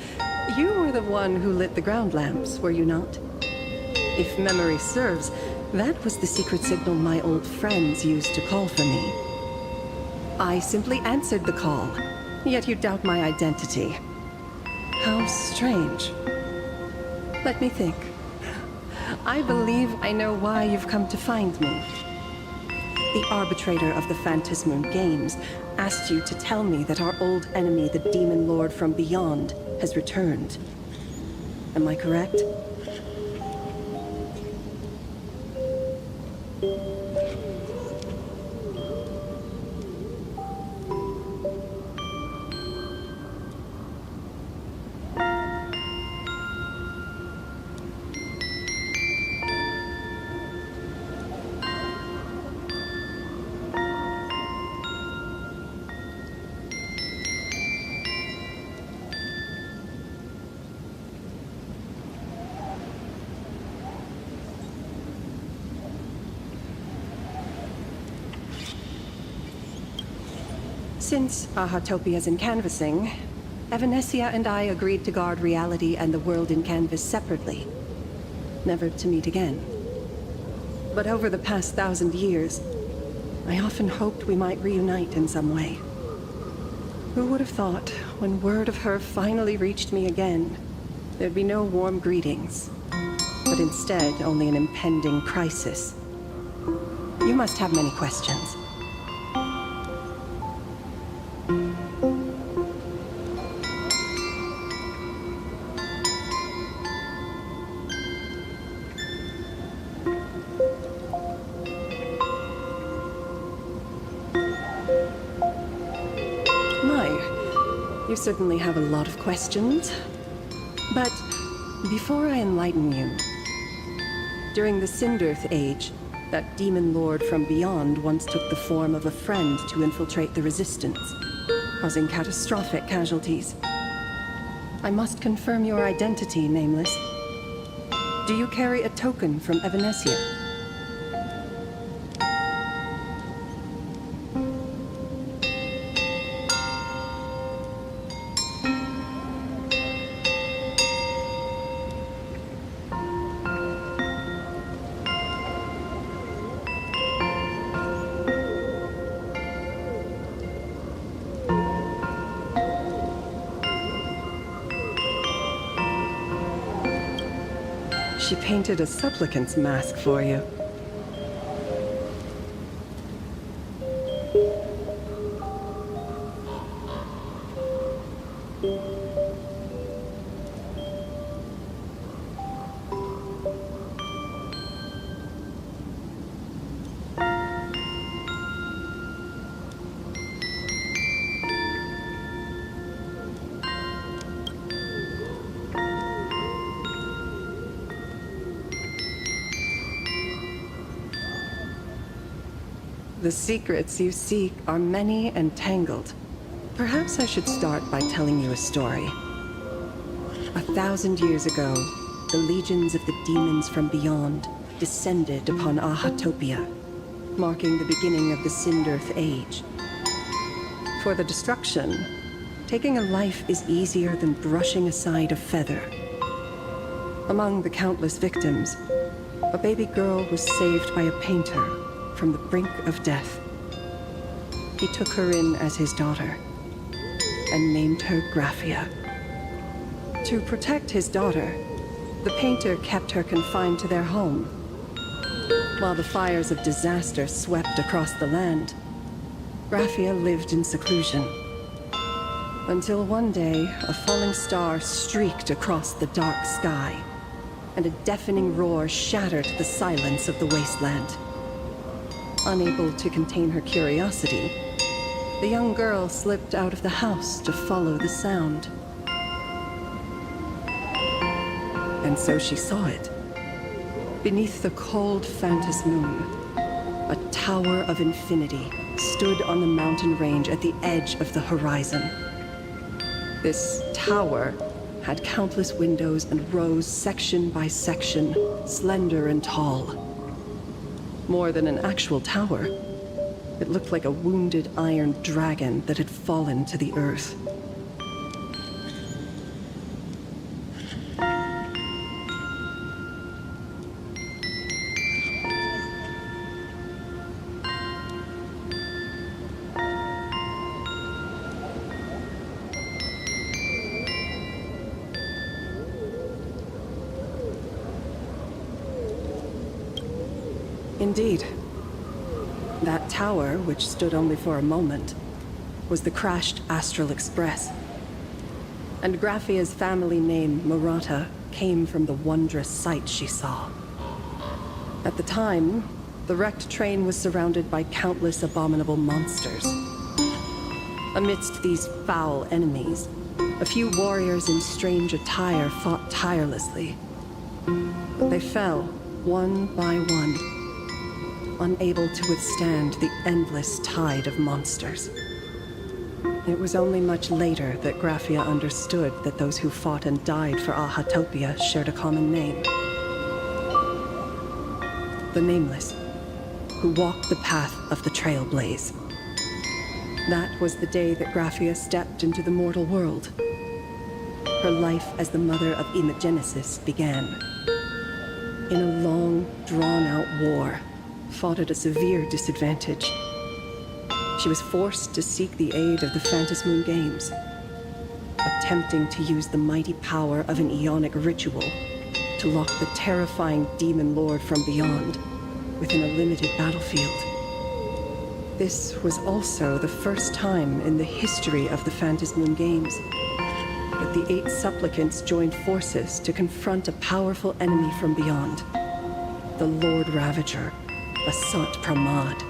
you were the one who lit the ground lamps, were you not? If memory serves, that was the secret signal my old friends used to call for me. I simply answered the call, yet you doubt my identity. How strange. Let me think. I believe I know why you've come to find me. The arbitrator of the Phantasmoon Games asked you to tell me that our old enemy, the Demon Lord from Beyond, has returned. Am I correct? Since Ahatopia's in canvassing, Evanescia and I agreed to guard reality and the world in canvas separately, never to meet again. But over the past 1,000 years, I often hoped we might reunite in some way. Who would have thought, when word of her finally reached me again, there'd be no warm greetings, but instead only an impending crisis. You must have many questions. You certainly have a lot of questions. But before I enlighten you, during the Cinderth Age, that demon lord from beyond once took the form of a friend to infiltrate the Resistance, causing catastrophic casualties. I must confirm your identity, Nameless. Do you carry a token from Evanesia? She painted a supplicant's mask for you. The secrets you seek are many and tangled. Perhaps I should start by telling you a story. 1,000 years ago, the legions of the demons from beyond descended upon Ahatopia, marking the beginning of the Cinderth Age. For the destruction, taking a life is easier than brushing aside a feather. Among the countless victims, a baby girl was saved by a painter from the brink of death. He took her in as his daughter and named her Graphia. To protect his daughter, the painter kept her confined to their home. While the fires of disaster swept across the land, Graphia lived in seclusion. Until one day, a falling star streaked across the dark sky, and a deafening roar shattered the silence of the wasteland. Unable to contain her curiosity, the young girl slipped out of the house to follow the sound. And so she saw it. Beneath the cold Phantas moon, a tower of infinity stood on the mountain range at the edge of the horizon. This tower had countless windows and rose section by section, slender and tall. More than an actual tower, it looked like a wounded iron dragon that had fallen to the earth. Indeed. That tower, which stood only for a moment, was the crashed Astral Express. And Graphia's family name, Murata, came from the wondrous sight she saw. At the time, the wrecked train was surrounded by countless abominable monsters. Amidst these foul enemies, a few warriors in strange attire fought tirelessly. But they fell, one by one, unable to withstand the endless tide of monsters. It was only much later that Graphia understood that those who fought and died for Ahatopia shared a common name. The Nameless, who walked the path of the Trailblaze. That was the day that Graphia stepped into the mortal world. Her life as the mother of Imogenesis began. In a long, drawn-out war, fought at a severe disadvantage. She was forced to seek the aid of the Phantas Moon Games, attempting to use the mighty power of an Aeonic ritual to lock the terrifying demon lord from beyond within a limited battlefield. This was also the first time in the history of the Phantas Moon Games that the 8 supplicants joined forces to confront a powerful enemy from beyond, the Lord Ravager, Asant Pramad.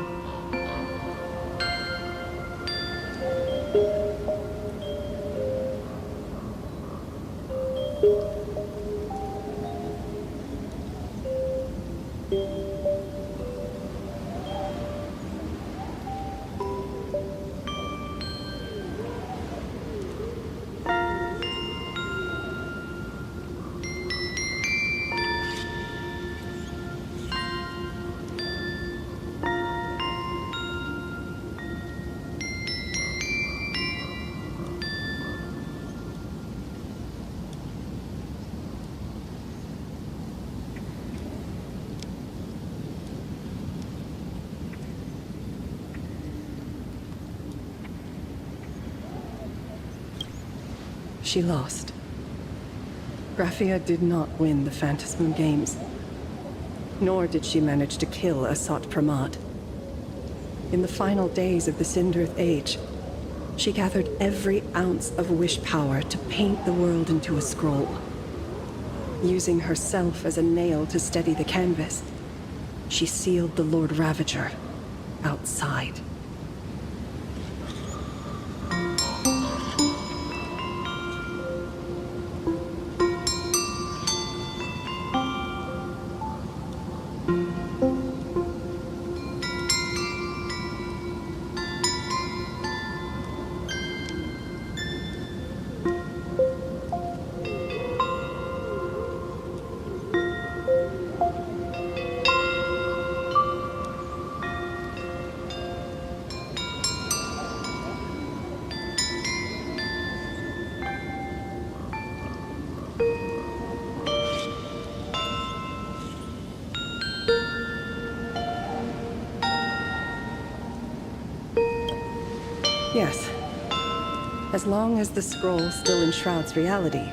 She lost. Graphia did not win the Phantasm Games. Nor did she manage to kill Asat Pramat. In the final days of the Cinderth Age, she gathered every ounce of wish power to paint the world into a scroll. Using herself as a nail to steady the canvas, she sealed the Lord Ravager outside. Yes. As long as the scroll still enshrouds reality,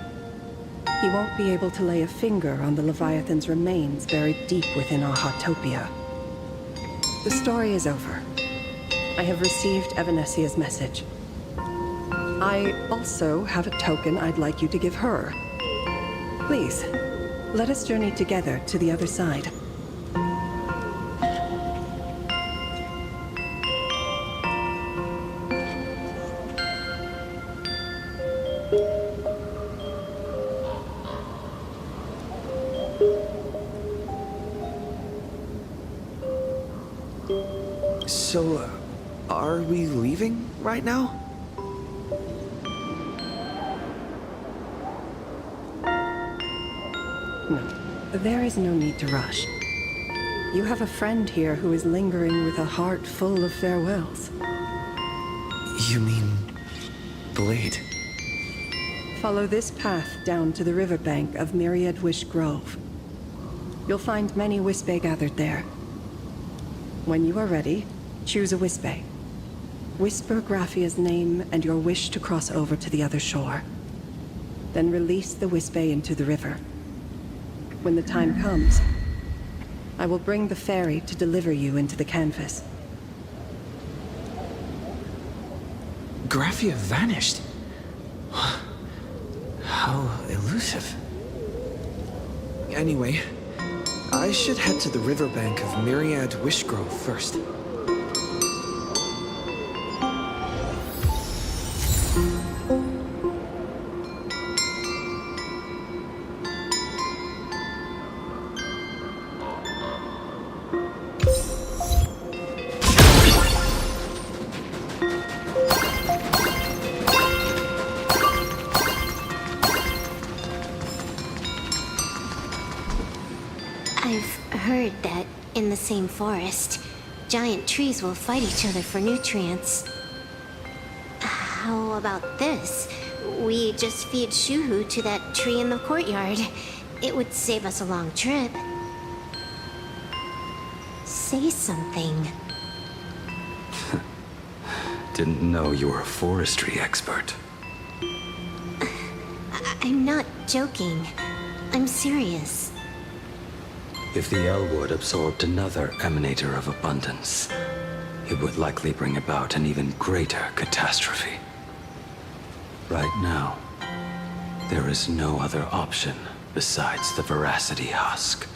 he won't be able to lay a finger on the Leviathan's remains buried deep within our Hotopia. The story is over. I have received Evanesia's message. I also have a token I'd like you to give her. Please, let us journey together to the other side. So, are we leaving right now? No, there is no need to rush. You have a friend here who is lingering with a heart full of farewells. You mean... Blade? Follow this path down to the riverbank of Myriad Wish Grove. You'll find many Wispe gathered there. When you are ready, choose a Wispe. Whisper Graphia's name and your wish to cross over to the other shore. Then release the Wispe into the river. When the time comes, I will bring the ferry to deliver you into the canvas. Graphia vanished. How elusive. Anyway, I should head to the riverbank of Myriad Wishgrove first. Same forest. Giant trees will fight each other for nutrients. How about this? We just feed Shuhu to that tree in the courtyard. It would save us a long trip. Say something. Didn't know you were a forestry expert. I'm not joking. I'm serious. If the Elwood absorbed another emanator of abundance, it would likely bring about an even greater catastrophe. Right now, there is no other option besides the Veracity Husk.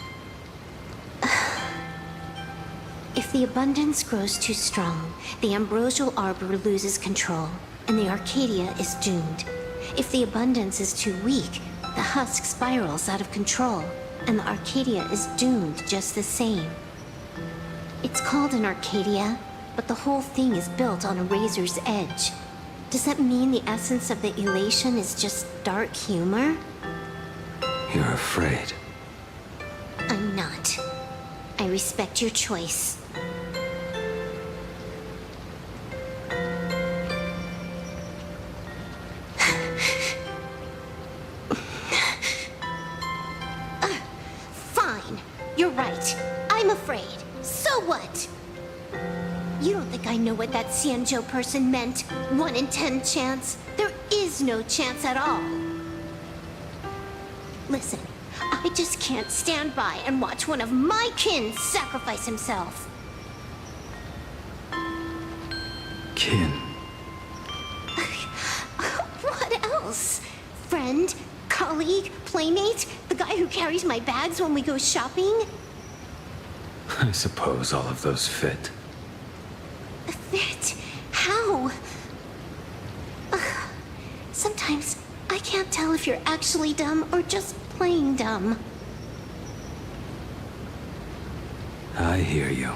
If the abundance grows too strong, the Ambrosial Arbor loses control, and the Arcadia is doomed. If the abundance is too weak, the husk spirals out of control, and the Arcadia is doomed just the same. It's called an Arcadia, but the whole thing is built on a razor's edge. Does that mean the essence of the elation is just dark humor? You're afraid. I'm not. I respect your choice. You're right. I'm afraid. So what? You don't think I know what that Xianzhou person meant? 1 in 10 chance? There is is no chance at all. Listen, I just can't stand by and watch one of my kin sacrifice himself. Kin. What else? Friend? Colleague? Playmate? The guy who carries my bags when we go shopping? I suppose all of those fit. Fit? How? Sometimes I can't tell if you're actually dumb or just plain dumb. I hear you.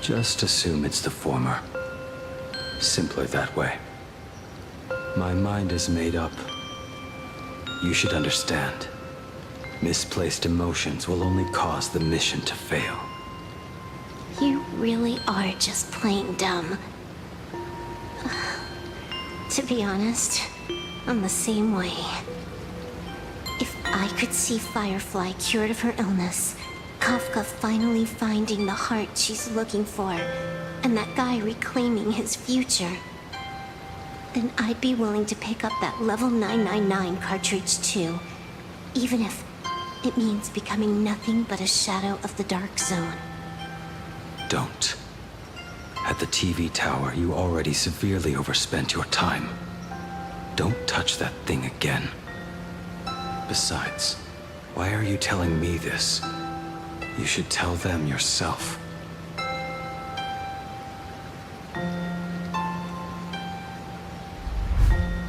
Just assume it's the former. Simpler that way. My mind is made up. You should understand. Misplaced emotions will only cause the mission to fail. You really are just plain dumb. To be honest, I'm the same way. If I could see Firefly cured of her illness, Kafka finally finding the heart she's looking for, and that guy reclaiming his future, then I'd be willing to pick up that level 999 cartridge too, even if it means becoming nothing but a shadow of the Dark Zone. Don't. At the TV tower, you already severely overspent your time. Don't touch that thing again. Besides, why are you telling me this? You should tell them yourself.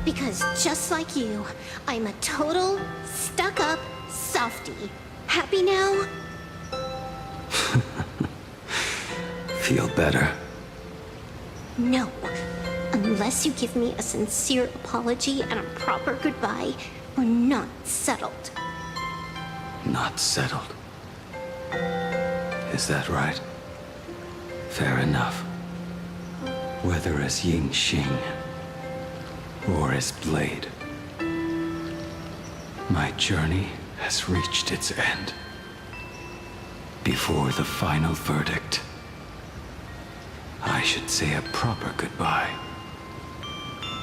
Because just like you, I'm a total, stuck-up softie. Happy now? Feel better. No. Unless you give me a sincere apology and a proper goodbye, we're not settled. Not settled. Is that right? Fair enough. Whether as Ying Xing or as Blade, my journey has reached its end. Before the final verdict, I should say a proper goodbye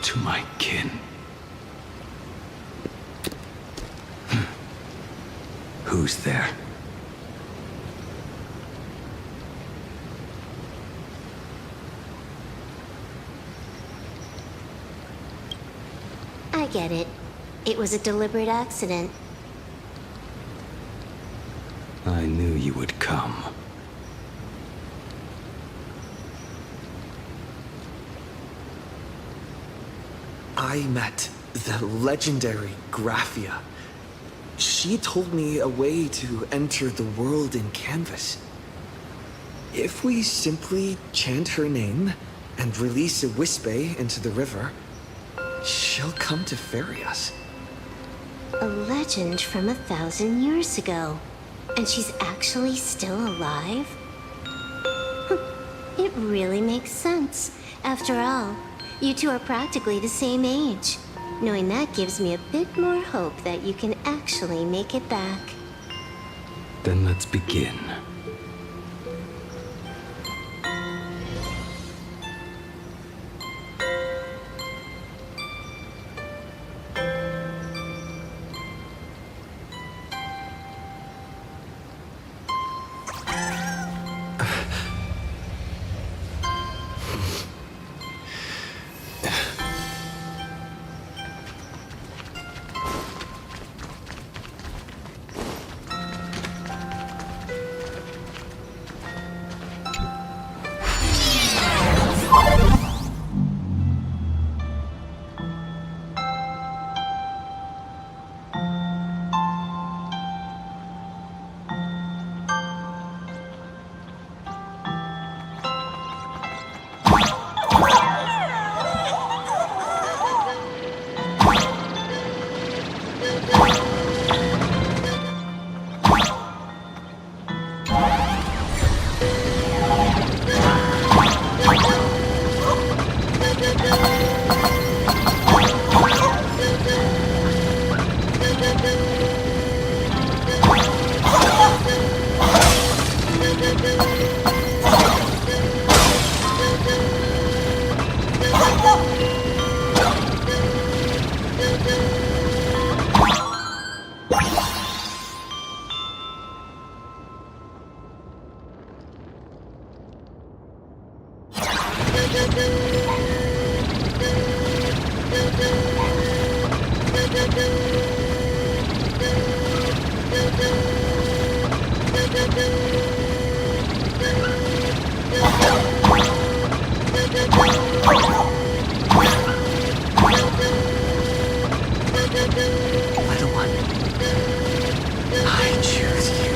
to my kin. Who's there? I get it. It was a deliberate accident. I knew you would come. I met the legendary Graphia. She told me a way to enter the world in Canvas. If we simply chant her name and release a Wispe into the river, she'll come to ferry us. A legend from 1,000 years ago. And she's actually still alive? It really makes sense. After all, you two are practically the same age. Knowing that gives me a bit more hope that you can actually make it back. Then let's begin. Little one, I choose you.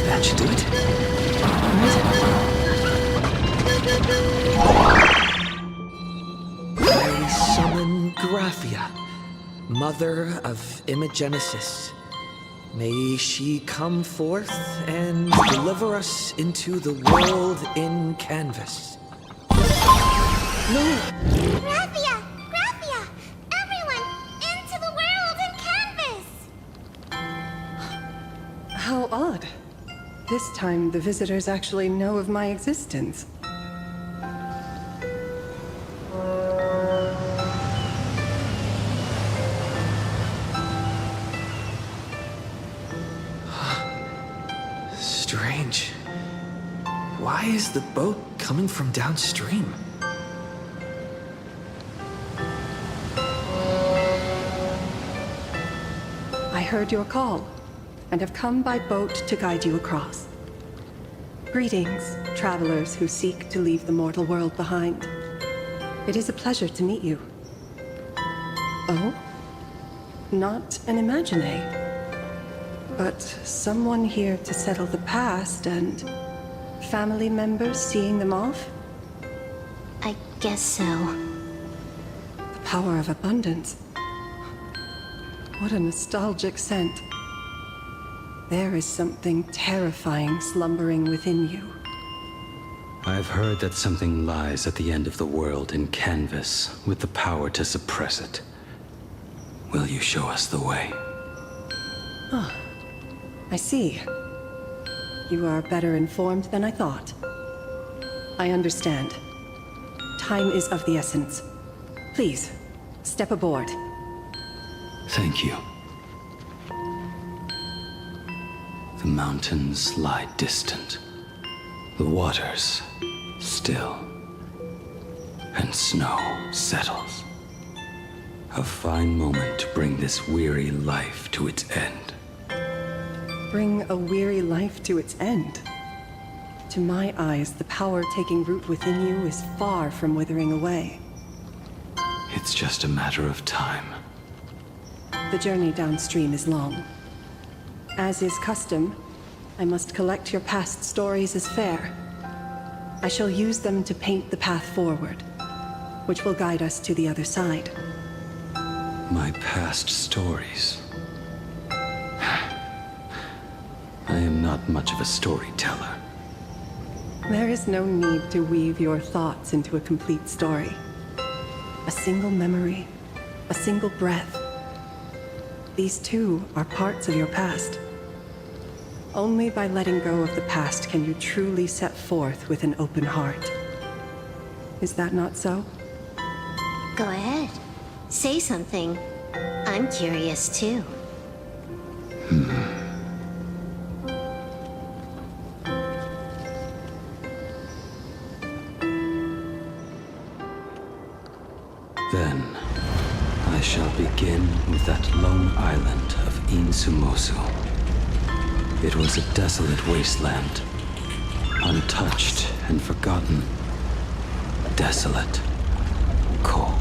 That should do it. I summon Graphia, mother of Imogenesis. May she come forth and deliver us into the world in canvas. No! Graphia! Graphia! Everyone, into the world in canvas! How odd. This time, the visitors actually know of my existence. Strange. Why is the boat coming from downstream? I heard your call, and have come by boat to guide you across. Greetings, travelers who seek to leave the mortal world behind. It is a pleasure to meet you. Oh? Not an Imagine, but someone here to settle the past and family members seeing them off? I guess so. The power of abundance. What a nostalgic scent. There is something terrifying slumbering within you. I've heard that something lies at the end of the world in canvas with the power to suppress it. Will you show us the way? Ah, I see. You are better informed than I thought. I understand. Time is of the essence. Please, step aboard. Thank you. The mountains lie distant. The waters still. And snow settles. A fine moment to bring this weary life to its end. Bring a weary life to its end. To my eyes, the power taking root within you is far from withering away. It's just a matter of time. The journey downstream is long. As is custom, I must collect your past stories as fair. I shall use them to paint the path forward, which will guide us to the other side. My past stories. I am not much of a storyteller. There is no need to weave your thoughts into a complete story. A single memory, a single breath. These too are parts of your past. Only by letting go of the past can you truly set forth with an open heart. Is that not so? Go ahead. Say something. I'm curious too. Then, I shall begin with that lone island of Insumosu. It was a desolate wasteland, untouched and forgotten. Desolate, cold.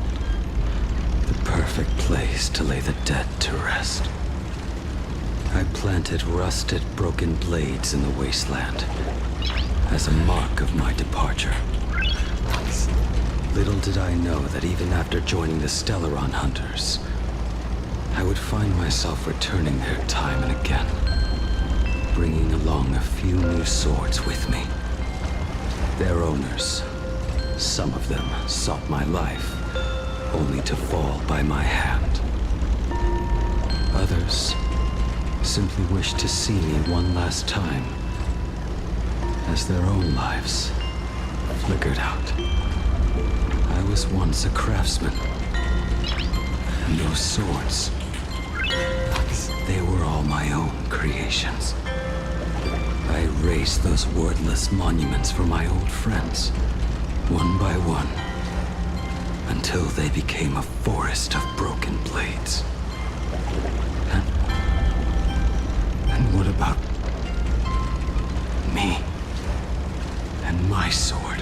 The perfect place to lay the dead to rest. I planted rusted, broken blades in the wasteland as a mark of my departure. Little did I know that even after joining the Stellaron Hunters, I would find myself returning there time and again, bringing along a few new swords with me. Their owners, some of them sought my life, only to fall by my hand. Others simply wished to see me one last time, as their own lives flickered out. I was once a craftsman, and those swords, they were all my own creations. I raised those wordless monuments for my old friends, one by one, until they became a forest of broken blades. And what about me and my sword?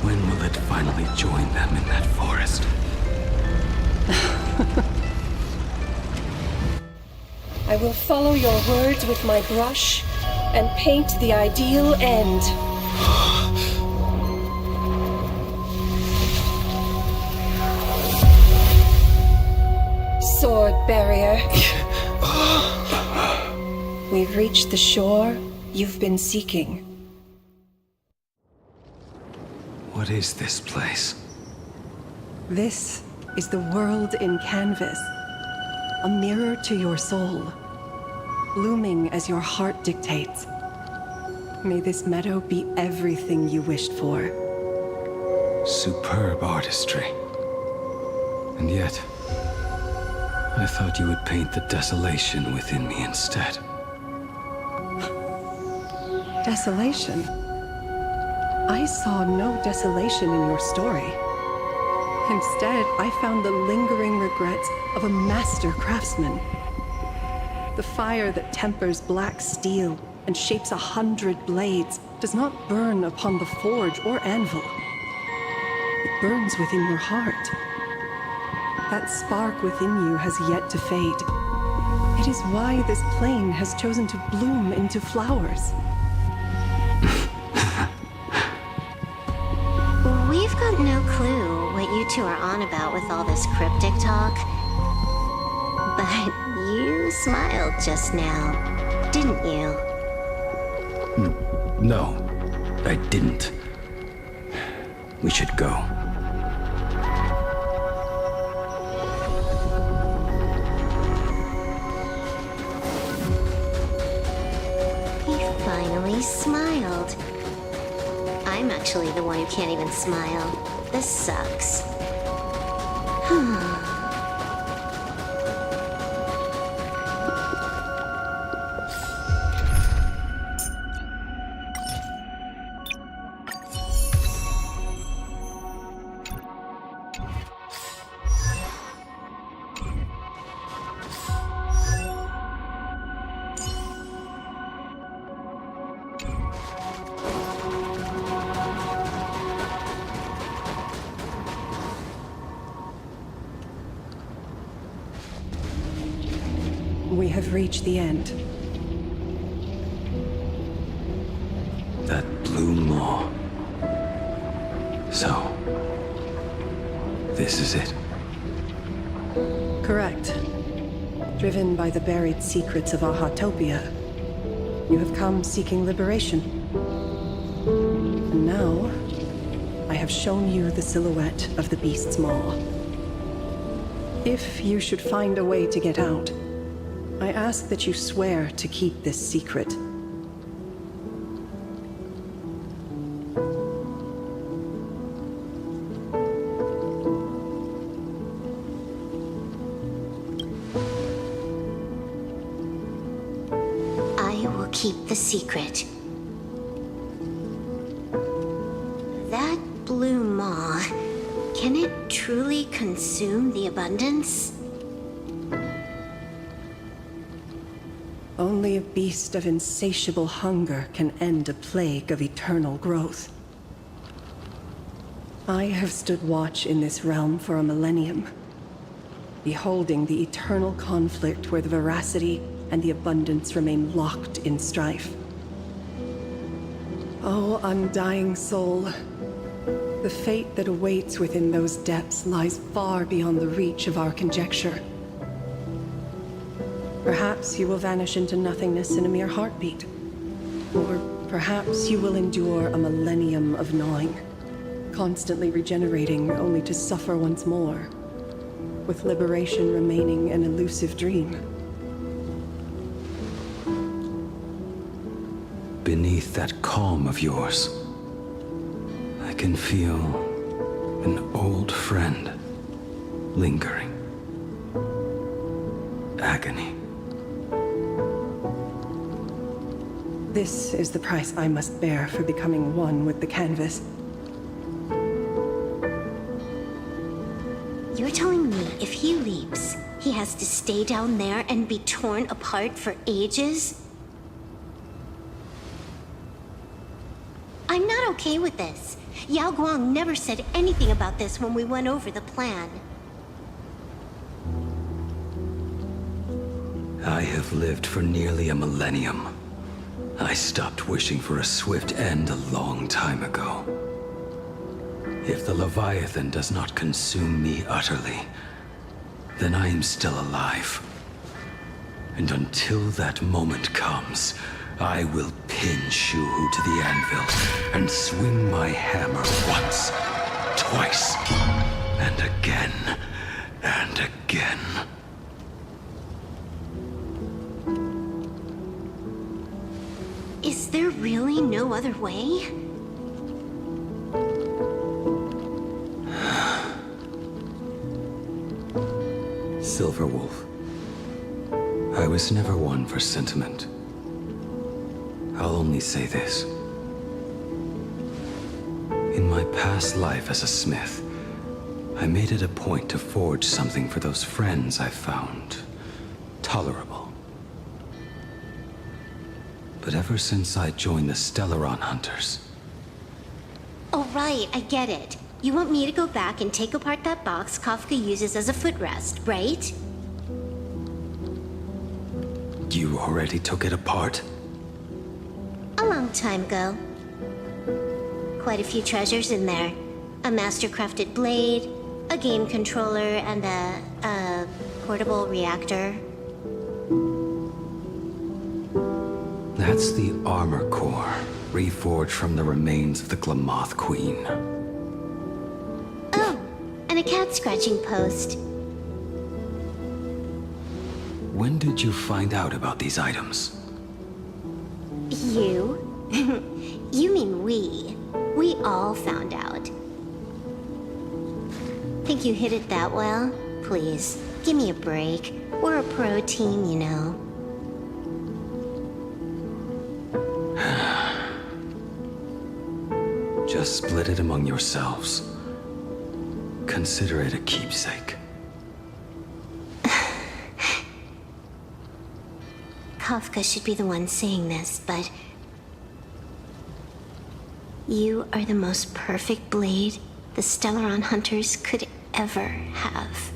When will it finally join them in that forest? I will follow your words with my brush and paint the ideal end. Sword barrier. We've reached the shore you've been seeking. What is this place? This is the world in canvas. A mirror to your soul, blooming as your heart dictates. May this meadow be everything you wished for. Superb artistry. And yet, I thought you would paint the desolation within me instead. Desolation? I saw no desolation in your story. Instead, I found the lingering regrets of a master craftsman. The fire that tempers black steel and shapes 100 blades does not burn upon the forge or anvil. It burns within your heart. That spark within you has yet to fade. It is why this plane has chosen to bloom into flowers. We've got no clue what you two are on about with all this cryptic talk. But you smiled just now, didn't you? No, I didn't. We should go. He finally smiled. I'm actually the one who can't even smile. This sucks. We have reached the end. That blue maw. So, this is it. Correct. Driven by the buried secrets of Ahatopia, you have come seeking liberation. And now, I have shown you the silhouette of the beast's maw. If you should find a way to get out, I ask that you swear to keep this secret. I will keep the secret. That blue maw, can it truly consume the abundance? Only a beast of insatiable hunger can end a plague of eternal growth. I have stood watch in this realm for a millennium, beholding the eternal conflict where the veracity and the abundance remain locked in strife. Oh, undying soul, the fate that awaits within those depths lies far beyond the reach of our conjecture. Perhaps you will vanish into nothingness in a mere heartbeat. Or perhaps you will endure a millennium of gnawing, constantly regenerating only to suffer once more, with liberation remaining an elusive dream. beneath that calm of yours, I can feel an old friend lingering. Agony. This is the price I must bear for becoming one with the canvas. You're telling me if he leaps, he has to stay down there and be torn apart for ages? I'm not okay with this. Yao Guang never said anything about this when we went over the plan. I have lived for nearly a millennium. I stopped wishing for a swift end a long time ago. If the Leviathan does not consume me utterly, then I am still alive. And until that moment comes, I will pin Shuhu to the anvil and swing my hammer once, twice, and again, and again. Is there really no other way? Silverwolf, I was never one for sentiment. I'll only say this. In my past life as a smith, I made it a point to forge something for those friends I found tolerable. But ever since I joined the Stellaron Hunters... Oh, right, I get it. You want me to go back and take apart that box Kafka uses as a footrest, right? You already took it apart? A long time ago. Quite a few treasures in there. A master-crafted blade, a game controller, and a portable reactor. That's the armor core, reforged from the remains of the Glamoth Queen. Oh, and a cat-scratching post. When did you find out about these items? You? You mean we. We all found out. Think you hit it that well? Please, give me a break. We're a pro team, you know. Just split it among yourselves. Consider it a keepsake. Kafka should be the one saying this, but... You are the most perfect blade the Stellaron Hunters could ever have.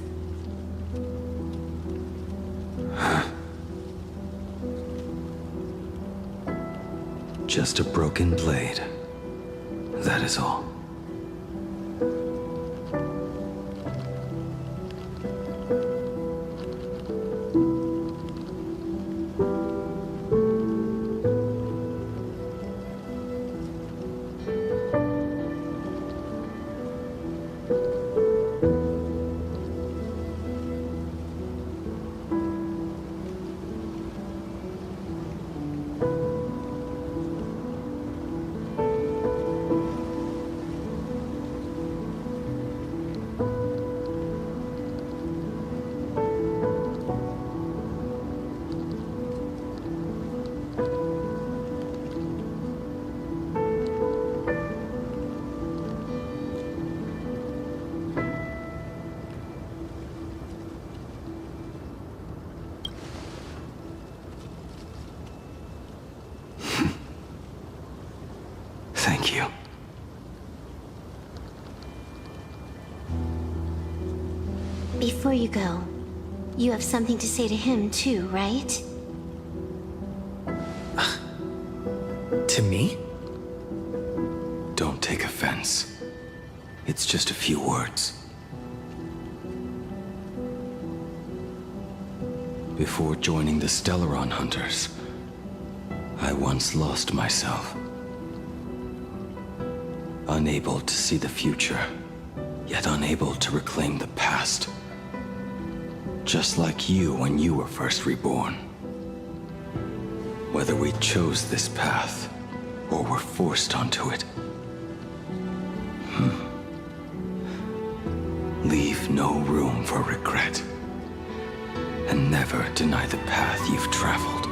Just a broken blade. That is all. Thank you. Before you go, you have something to say to him too, right? To me? Don't take offense. It's just a few words. Before joining the Stellaron Hunters, I once lost myself. Unable to see the future, yet unable to reclaim the past. Just like you when you were first reborn. Whether we chose this path or were forced onto it. Leave no room for regret, and never deny the path you've traveled.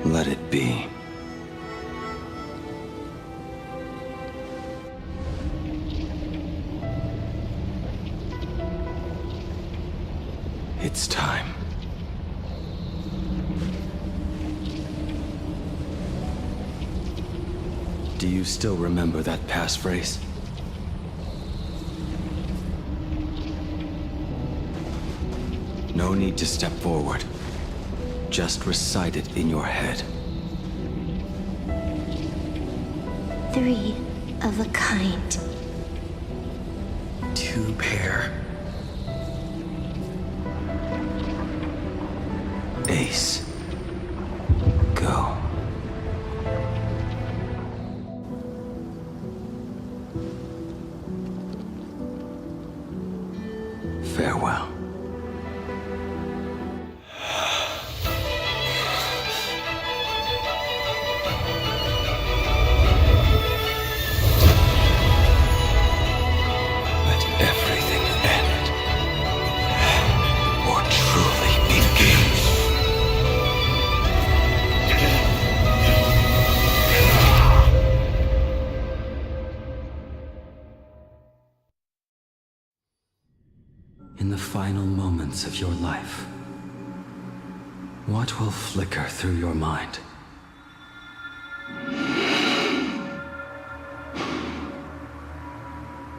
Let it be. It's time. Do you still remember that passphrase? No need to step forward. Just recite it in your head. 3 of a kind. 2 pair. Ace. Go. Farewell. In the final moments of your life, what will flicker through your mind?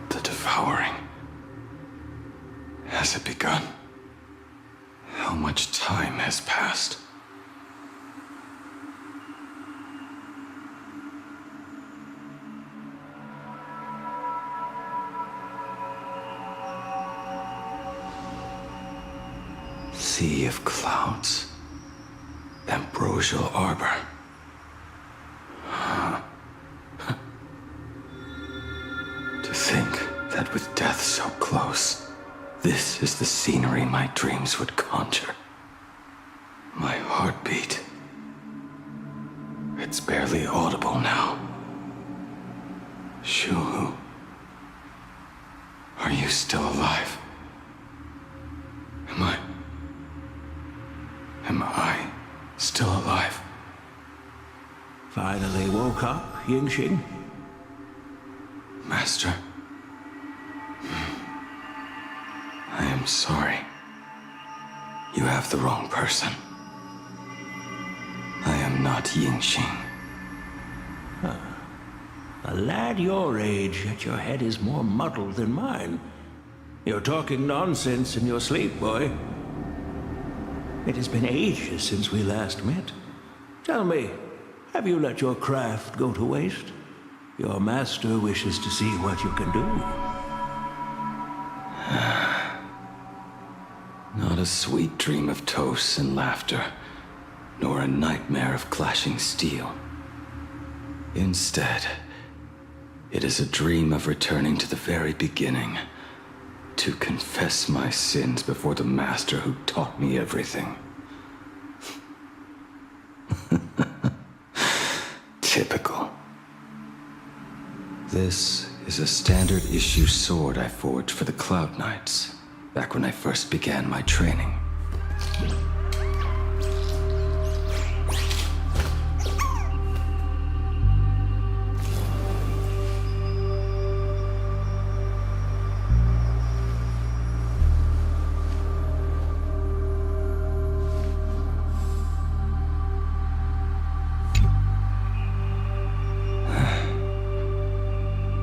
The devouring. Has it begun? How much time has passed? Sea of clouds. Ambrosial arbor. To think that with death so close, this is the scenery my dreams would conjure. My heartbeat. It's barely audible now. Shuhu. Are you still alive? Am I still alive? Finally woke up, Yingxing? Master. I am sorry. You have the wrong person. I am not Yingxing. A lad your age, yet your head is more muddled than mine. You're talking nonsense in your sleep, boy. It has been ages since we last met. Tell me, have you let your craft go to waste? Your master wishes to see what you can do. Not a sweet dream of toasts and laughter, nor a nightmare of clashing steel. Instead, it is a dream of returning to the very beginning, to confess my sins before the master who taught me everything. Typical. This is a standard issue sword I forged for the Cloud Knights, back when I first began my training.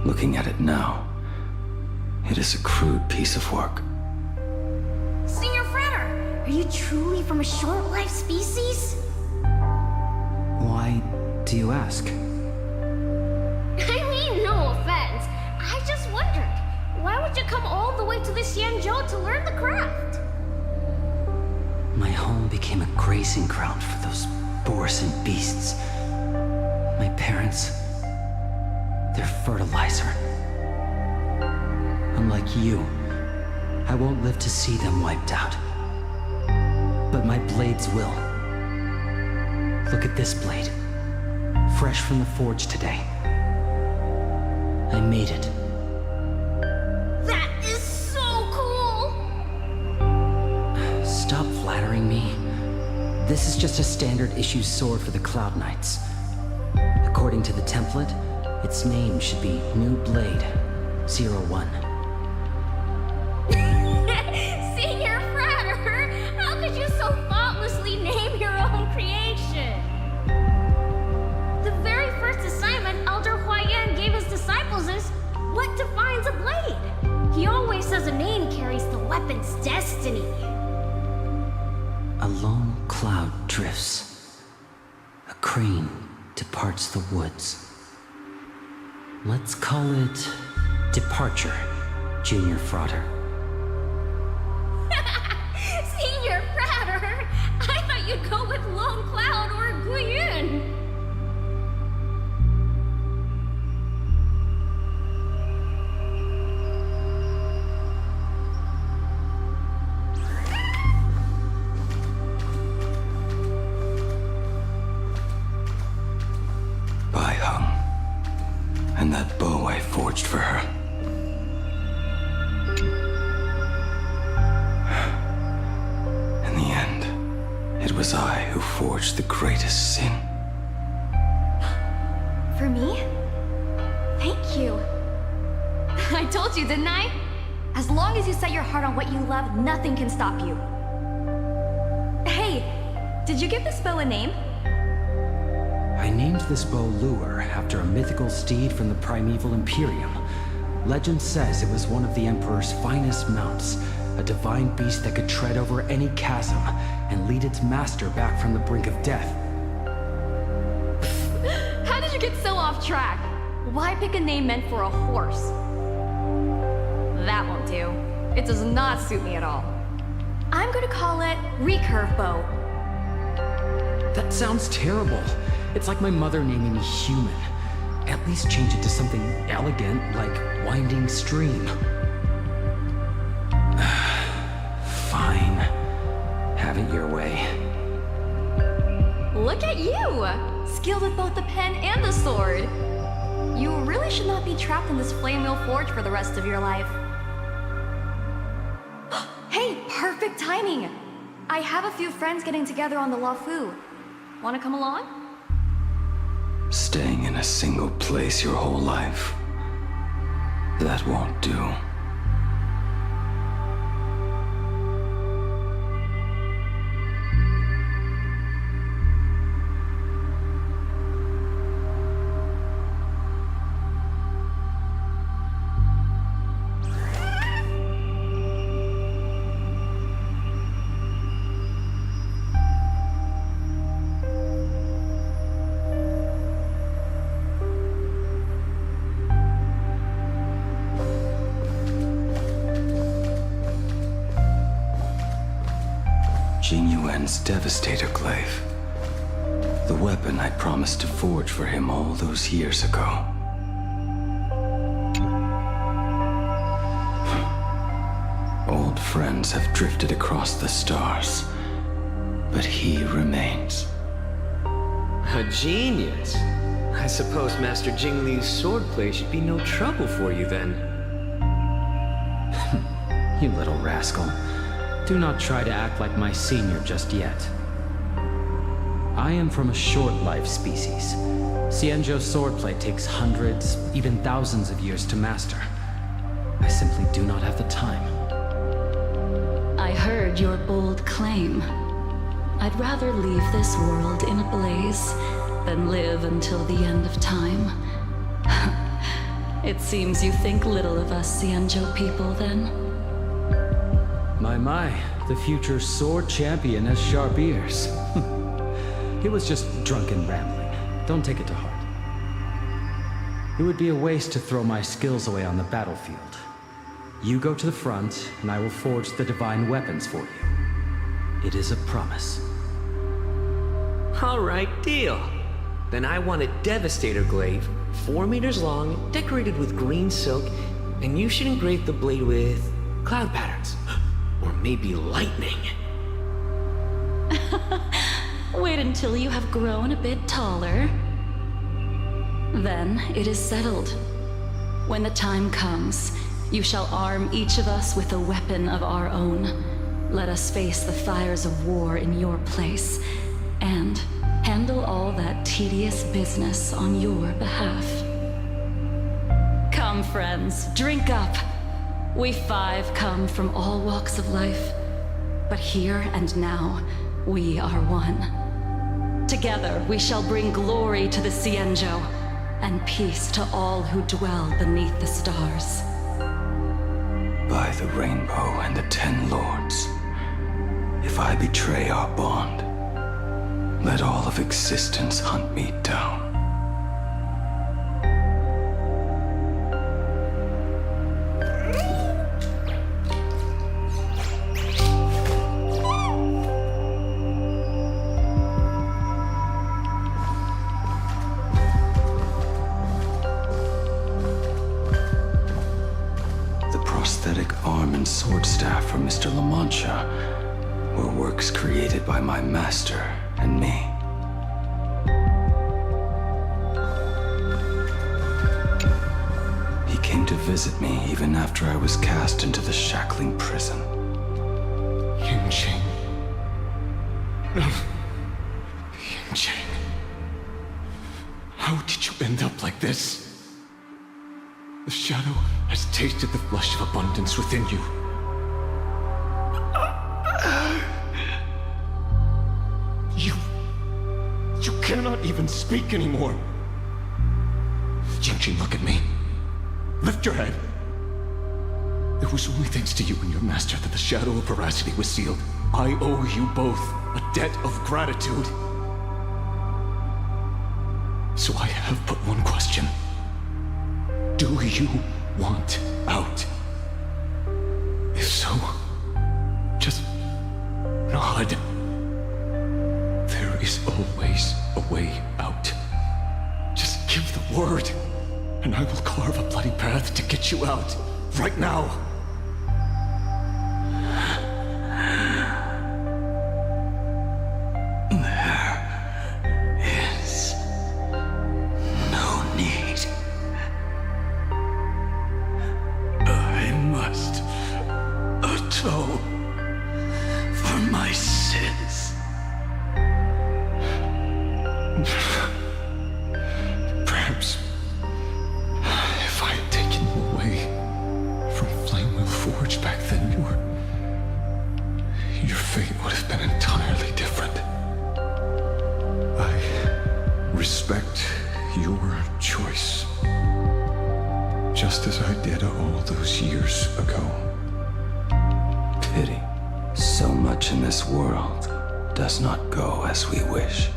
Looking at it now, it is a crude piece of work. Senior Frater, are you truly from a short-lived species? Why do you ask? I mean, no offense. I just wondered, why would you come all the way to the Xianzhou to learn the craft? My home became a grazing ground for those boars and beasts. My parents, they're fertilizer. Unlike you, I won't live to see them wiped out. But my blades will. Look at this blade. Fresh from the forge today. I made it. That is so cool! Stop flattering me. This is just a standard issue sword for the Cloud Knights. According to the template, its name should be New Blade 01. Senior Frater, how could you so thoughtlessly name your own creation? The very first assignment Elder Huaiyan gave his disciples is what defines a blade. He always says a name carries the weapon's destiny. A lone cloud drifts. A crane departs the woods. Let's call it Departure, Junior Frater. Senior Frater, I thought you'd go with Lone Cloud or Guiyun. Bai Hung. And that bow I forged for her. In the end, it was I who forged the greatest sin. For me? Thank you. I told you, didn't I? As long as you set your heart on what you love, nothing can stop you. Hey, did you give this bow a name? I named this bow Lure after a mythical steed from the primeval Imperium. Legend says it was one of the Emperor's finest mounts, a divine beast that could tread over any chasm and lead its master back from the brink of death. How did you get so off track? Why pick a name meant for a horse? That won't do. It does not suit me at all. I'm gonna call it Recurve Bow. That sounds terrible. It's like my mother naming me Human. At least change it to something elegant, like Winding Stream. Fine. Have it your way. Look at you! Skilled with both the pen and the sword. You really should not be trapped in this flame wheel forge for the rest of your life. Hey, perfect timing! I have a few friends getting together on the Luofu. Wanna come along? Staying in a single place your whole life. That won't do. Jing Yuan's Devastator Glaive. The weapon I promised to forge for him all those years ago. Old friends have drifted across the stars, but he remains. A genius. I suppose Master Jing Li's swordplay should be no trouble for you then. You little rascal. Do not try to act like my senior just yet. I am from a short-life species. Xianzhou swordplay takes hundreds, even thousands of years to master. I simply do not have the time. I heard your bold claim. I'd rather leave this world in a blaze than live until the end of time. It seems you think little of us Xianzhou people, then? My, the future sword champion has sharp ears. It was just drunken rambling. Don't take it to heart. It would be a waste to throw my skills away on the battlefield. You go to the front, and I will forge the divine weapons for you. It is a promise. All right, deal. Then I want a Devastator glaive, 4 meters long, decorated with green silk, and you should engrave the blade with cloud patterns. Or maybe lightning. Wait until you have grown a bit taller. Then it is settled. When the time comes, you shall arm each of us with a weapon of our own. Let us face the fires of war in your place, and handle all that tedious business on your behalf. Come, friends, drink up. We 5 come from all walks of life, but here and now, we are one. Together, we shall bring glory to the Cienjo, and peace to all who dwell beneath the stars. By the rainbow and the 10 lords, if I betray our bond, let all of existence hunt me down. The prosthetic arm and sword staff from Mr. La Mancha were works created by my master and me. He came to visit me even after I was cast into the shackling prison. Yunjing. Yunjing. How did you end up like this? The shadow has tasted the flesh of abundance within you. You cannot even speak anymore. Yunjing, look at me. Lift your head. It was only thanks to you and your master that the shadow of veracity was sealed. I owe you both a debt of gratitude. So I have but one question. Do you want out? If so, just nod. There is always a way out. Just give the word, and I will carve a bloody path to get you out, right now. There is no need. I must atone for my sins. Perhaps if I had taken you away from Flamewheel Forge back then, your fate would have been entirely different. I respect your choice, just as I did all those years ago. Pity. So much in this world does not go as we wish.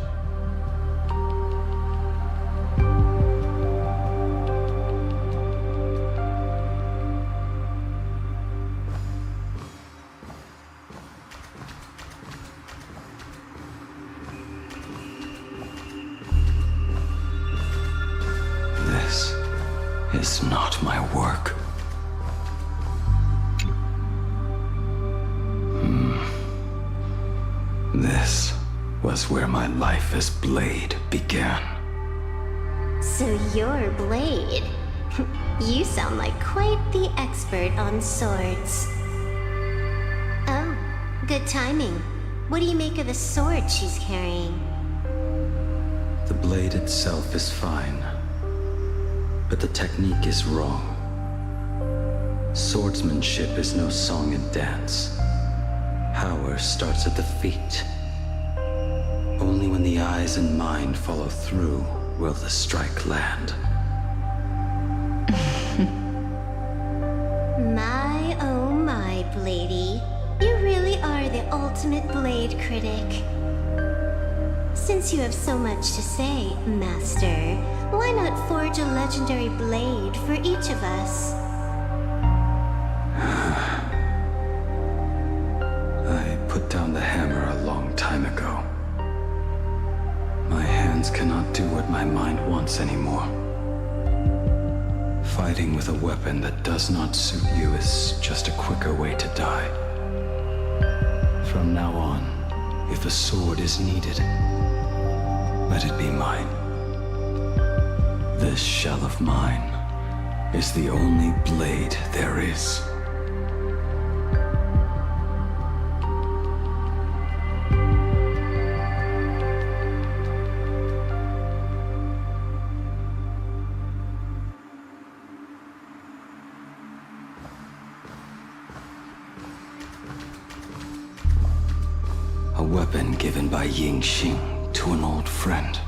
This is not my work. This was where my life as Blade began. So you're Blade. You sound like quite the expert on swords. Oh, good timing. What do you make of the sword she's carrying? The blade itself is fine, but the technique is wrong. Swordsmanship is no song and dance. Power starts at the feet. Only when the eyes and mind follow through will the strike land. My, oh my, Bladey. You really are the ultimate blade critic. Since you have so much to say, Master, why not forge a legendary blade for each of us? my mind wants anymore. Fighting with a weapon that does not suit you is just a quicker way to die. From now on, if a sword is needed, let it be mine. This shell of mine is the only blade there is. A weapon given by Ying Xing to an old friend.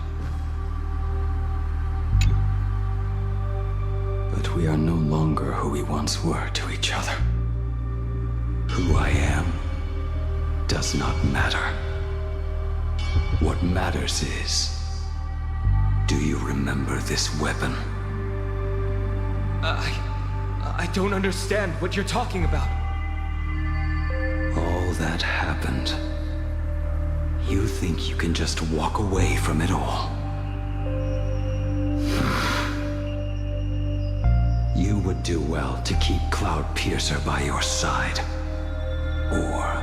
But we are no longer who we once were to each other. Who I am does not matter. What matters is, do you remember this weapon? I don't understand what you're talking about. All that happened. You think you can just walk away from it all? You would do well to keep Cloud Piercer by your side. Or,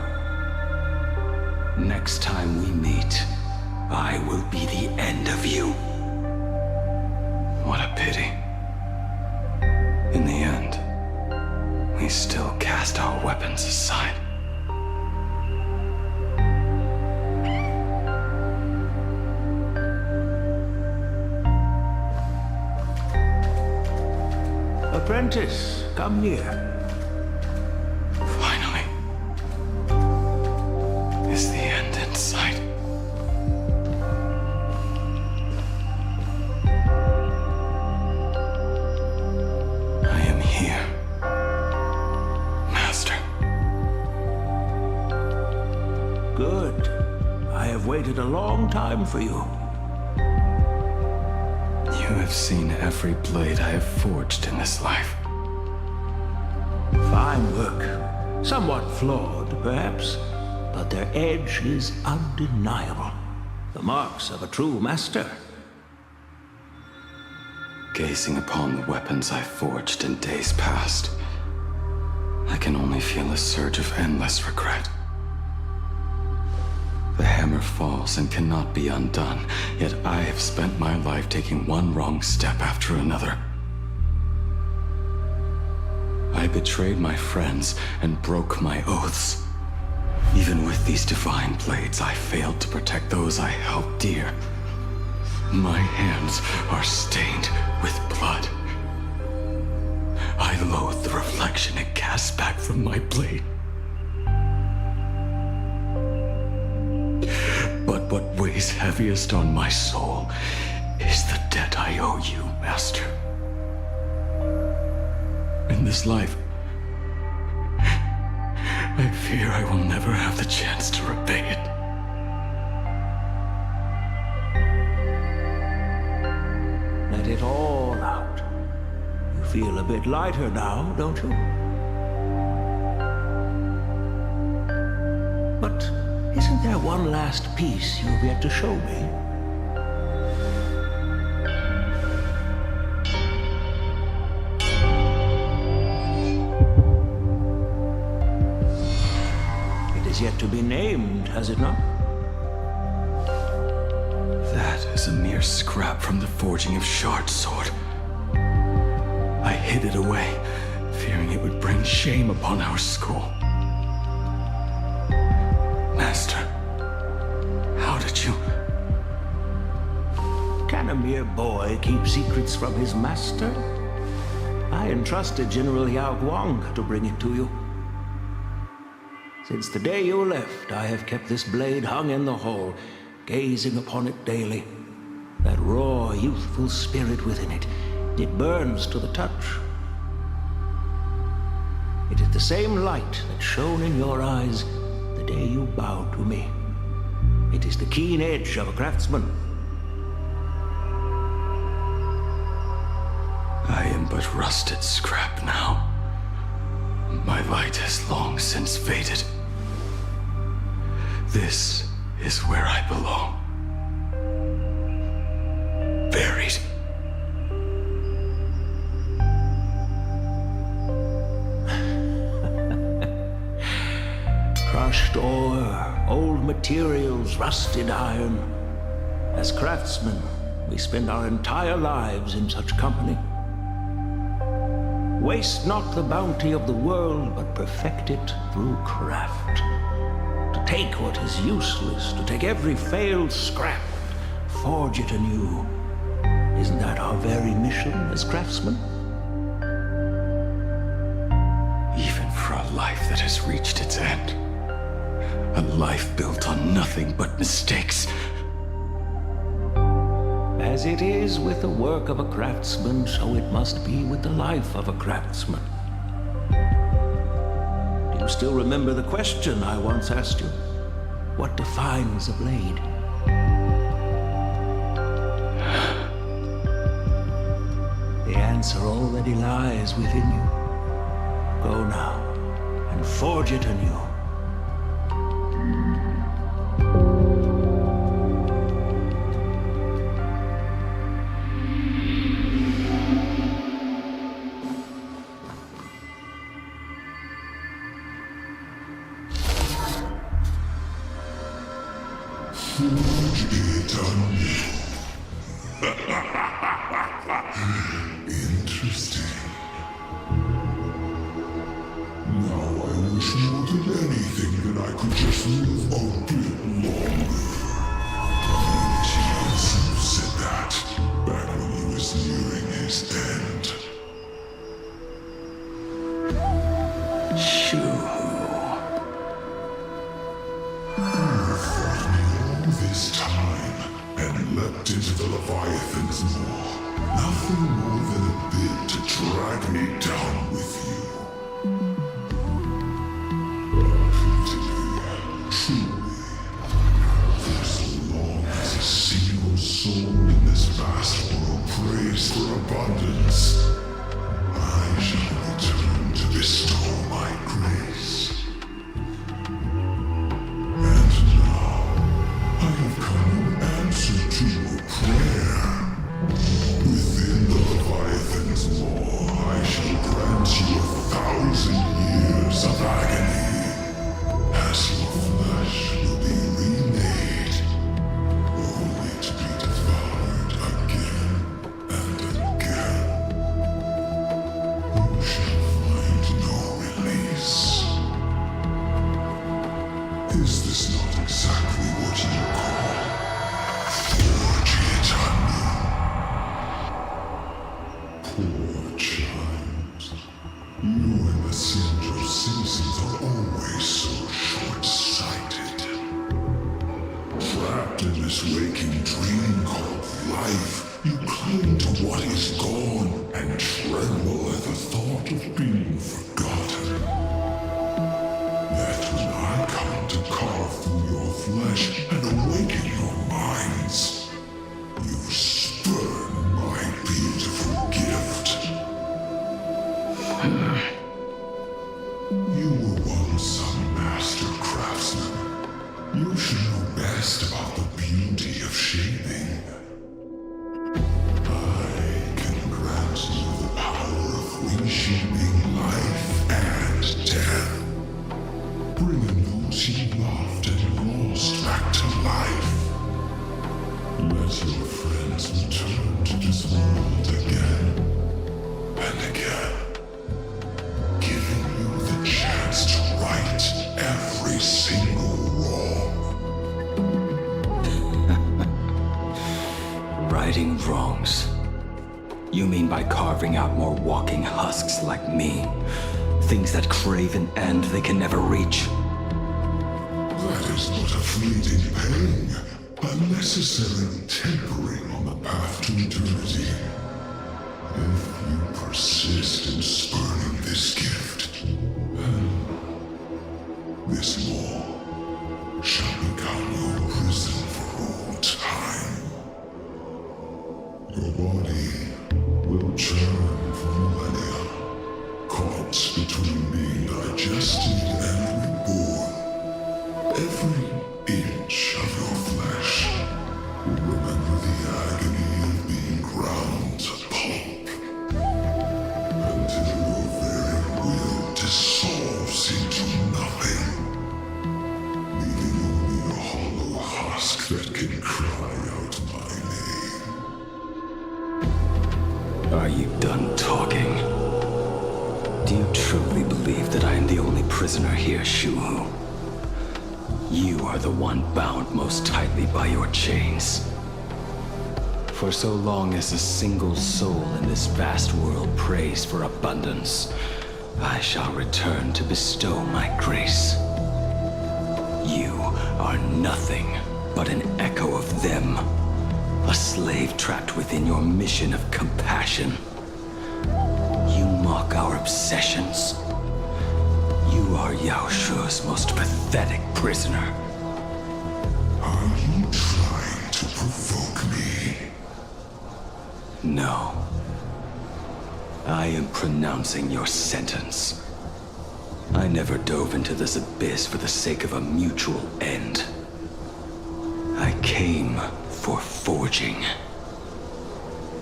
next time we meet, I will be the end of you. What a pity. In the end, we still cast our weapons aside. Apprentice, come here. Finally. Is the end in sight? I am here, Master. Good. I have waited a long time for you. You have seen every blade I have forged in this life. Fine work. Somewhat flawed, perhaps, but their edge is undeniable. The marks of a true master. Gazing upon the weapons I forged in days past, I can only feel a surge of endless regret. The hammer falls and cannot be undone, yet I have spent my life taking one wrong step after another. I betrayed my friends and broke my oaths. Even with these divine blades, I failed to protect those I held dear. My hands are stained with blood. I loathe the reflection it casts back from my blade. But what weighs heaviest on my soul is the debt I owe you, Master. In this life, I fear I will never have the chance to repay it. Let it all out. You feel a bit lighter now, don't you? But isn't there one last piece you've yet to show me? It is yet to be named, has it not? That is a mere scrap from the forging of Shard's sword. I hid it away, fearing it would bring shame upon our school. Master, how did you... Can a mere boy keep secrets from his master? I entrusted General Yao Guang to bring it to you. Since the day you left, I have kept this blade hung in the hall, gazing upon it daily. That raw, youthful spirit within it, it burns to the touch. It is the same light that shone in your eyes the day you bowed to me. It is the keen edge of a craftsman. I am but rusted scrap now. My light has long since faded. This is where I belong. fairies. Crushed ore, old materials, rusted iron. As craftsmen, we spend our entire lives in such company. Waste not the bounty of the world, but perfect it through craft. To take what is useless, to take every failed scrap, forge it anew. Isn't that our very mission as craftsmen? Even for a life that has reached its end. A life built on nothing but mistakes. As it is with the work of a craftsman, so it must be with the life of a craftsman. Do you still remember the question I once asked you? What defines a blade? The answer already lies within you. Go now and forge it anew. Interesting. Now I wish more than anything that I could just live a bit longer. Jinsu said that back when he was nearing his end. This time, and leapt into the Leviathan's maw. Nothing more than a bit to drag me down with you. Truly, for so long as a single soul in this vast world prays for abundance, I shall return to bestow my grace. To a prayer. Within the Leviathan's maw, I shall grant you 1,000 years of agony, as your flesh will be remade, only to be devoured again and again. You shall find no release. Is this not exactly what you call poor child? You and the Sinjo citizens are always so short-sighted. Trapped in this waking dream called life, you cling to what is gone and tremble at the thought of being forgotten. Yet when I come to carve through your flesh and awaken your minds, you spurn my beautiful gift. You were once a master craftsman. You should know best about the beauty of shaping. I can grant you the power of reshaping life and death. Bringing those you loved and lost back to life. Let your friends return to this world again and again, giving you the chance to right every single wrong. Righting wrongs. You mean by carving out more walking husks like me? Things that crave an end they can never reach? That is but a fleeting pang, a necessary tempering on the path to eternity. If you persist in spurning this gift, then this law shall become your prison for all time. Your body will churn for millennia, caught between being digested and reborn. Every inch of your flesh will remember the agony of being that can cry out my name. Are you done talking? Do you truly believe that I am the only prisoner here, Shuhu? You are the one bound most tightly by your chains. For so long as a single soul in this vast world prays for abundance, I shall return to bestow my grace. You are nothing but an echo of them, a slave trapped within your mission of compassion. You mock our obsessions. You are Yao Shu's most pathetic prisoner. Are you trying to provoke me? No. I am pronouncing your sentence. I never dove into this abyss for the sake of a mutual end. I came for forging.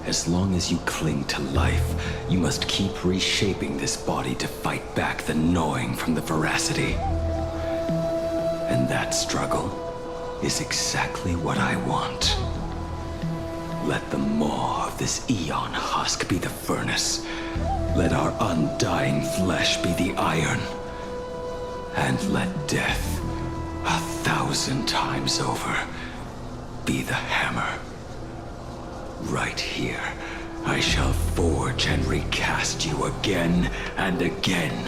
As long as you cling to life, you must keep reshaping this body to fight back the gnawing from the veracity. And that struggle is exactly what I want. Let the maw of this Eon husk be the furnace. Let our undying flesh be the iron. And let death, 1,000 times over, be the hammer. Right here, I shall forge and recast you again and again.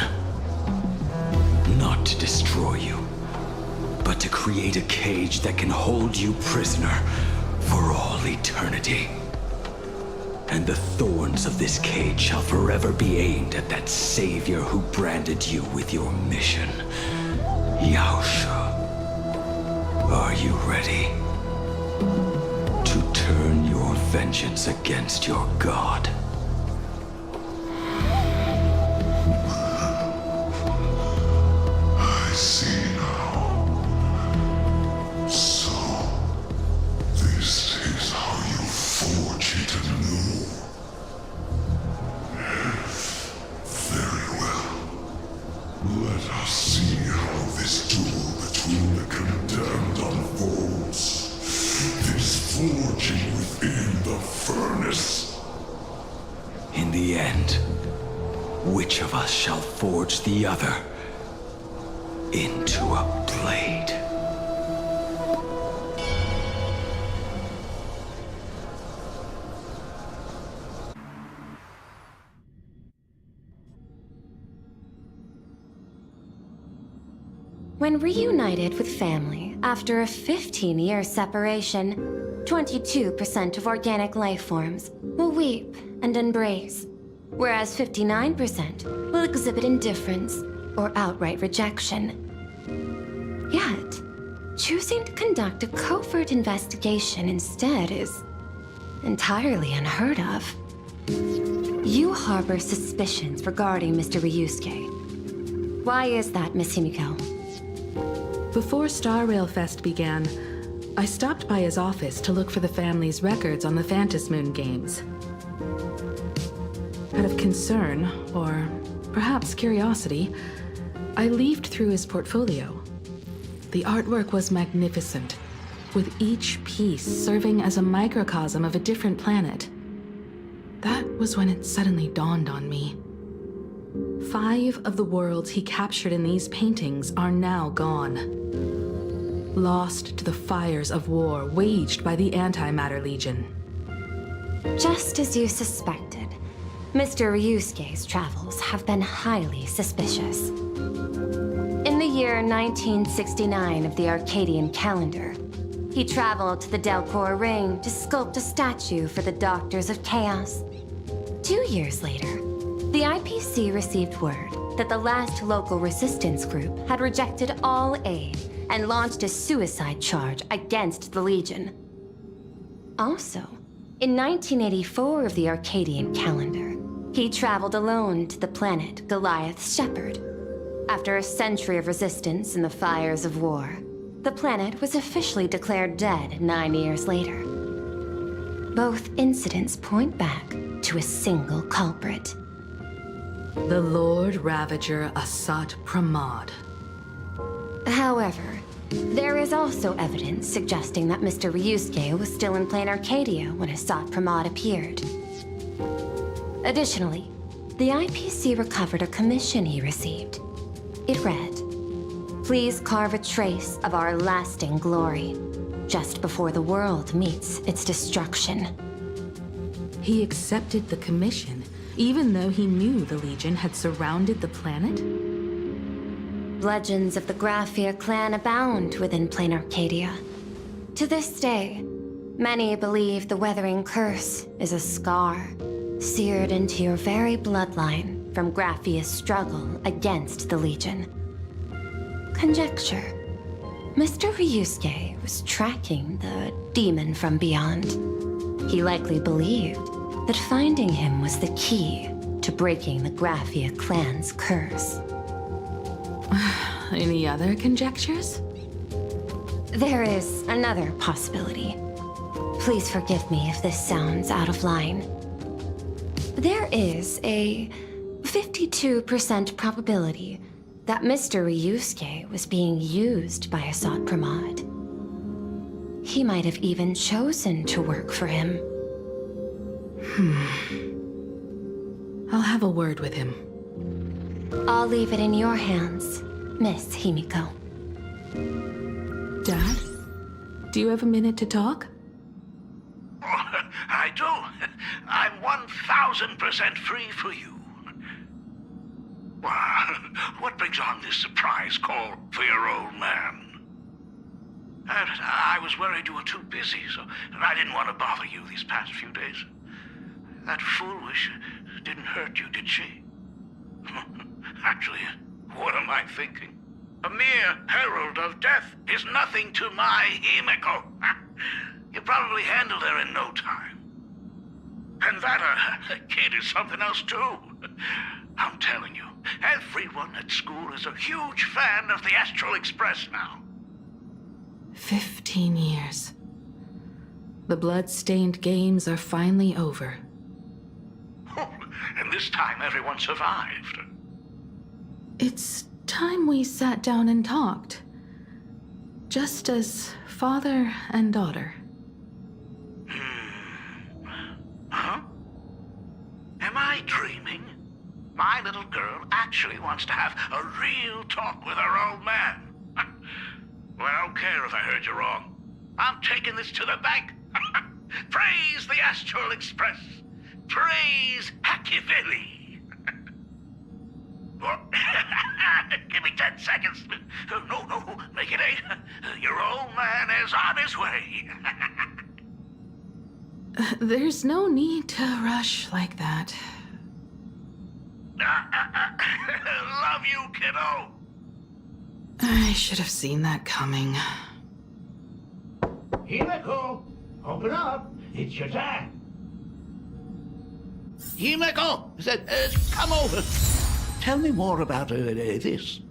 Not to destroy you, but to create a cage that can hold you prisoner for all eternity. And the thorns of this cage shall forever be aimed at that savior who branded you with your mission. Yao Shu. Are you ready? To turn your vengeance against your god. I see now. So, this is how you forge it anew. Very well. Let us see how this duel between the condemned unfolds. This forging within the furnace. In the end, which of us shall forge the other into a blade? When reunited with family after a 15-year separation, 22% of organic life forms will weep and embrace, whereas 59% will exhibit indifference or outright rejection. Yet, choosing to conduct a covert investigation instead is entirely unheard of. You harbor suspicions regarding Mr. Ryusuke. Why is that, Miss Himiko? Before StarRail Fest began, I stopped by his office to look for the family's records on the Phantasm Moon games. Out of concern, or perhaps curiosity, I leafed through his portfolio. The artwork was magnificent, with each piece serving as a microcosm of a different planet. That was when it suddenly dawned on me. 5 of the worlds he captured in these paintings are now gone. Lost to the fires of war waged by the Antimatter Legion. Just as you suspected, Mr. Ryusuke's travels have been highly suspicious. In the year 1969 of the Arcadian calendar, he traveled to the Delcor Ring to sculpt a statue for the Doctors of Chaos. 2 years later, the IPC received word that the last local resistance group had rejected all aid and launched a suicide charge against the Legion. Also, in 1984 of the Arcadian calendar, he traveled alone to the planet Goliath's Shepherd. After a century of resistance in the fires of war, the planet was officially declared dead 9 years later. Both incidents point back to a single culprit. The Lord Ravager Asat Pramod. However, There is also evidence suggesting that Mr. Ryusuke was still in PLANARCADIA when Asat Pramod appeared. Additionally, the IPC recovered a commission he received. It read, "Please carve a trace of our lasting glory, just before the world meets its destruction." He accepted the commission, even though he knew the Legion had surrounded the planet? Legends of the Graphia clan abound within PLANARCADIA. To this day, many believe the Weathering Curse is a scar seared into your very bloodline from Graphia's struggle against the Legion. Conjecture. Mr. Ryusuke was tracking the demon from beyond. He likely believed that finding him was the key to breaking the Graphia clan's curse. Any other conjectures? There is another possibility. Please forgive me if this sounds out of line. There is a 52% probability that Mr. Ryusuke was being used by Asat Pramod. He might have even chosen to work for him. I'll have a word with him. I'll leave it in your hands, Miss Himiko. Dad? Do you have a minute to talk? I do. I'm 1000% free for you. What brings on this surprise call for your old man? I was worried you were too busy, so I didn't want to bother you these past few days. That foolish didn't hurt you, did she? Actually, what am I thinking? A mere herald of death is nothing to my Himiko. You probably handled her in no time. And that kid is something else too. I'm telling you, everyone at school is a huge fan of the Astral Express now. 15 years. The blood-stained games are finally over. And this time everyone survived. It's time we sat down and talked. Just as father and daughter. Huh? Am I dreaming? My little girl actually wants to have a real talk with her old man. Well, I don't care if I heard you wrong. I'm taking this to the bank. Praise the Astral Express. Praise Hackiveli. Give me 10 seconds. No, make it 8. Your old man is on his way. There's no need to rush like that. Love you, kiddo. I should have seen that coming. Himiko, open up. It's your time. Himiko, come over. Tell me more about this.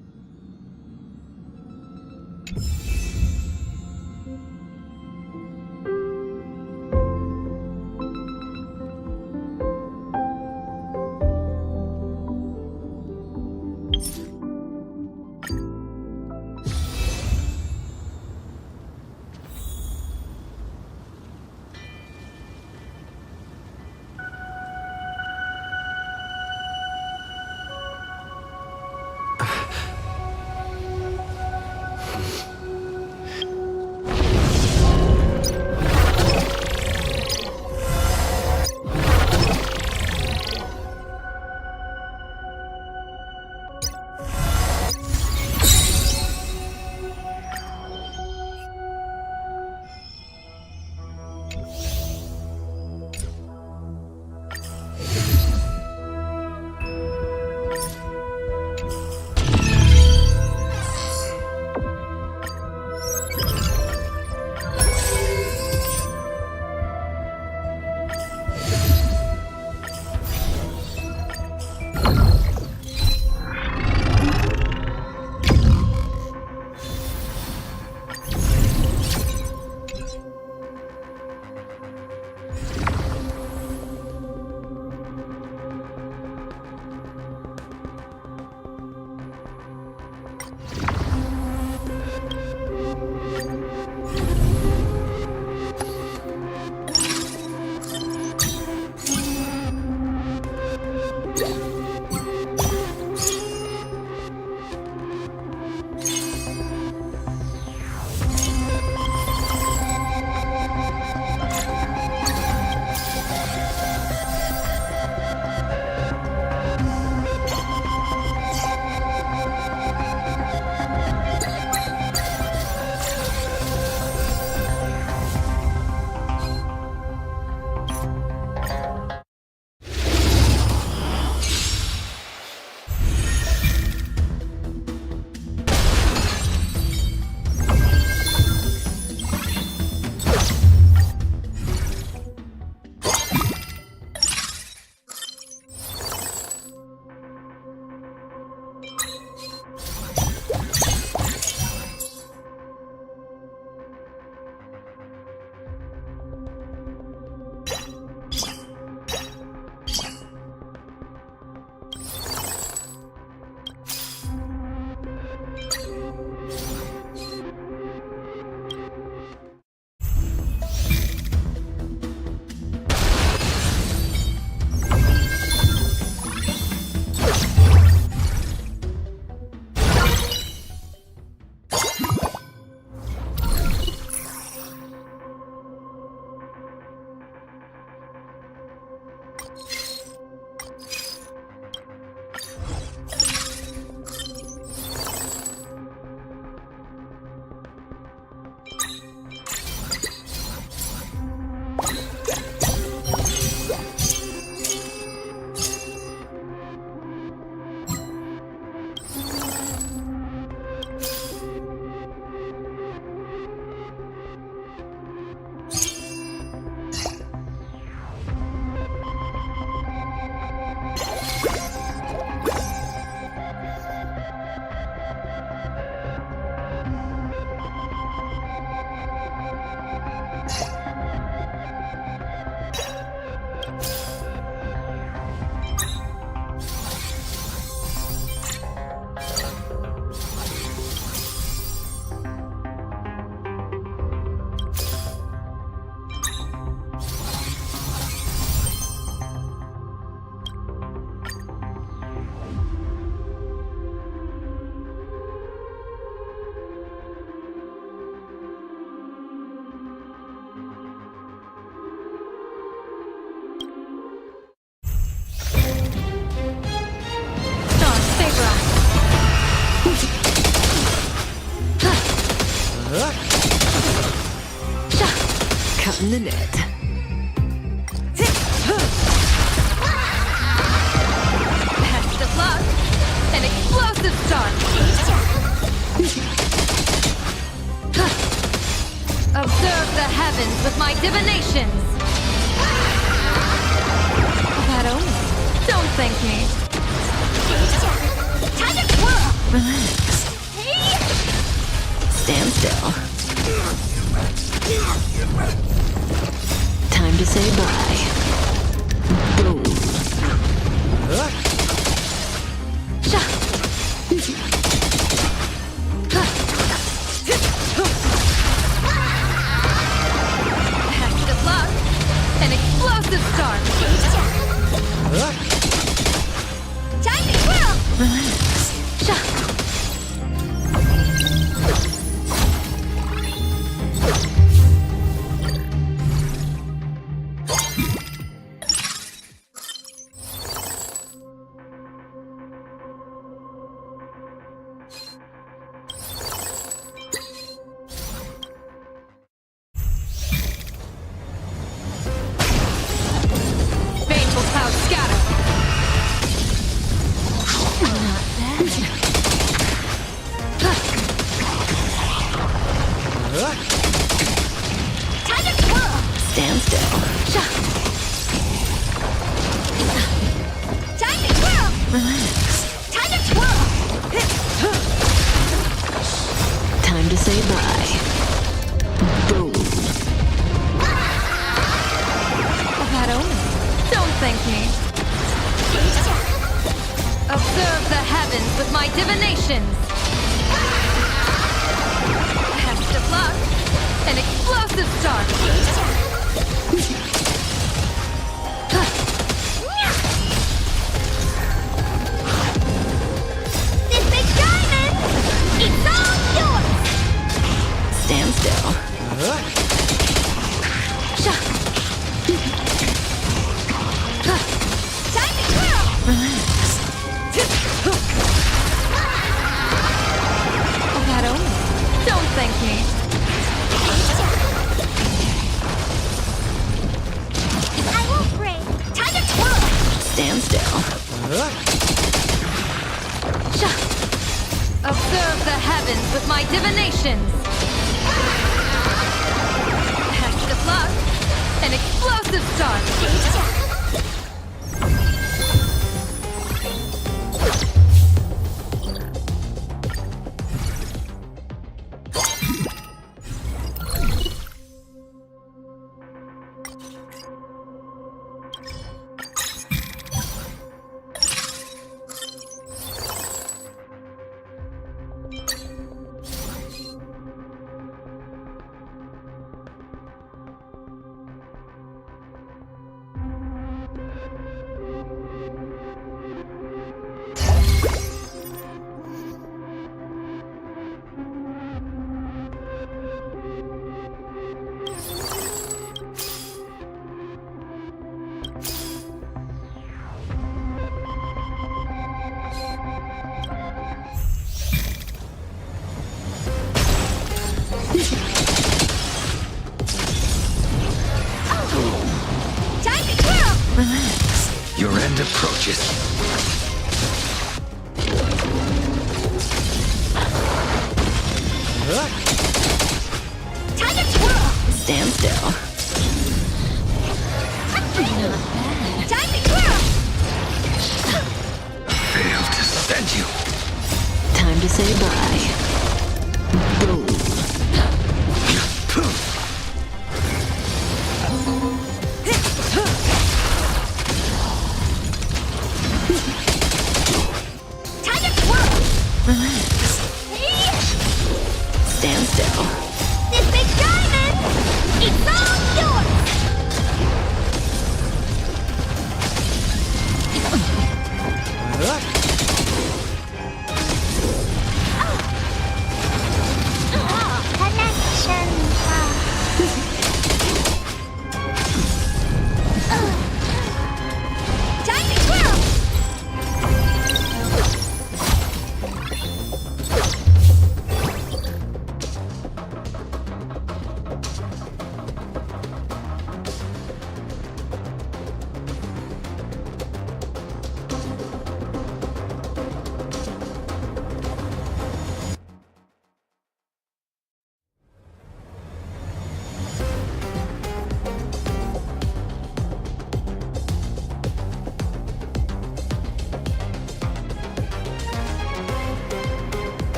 caught in the net. Best of luck! An explosive start! Observe the heavens with my divinations! That omen. Don't thank me. Time to twirl! Relax. Stand still. Time to say bye. Boom. Best of luck! An explosive start! Time to twirl! Relax. Baneful cloud scatter! Not bad. Time to twirl! Stand still. Time to twirl! Relax. Time to twirl! Time to say bye. Boom. That omen. Don't thank me. Observe the heavens with my divinations. Best of luck. An explosive start. This big diamond! It's all yours! Stand still. Time to twirl! Relax. That omen. Don't thank me. I won't break. Time to twirl! Stand still. Observe the heavens with my divinations. Best of luck. An explosive start. Time to twirl! Relax. Your end approaches. Time to twirl! Stand still. Not bad. Time to twirl! Failed to send you. Time to say bye. Boom. Time to twirl! Relax. Stand still. This big diamond! It's all yours!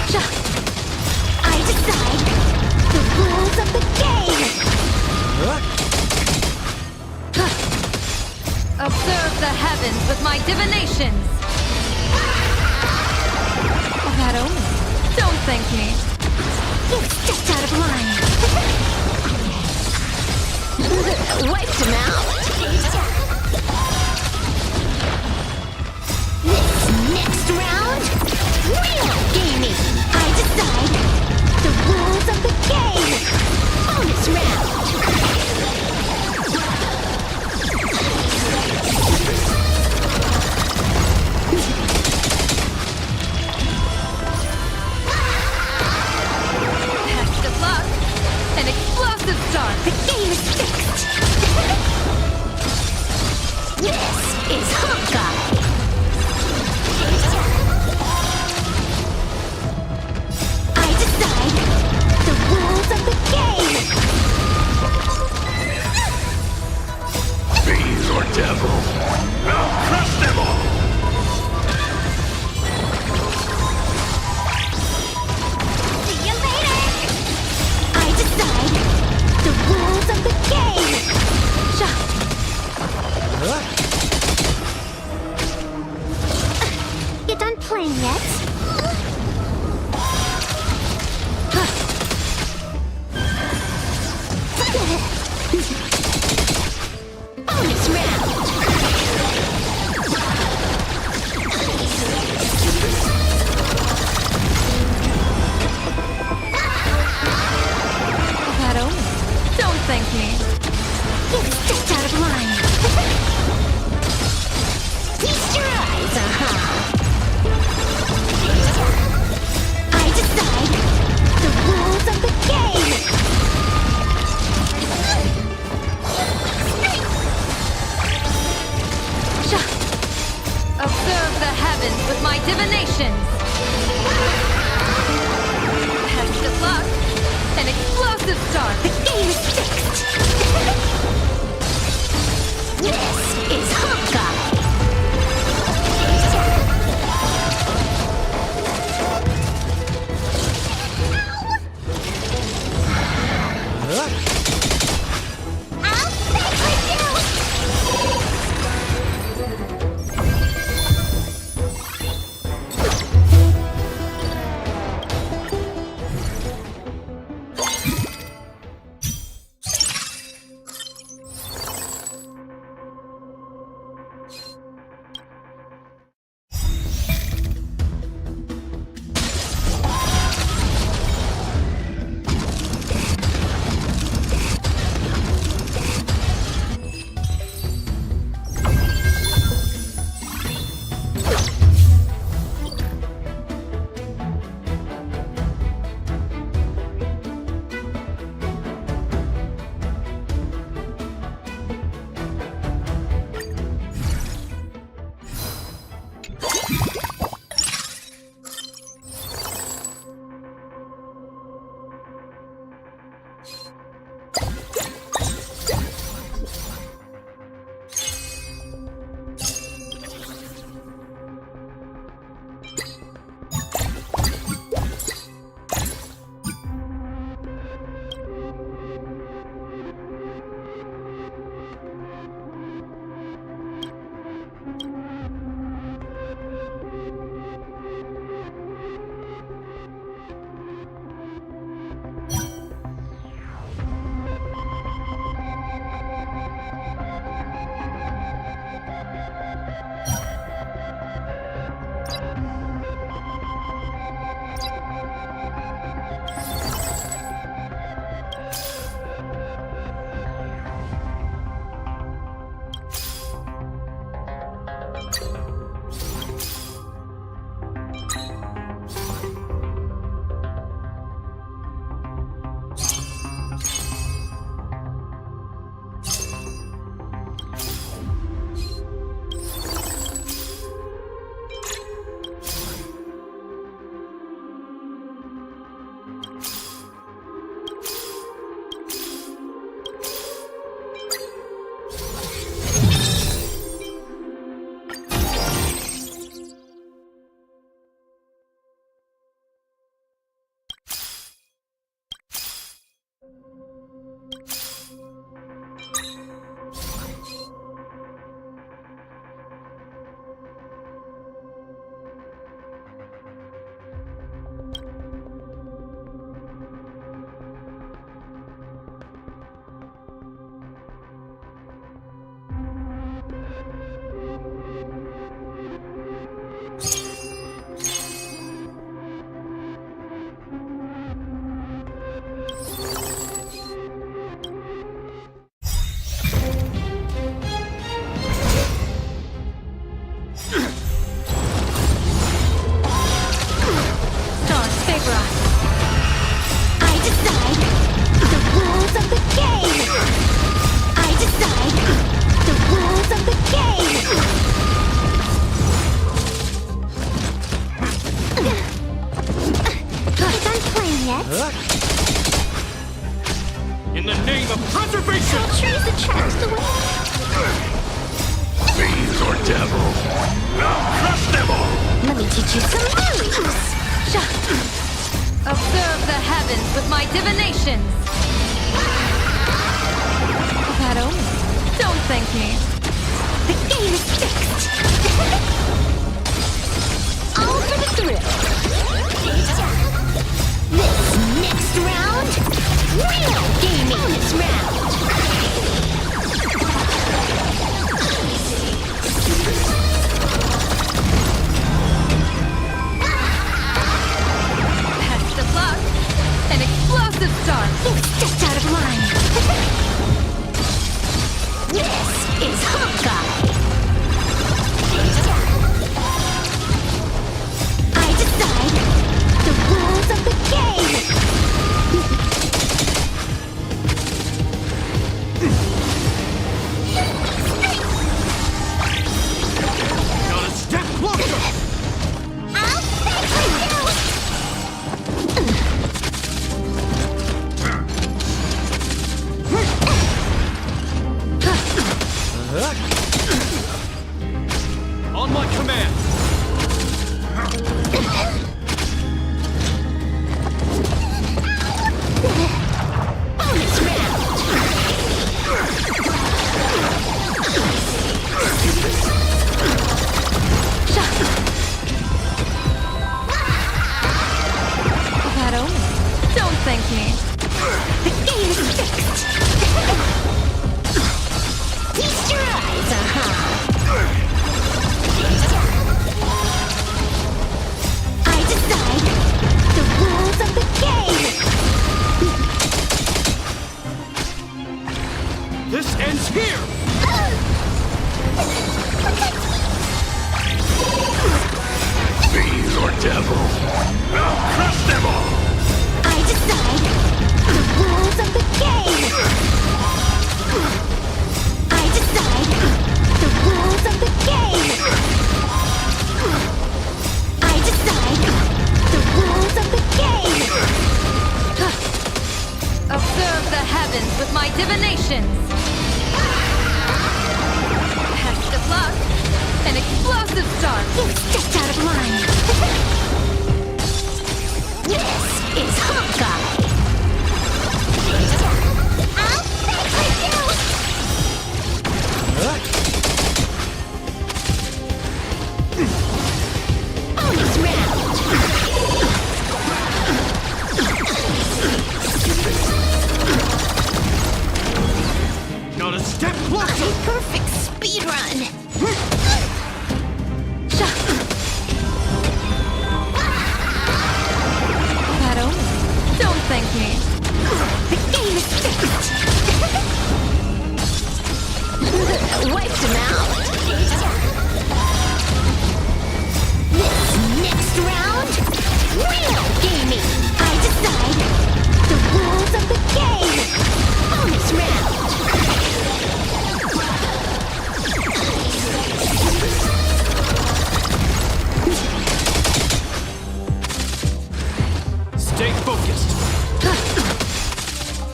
I decide the rules of the game! Observe the heavens with my divinations! That omen. Don't thank me. You stepped out of line! Wiped him out. This next round, real gaming! I decide the rules of the game! Bonus round! Best of luck. An explosive start. The game is fixed! This is Honkai! I decide the rules of the game! Fiend or devil, I'll crush them all! See you later! I decide the rules of the game! You done playing yet? Bonus round! That omen. Don't thank me. You stepped out of line! Feast your eyes, I decide the rules of the game! Observe the heavens with my divinations. Best of luck. An explosive start. The game is fixed! This is Honkai! I'll stay with you! yet. In the name of preservation! Tall trees attract the wind. Fiends or devil. I'll crush them all! Let me teach you some moves. Observe the heavens with my divinations. That omen. Don't thank me. The game is fixed. All for the thrill. This next round, real gaming this round. Best of luck. An explosive start. You stepped out of line. This is Honkai. I decide the rules of the game. Not a step closer! I'll fix you. On my command! Bonus round. That omen. Don't thank me. The game is fixed. Feast your eyes, I decide the rules of the game. This ends here! Fiends or devil. I'll crush them all! I decide the rules of the game. I decide the rules of the game. I decide the rules of the game. Observe the heavens with my divinations. Best of luck. An explosive start. You stepped out of line. This is Honkai. I'll fix you. Bonus round. Not a step closer! A perfect speed run. That omen. Don't thank me. The game is fixed. Wiped him out. This next round, real gaming. I decide the rules of the game. Bonus round. Stay focused!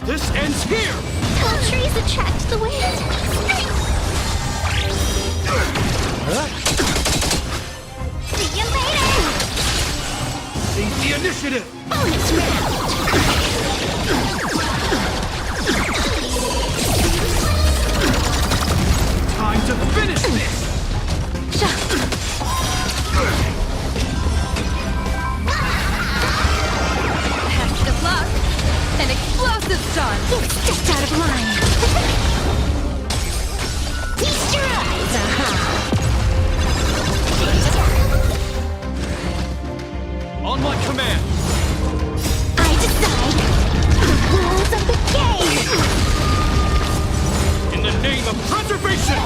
This ends here! Tall trees attract the wind. See you later. Seize the initiative! Bonus round. Time to finish this! Best of luck. An explosive start. You stepped out of line. Feast your eyes, On my command! I decide the rules of the game. In the name of preservation!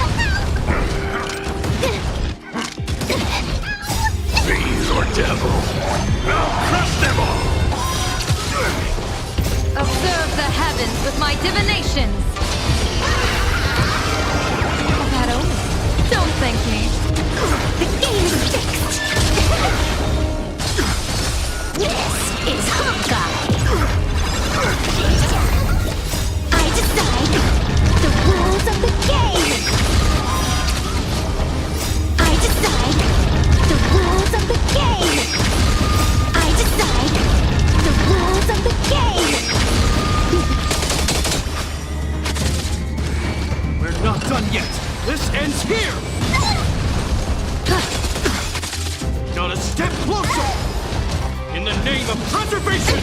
Fiends or devil. I'll crush them all! Observe the heavens with my divinations. That omen. Don't thank me. The game is fixed. This is Honkai. here! Not a step closer! In the name of preservation!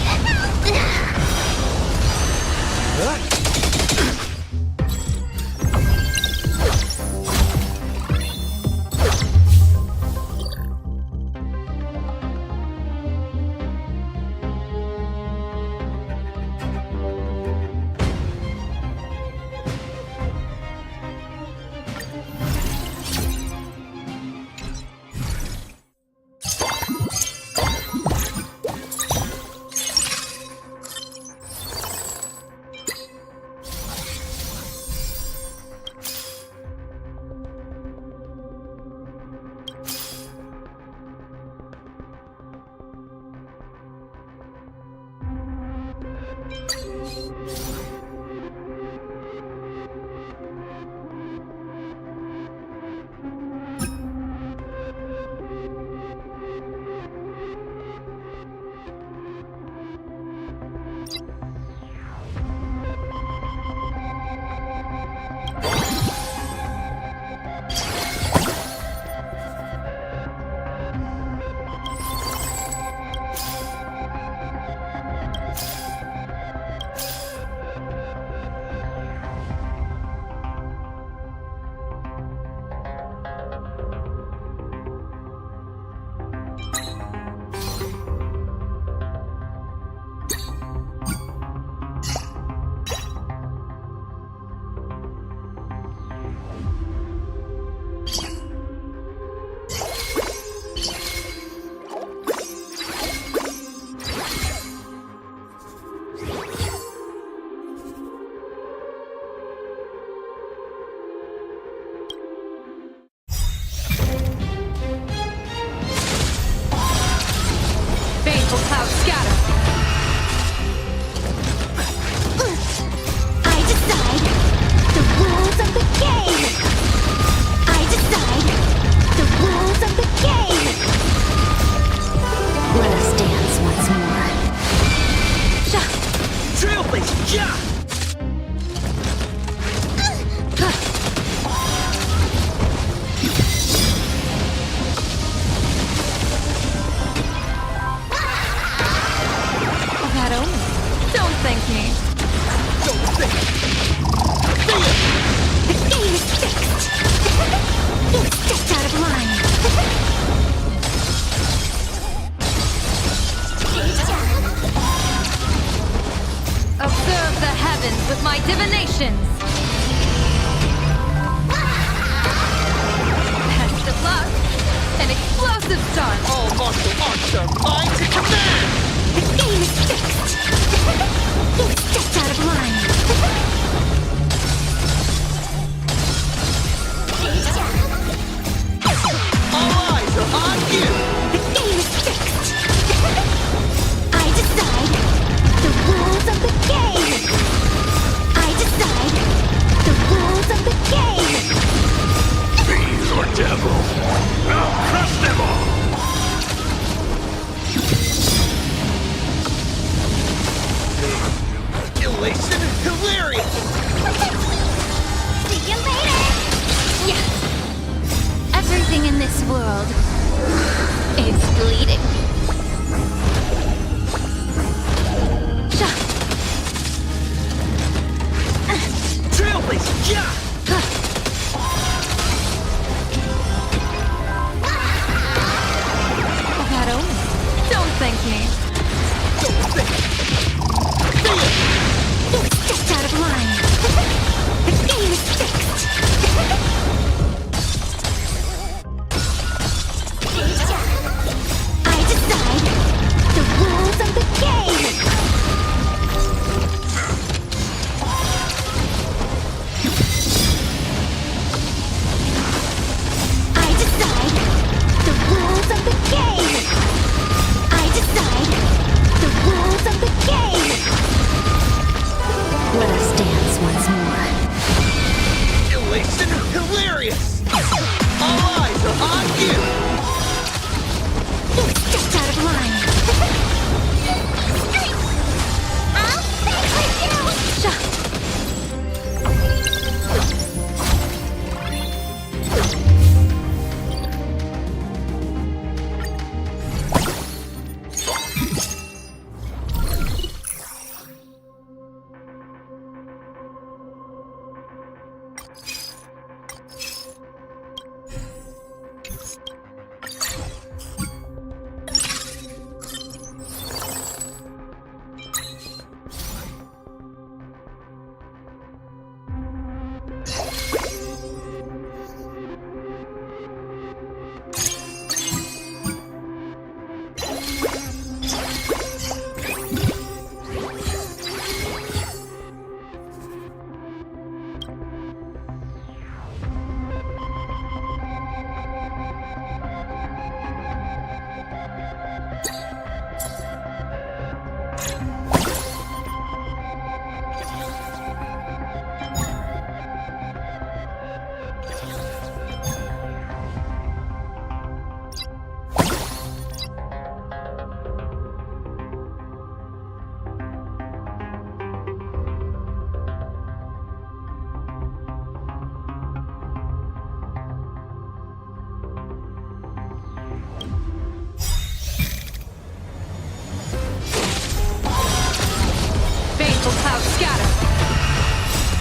Baneful clouds scatter.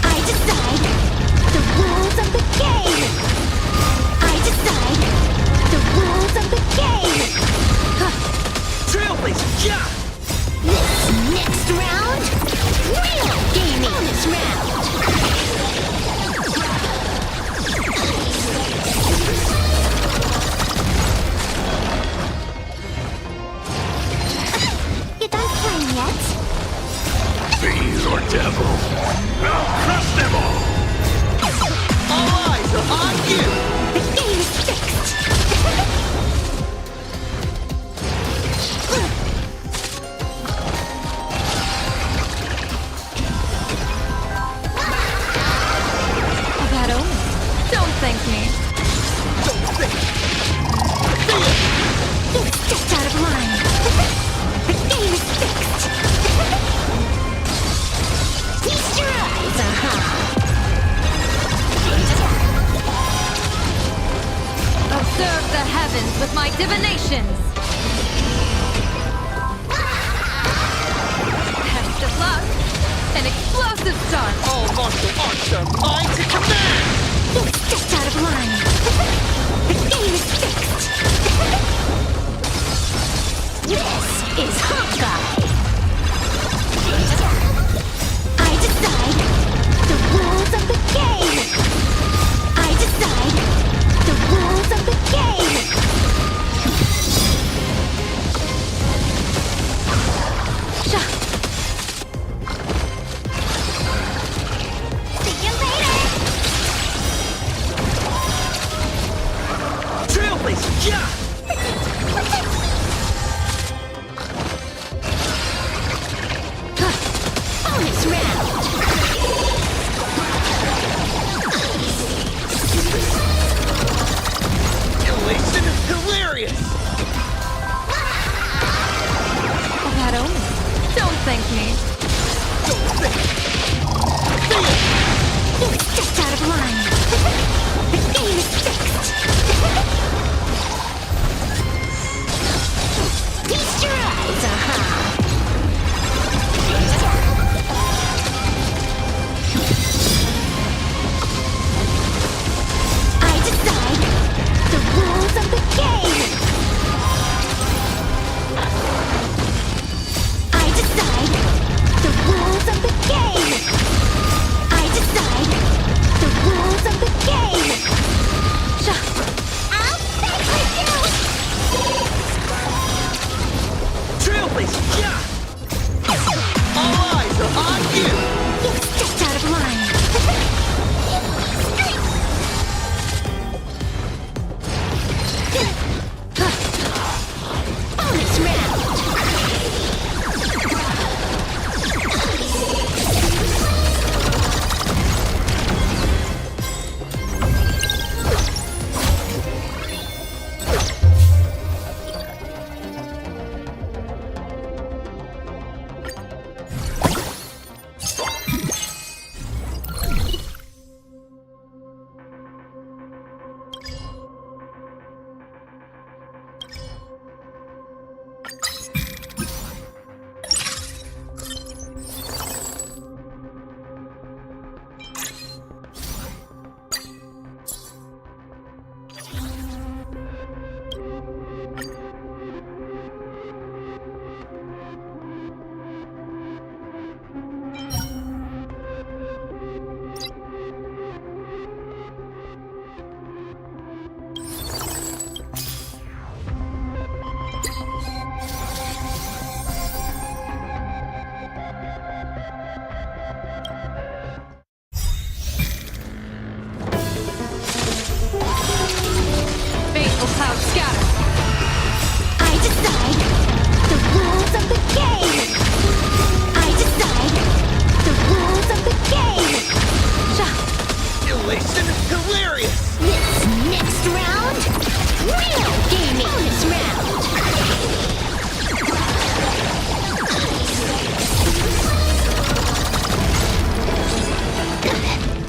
I decide the rules of the game. I decide the rules of the game. Trailblazer, yeah! This next round, real gaming. Bonus round. You done playing yet? Fiend or devil, I'll crush them all! All eyes are on you! The game is fixed. A bad omen. Don't thank me. Don't think! You stepped out of line. The game is fixed. Feast your eyes, Observe the heavens with my divinations. Best of luck. An explosive start. All martial arts are mine to command! You stepped out of line. The game is fixed. This is Honkai. I decide the rules of the game. I decide the rules of the game. See you later. Trailblazer, yeah! Bonus round. Elation is hilarious! A bad omen. Don't thank me. Don't think! You stepped out of line. The game is fixed. Feast your eyes, I decide the rules of the game. I decide the rules of the game. I decide the rules of the game. I'll fix with you. Trailblazer, yeah! All eyes are on you! You stepped out of line. Bonus round. the game. I decide the rules of the game. Elation is hilarious! This next round, real gaming. Bonus round.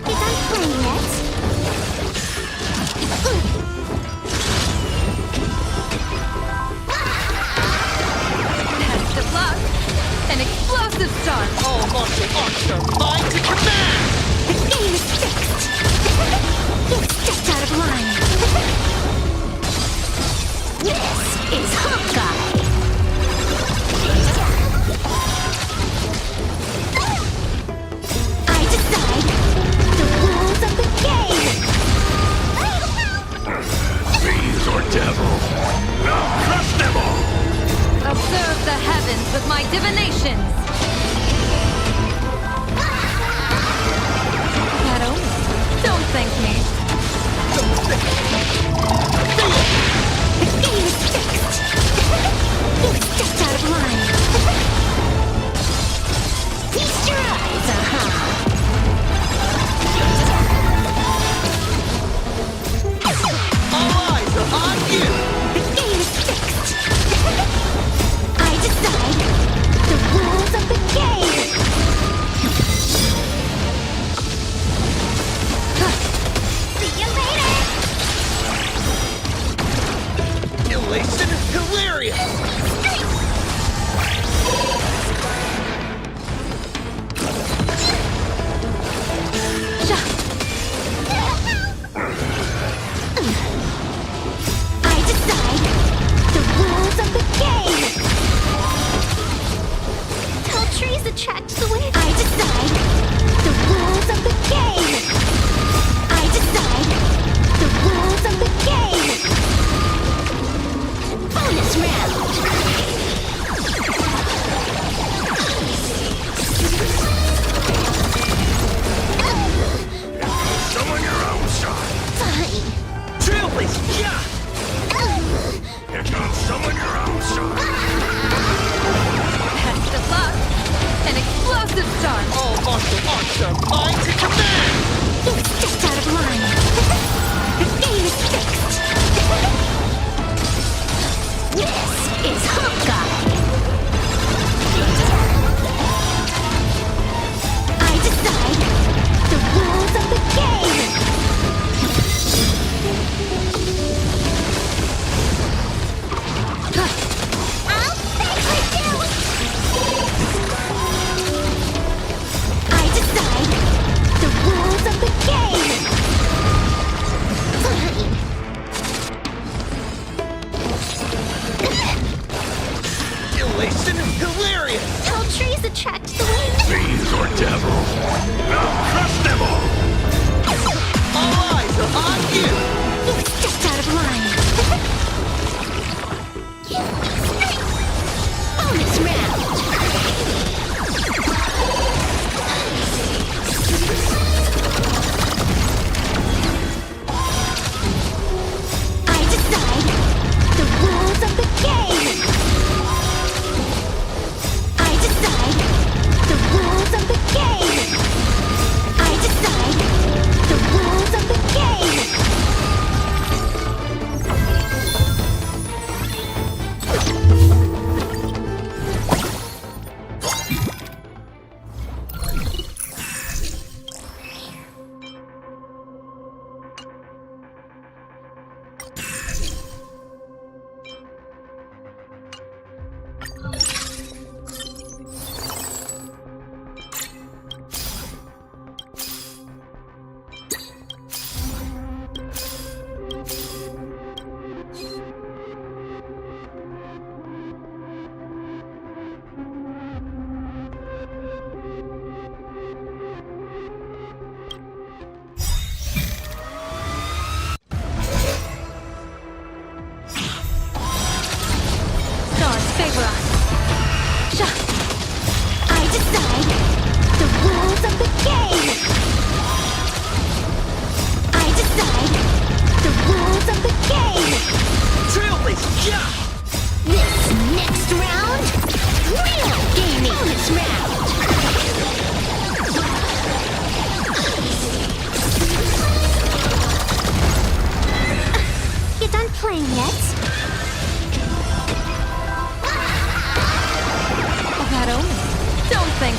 You done playing yet? Test of luck. An explosive start. All martial arts are mine to command! The game is fixed. You stepped out of line. This is Honkai. I decide the rules of the game. Fiends or devil, I'll crush them all! Observe the heavens with my divinations. Shadow, don't thank me. The game is fixed. You stepped out of line. Feast your eyes, All eyes are on you! The game is fixed. I decide the rules of the game. See you later. Elation is hilarious! I decide the rules of the game. Tall trees attract the wind. I decide the rules of the game. I decide the rules of the game. Bonus round. Summon your own son! Fine. Trailblazer, yeah! Here comes summon your own son! Test of luck. An explosive start. All martial arts are mine to command! You stepped out of line. The game is fixed. This is Honkai. I decide the rules of the game. I'll fix with you. I decide the rules of the game. Fine. Elation is hilarious! Tall trees attract the wind. Fiends or devil, I'll crush them all! All eyes are on you! You stepped out of line. Bonus round. I decide the rules of the game. I decide the rules of the game. I decide the rules of the game.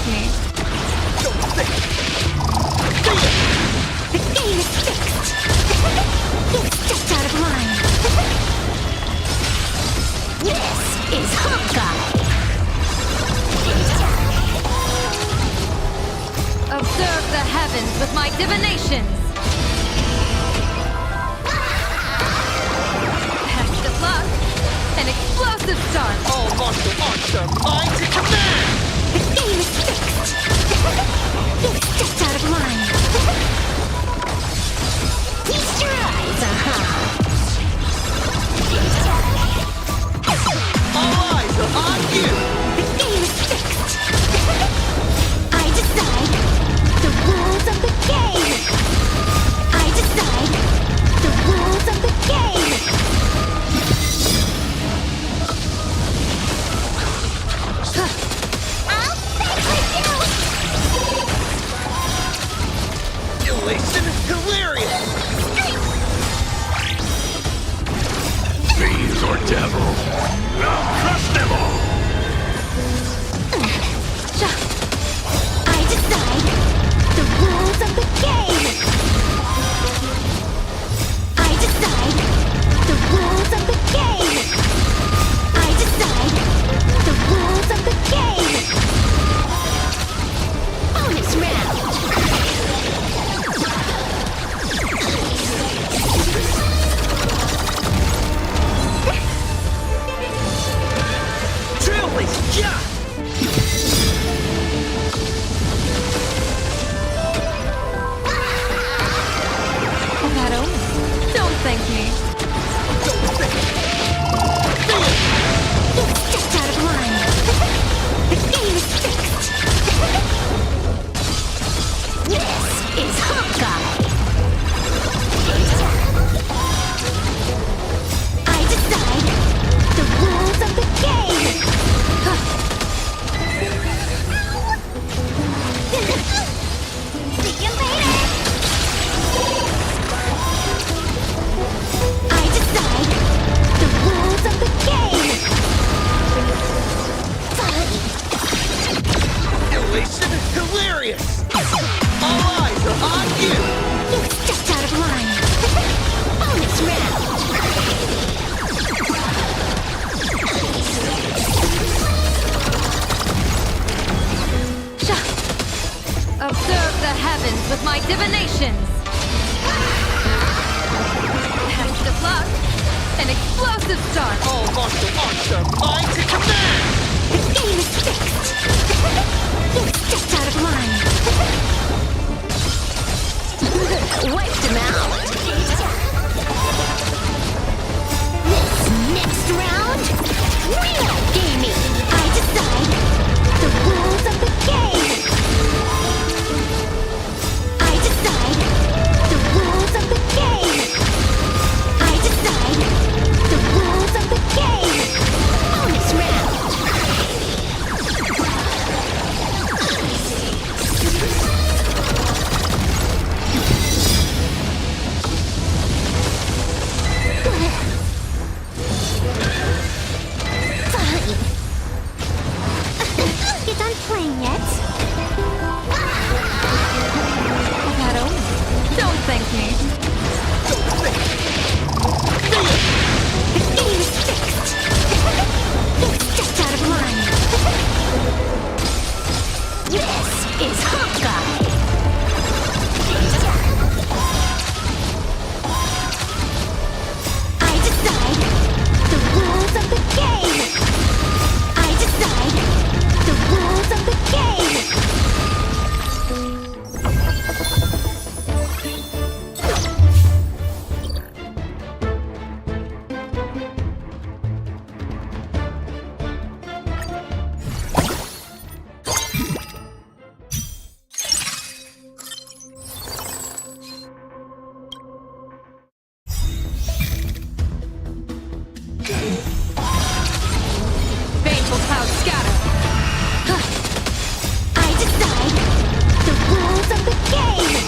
me. The game is fixed. It's just out of line. This is Honkai. Observe the heavens with my divinations. Test the luck. An explosive start. All martial arts are mine to command! The game is fixed. It's just out of line. Feast your eyes, All eyes are on you! The game is fixed. I decide the rules of the game. I decide the rules of the game. I'll fix with you! Elation is hilarious! Fiends or devils, I'll crush them all! I decide the rules of the game. I decide the rules of the game. I decide the rules of the game. Bonus round. Trailblazer, yeah! Don't thank me. It's just out of line. The game is fixed. This is Honkai. I decide the rules of the game. See you later. I decide the rules of the game. Elation is hilarious! All eyes are on you! It's just out of line. Bonus round. Observe the heavens with my divinations. Test of luck. An explosive start. All martial arts are mine to command! The game is fixed. It's just out of line. Wiped him out. This next round, real gaming. I decide the rules of the game. I decide the rules of the game. I decide the rules of the game. Bonus round. Fine. You done playing yet? Shadow, don't thank me. The game is fixed. It's just out of line. This is Honkai. I decide the rules of the game. I decide the rules of the game. Baneful clouds scatter. I decide the rules of the game.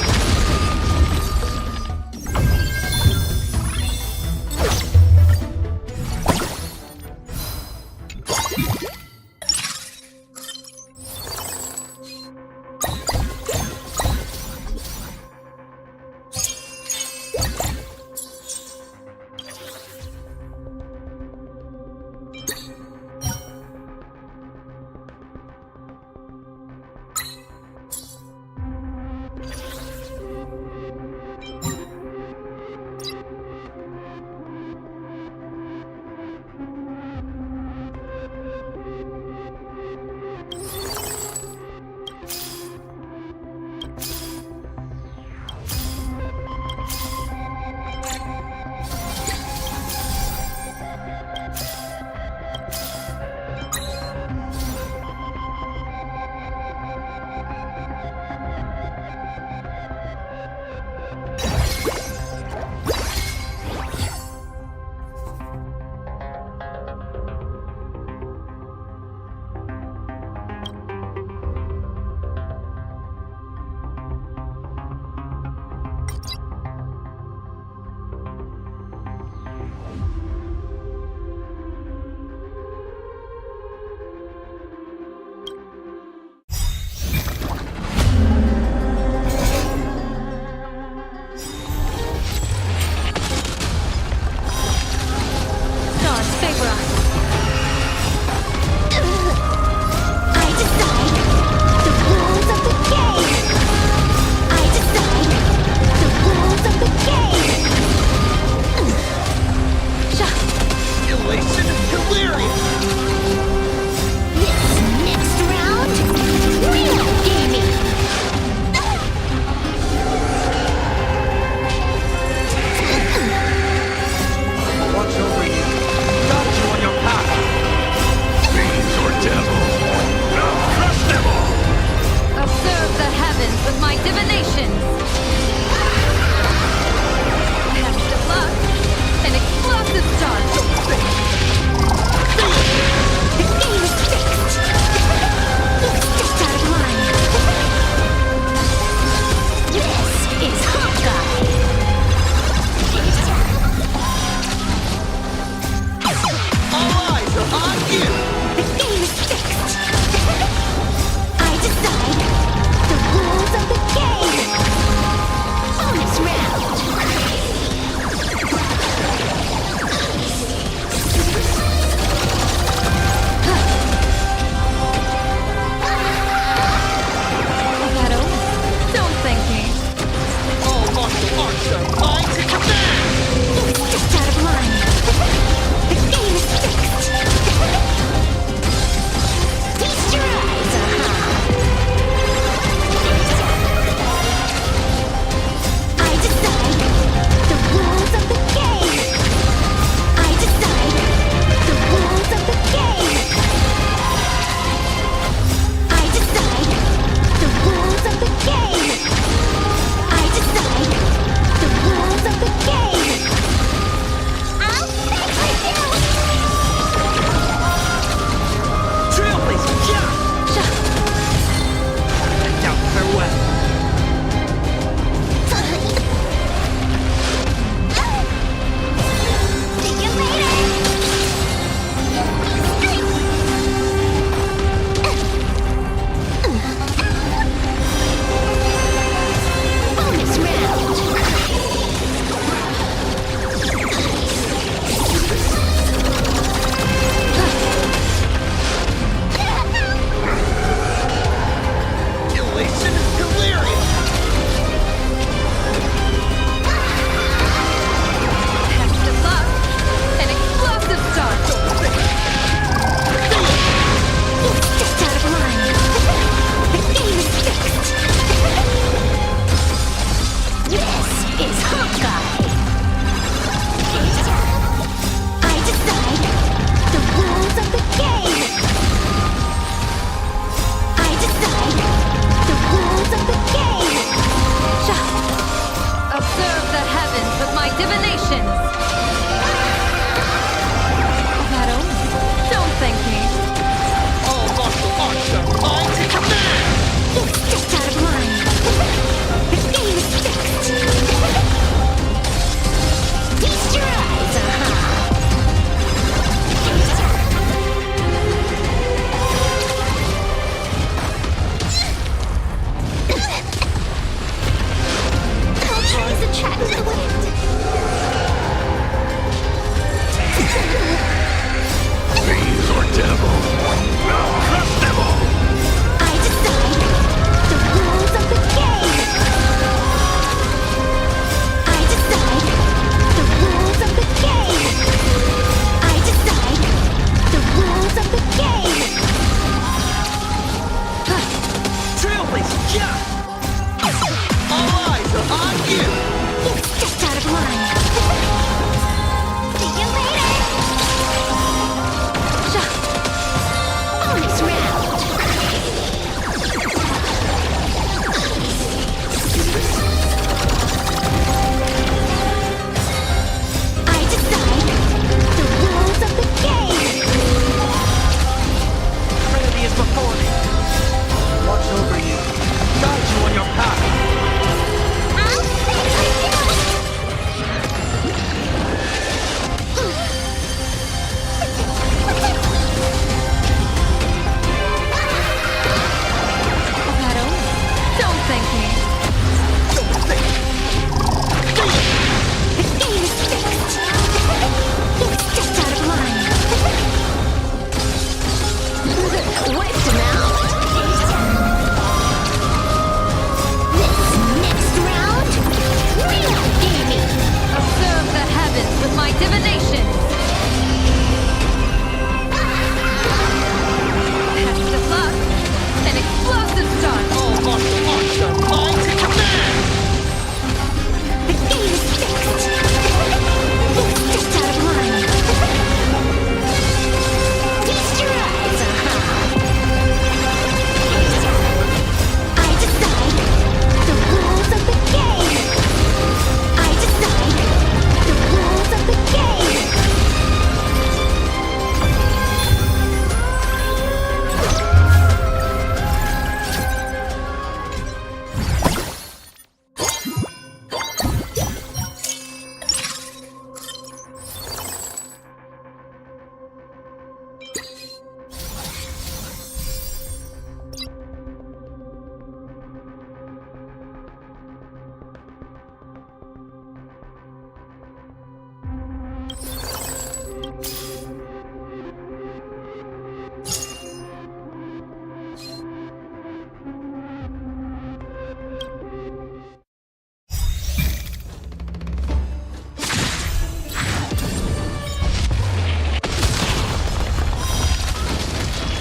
Whipped him out. Next round, real gaming. Observe the heavens with my divination. Test of luck. An explosive start. All martial arts are mine to command! The game is fixed. It's just out of line. Feast your eyes, I decide the rules of the game. I decide the rules of the game.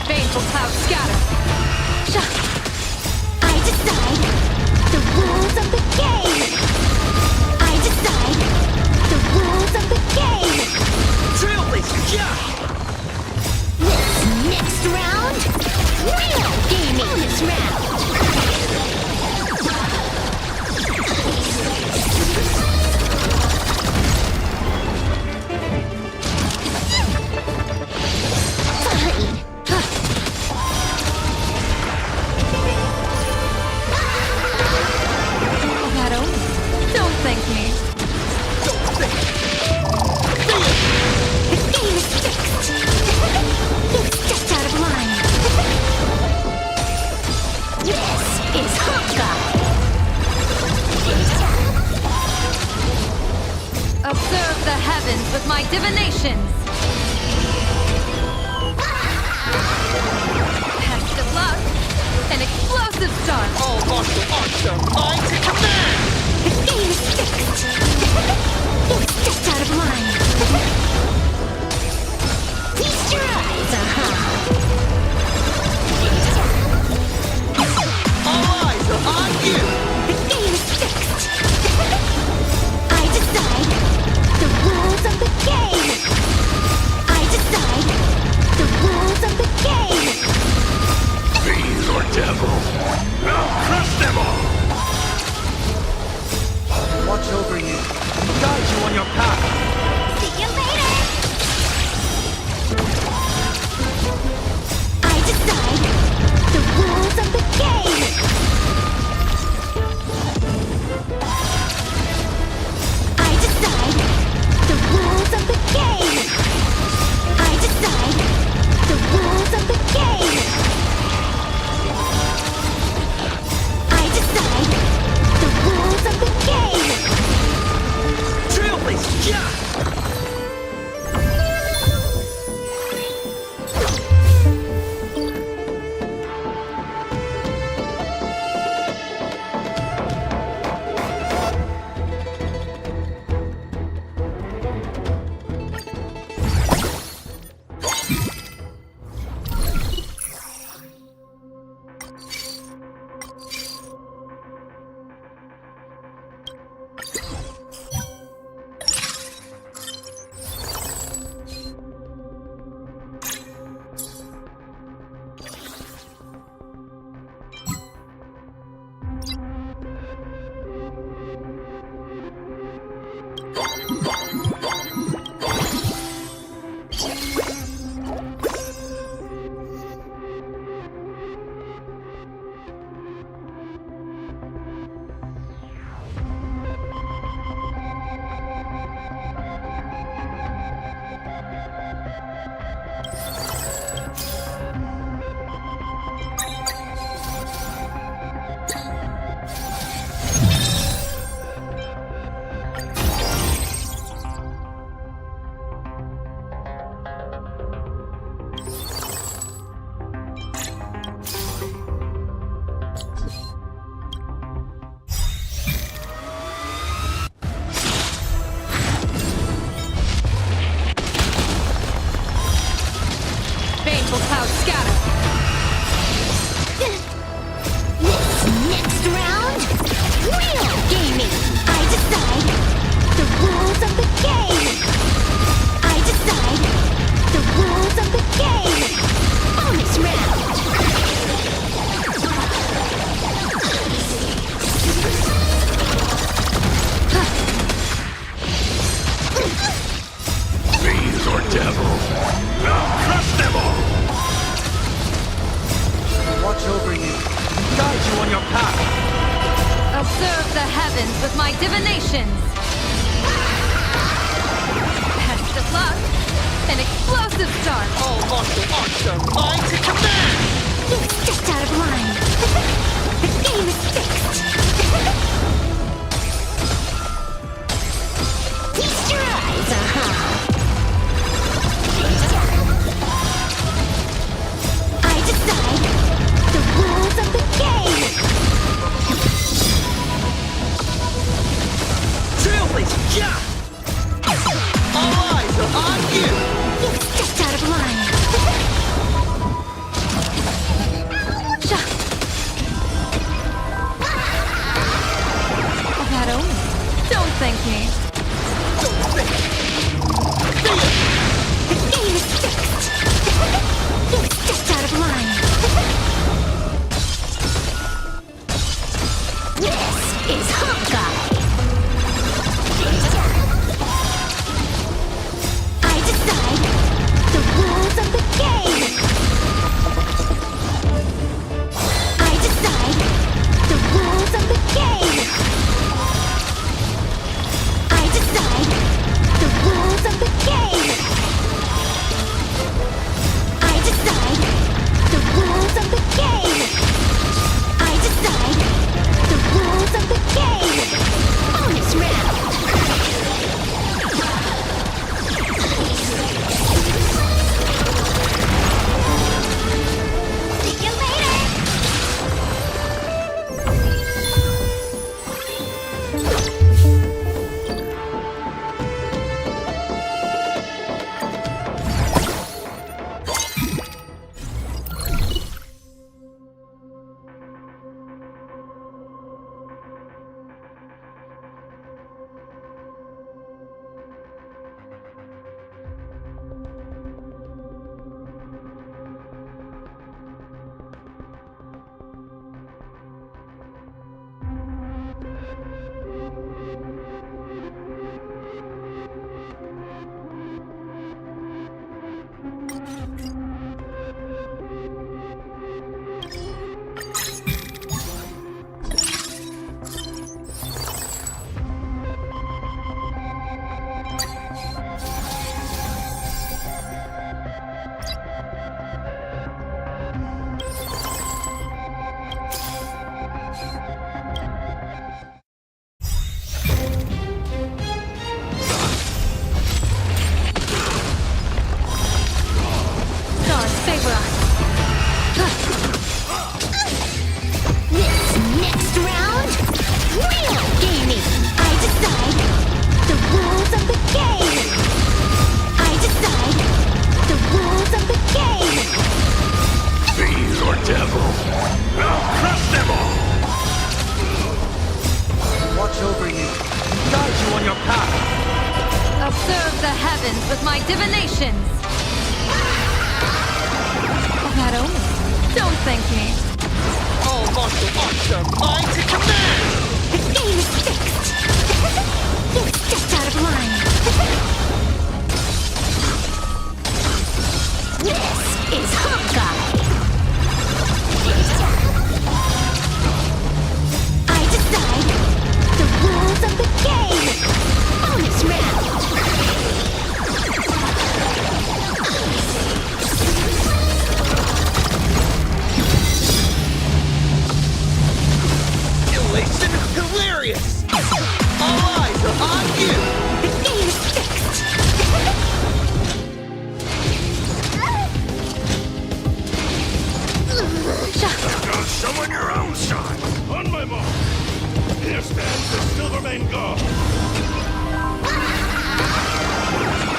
Baneful cloud scatter. I decide the rules of the game. I decide the rules of the game. Trailblazer, yeah! Next round, real gaming. Bonus round. Fine. Shadow, don't thank me. The game is fixed. It's just out of line. This is Honkai. Observe the heavens with my divinations. Test of luck. An explosive start. All martial arts are mine to command! The game is fixed. It's just out of line. Feast your eyes, All eyes are on you! The game is fixed. I decide the rules of the game. I decide the rules of the game. Fiend or devil, I'll crush them all! Watch over you. Guide you on your path. See you later. I decide the rules of the game. I decide the rules of the game. I decide the rules of the game. I decide the rules of the game. Trailblazer, yeah! you on your path. Observe the heavens with my divinations. Best of luck. An explosive start. All martial arts are mine to command. You stepped out of line. The game is fixed. Feast your eyes, I decide the rules of the game. Trailblazer, yeah! All eyes are on you! You stepped out of line. That only. Don't thank me. The game is fixed. You stepped out of line. This is Honkai. I decide the rules of the game. I decide the rules of the game. I decide the rules of the game. I decide the rules of the game. I decide the rules of the game. Bonus round. See you later. Stars favor us. This next round, real gaming. I decide the rules of the game. I decide the rules of the game. Fiend or devil, I'll crush them all! Watch over you. Guide you on your path. Observe the heavens with my divinations. That only. Don't thank me. All martial arts are mine to command. The game is fixed. You stepped out of line. This is Honkai. I decide the rules of the game. Bonus round. Elation hilarious! All eyes are on you! The game is fixed. Go summon your own shine! On my mark! Here stands the Silvermane God!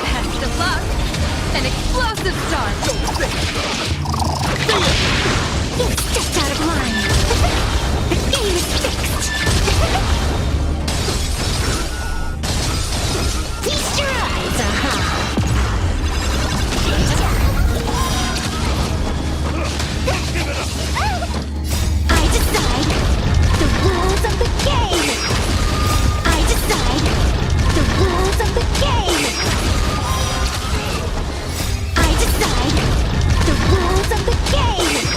Best of luck. An explosive start. You stepped out of line. The game is fixed. Feast your eyes, I decide the rules of the game. I decide the rules of the game. I decide the rules of the game.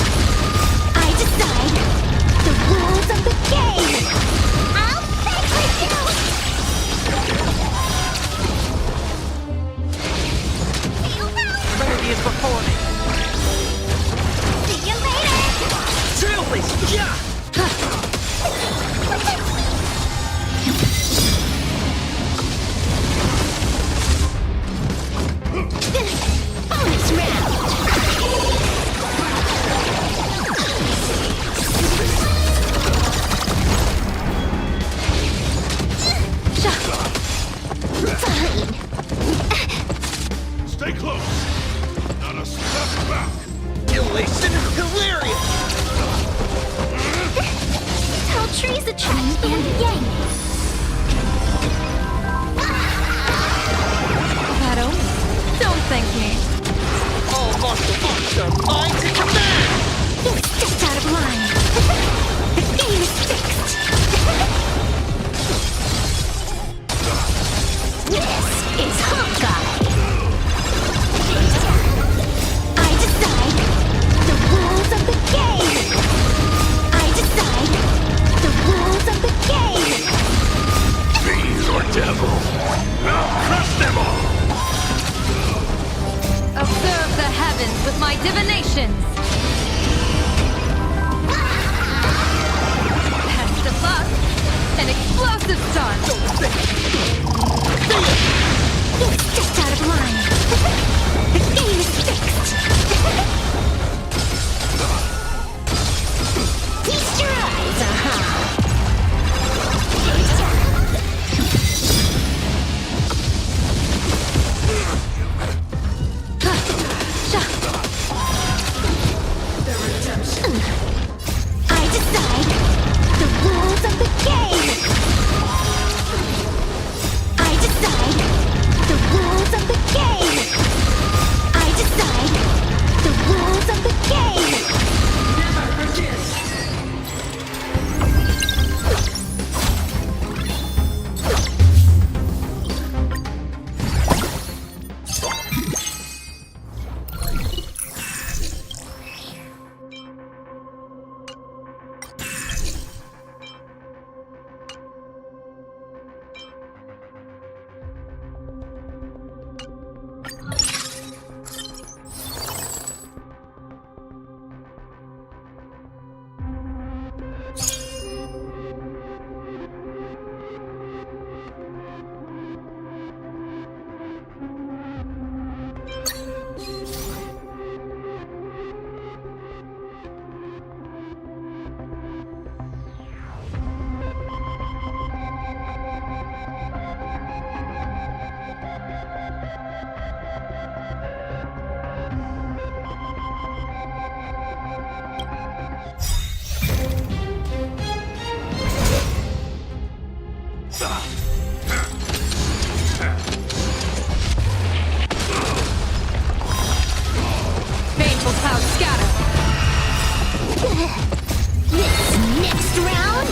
This next round,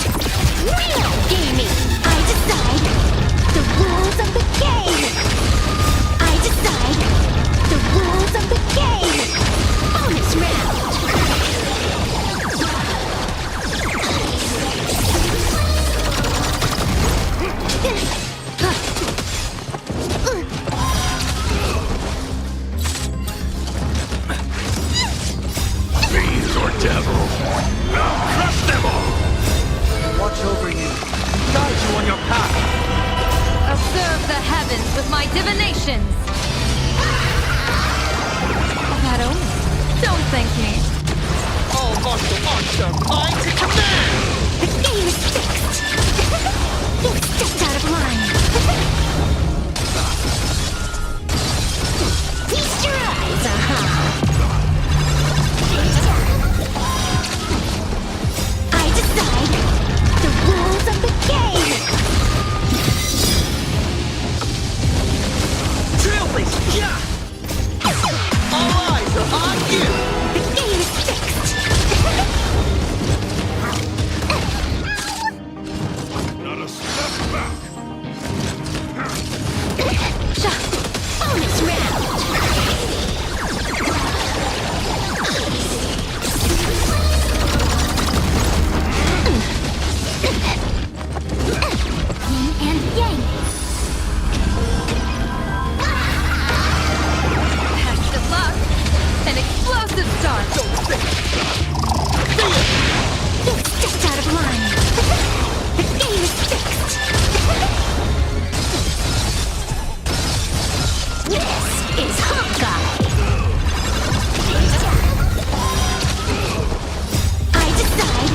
real gaming. I decide the rules of the game. I decide the rules of the game. Bonus round. Fiends or devils, I'll crush them all! Watch over you. Guide you on your path. Observe the heavens with my divinations. That only. Don't thank me. All martial arts are mine to command! The game is fixed. You stepped out of line. Feast your eyes, I decide the rules of the game. Trailblazer, yeah! All eyes are on you! The game is fixed. Not a step back! Bonus round. Yin and yang. Best of luck. An explosive start. You stepped out of line. The game is fixed. This is Honkai. I decide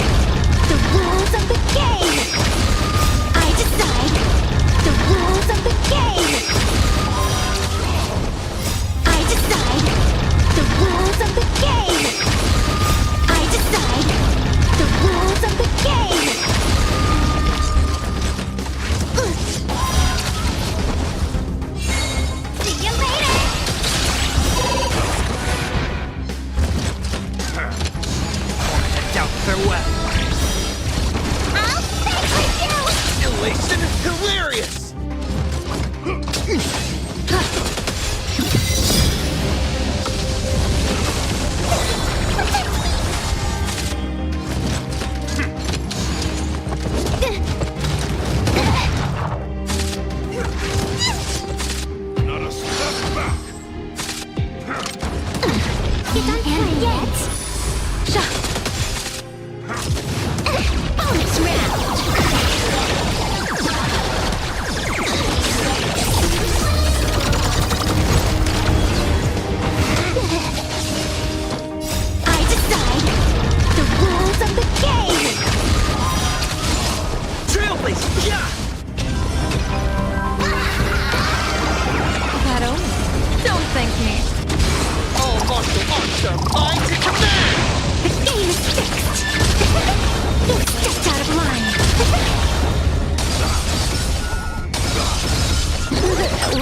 the rules of the game. I decide the rules of the game. I decide the rules of the game. I decide the rules of the game. See you later. Out farewell. I'll fix you. Elation is hilarious! Not a step back! You done playing yet? Bonus round. I decide the rules of the game. Trailblazer, yeah! That only. Don't thank me. All martial arts are mine to command! The game is fixed. You stepped out of line.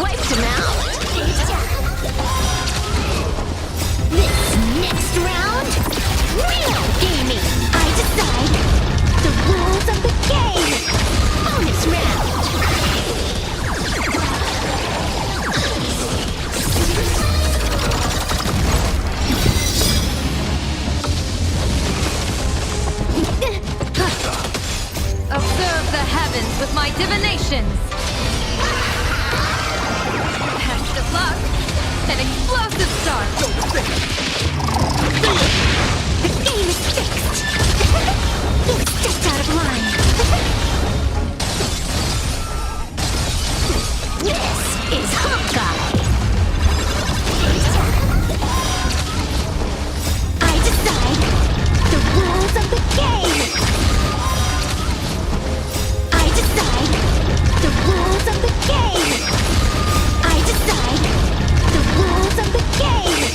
Wiped him out. This next round, real gaming. I decide the rules of the game. Bonus round. Observe the heavens with my divinations. Best of luck. An explosive start. The game is fixed. You stepped out of line. This is Honkai. I decide the rules of the game. I decide the rules of the game. I decide the rules of the game.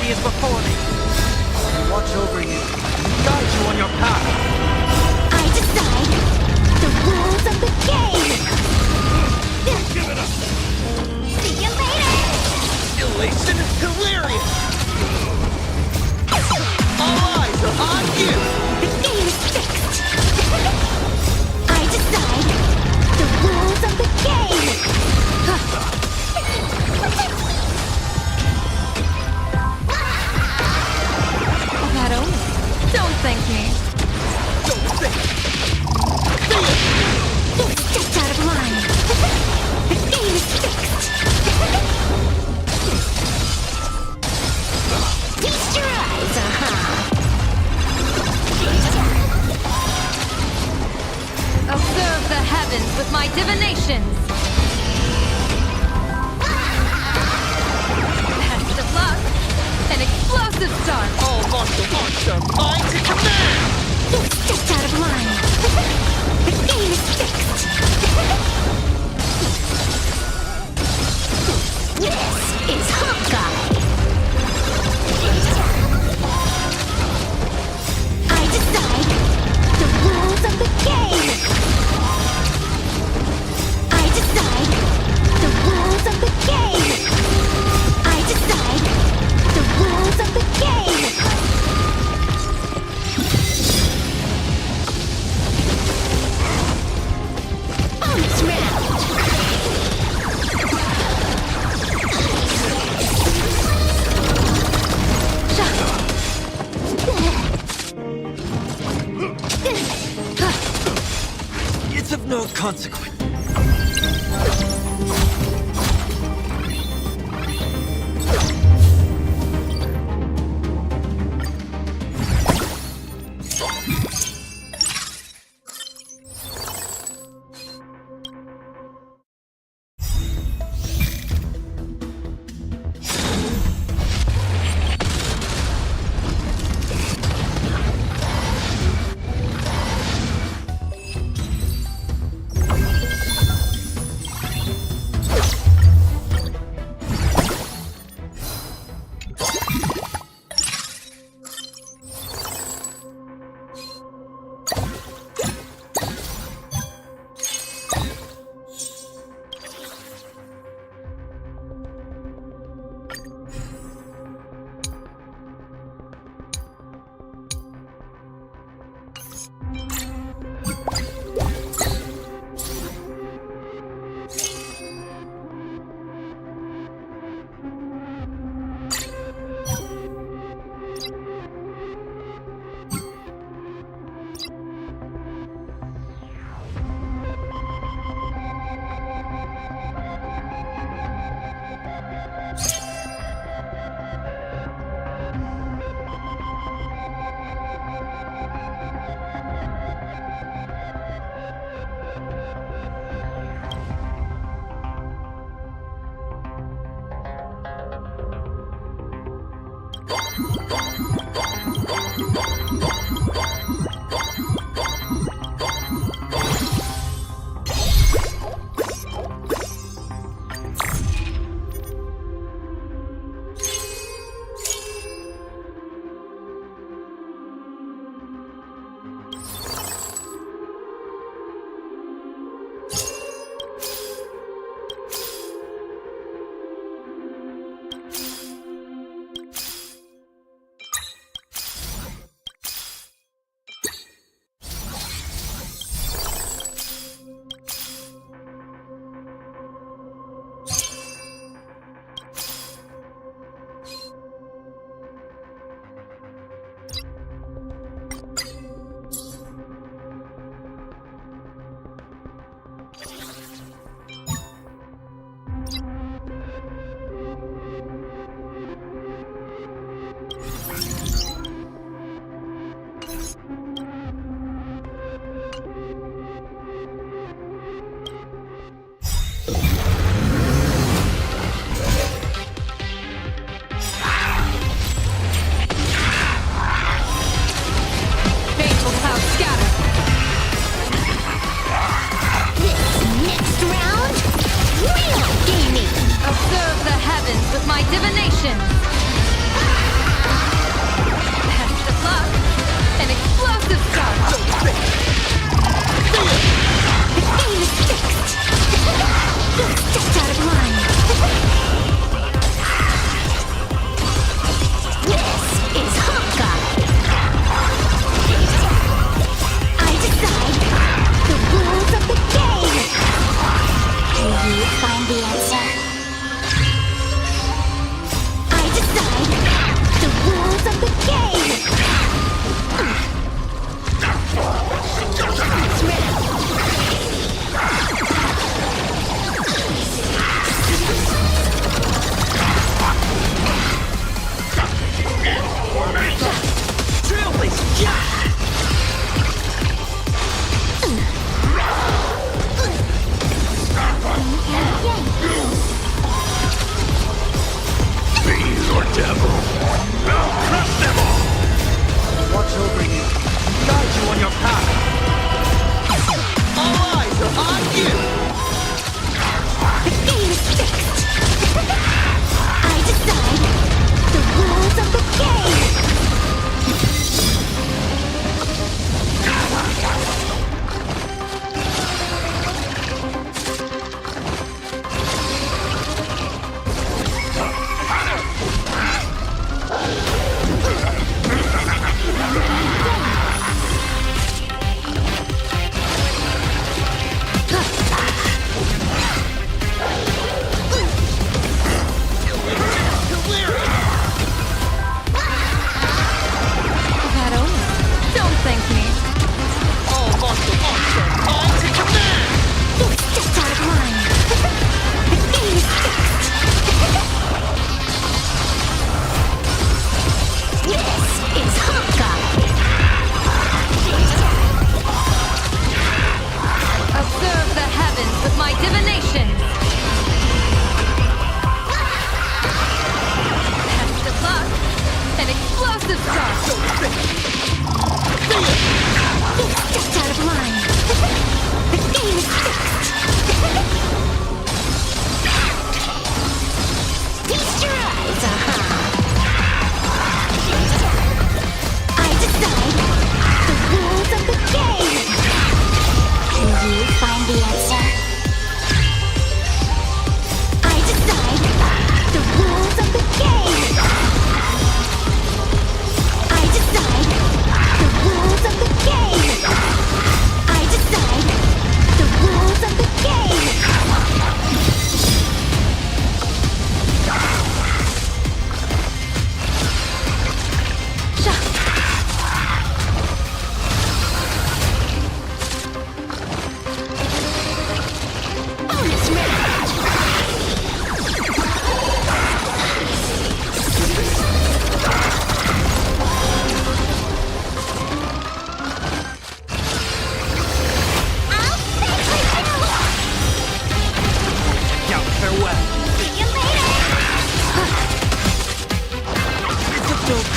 enemy is before me. I'll watch over you and guide you on your path. I decide the rules of the game. Give it up. See you later. Elation is hilarious. All eyes are on you. The game is fixed. I decide the rules of the game. Shadow, don't thank me. Don't think. You stepped out of line. The game is fixed. Feast your eyes, Observe the heavens with my divinations. Best of luck. An explosive start. All monster, mind to command. You stepped out of line. The game is fixed. This is Honkai. I decide the rules of the game. I decide the rules of the game. I decide the rules of the game. Bonus round. It's of no consequence. Observe the heavens with my divination.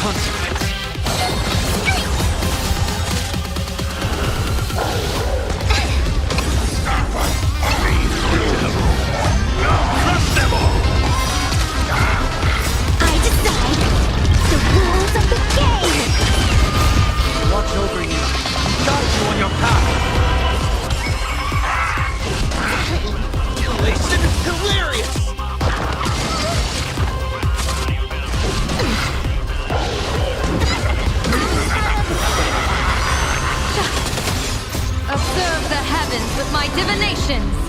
I decide the rules of the game! Watch over you. Guide you on your path. This is hilarious! Observe the heavens with my divinations!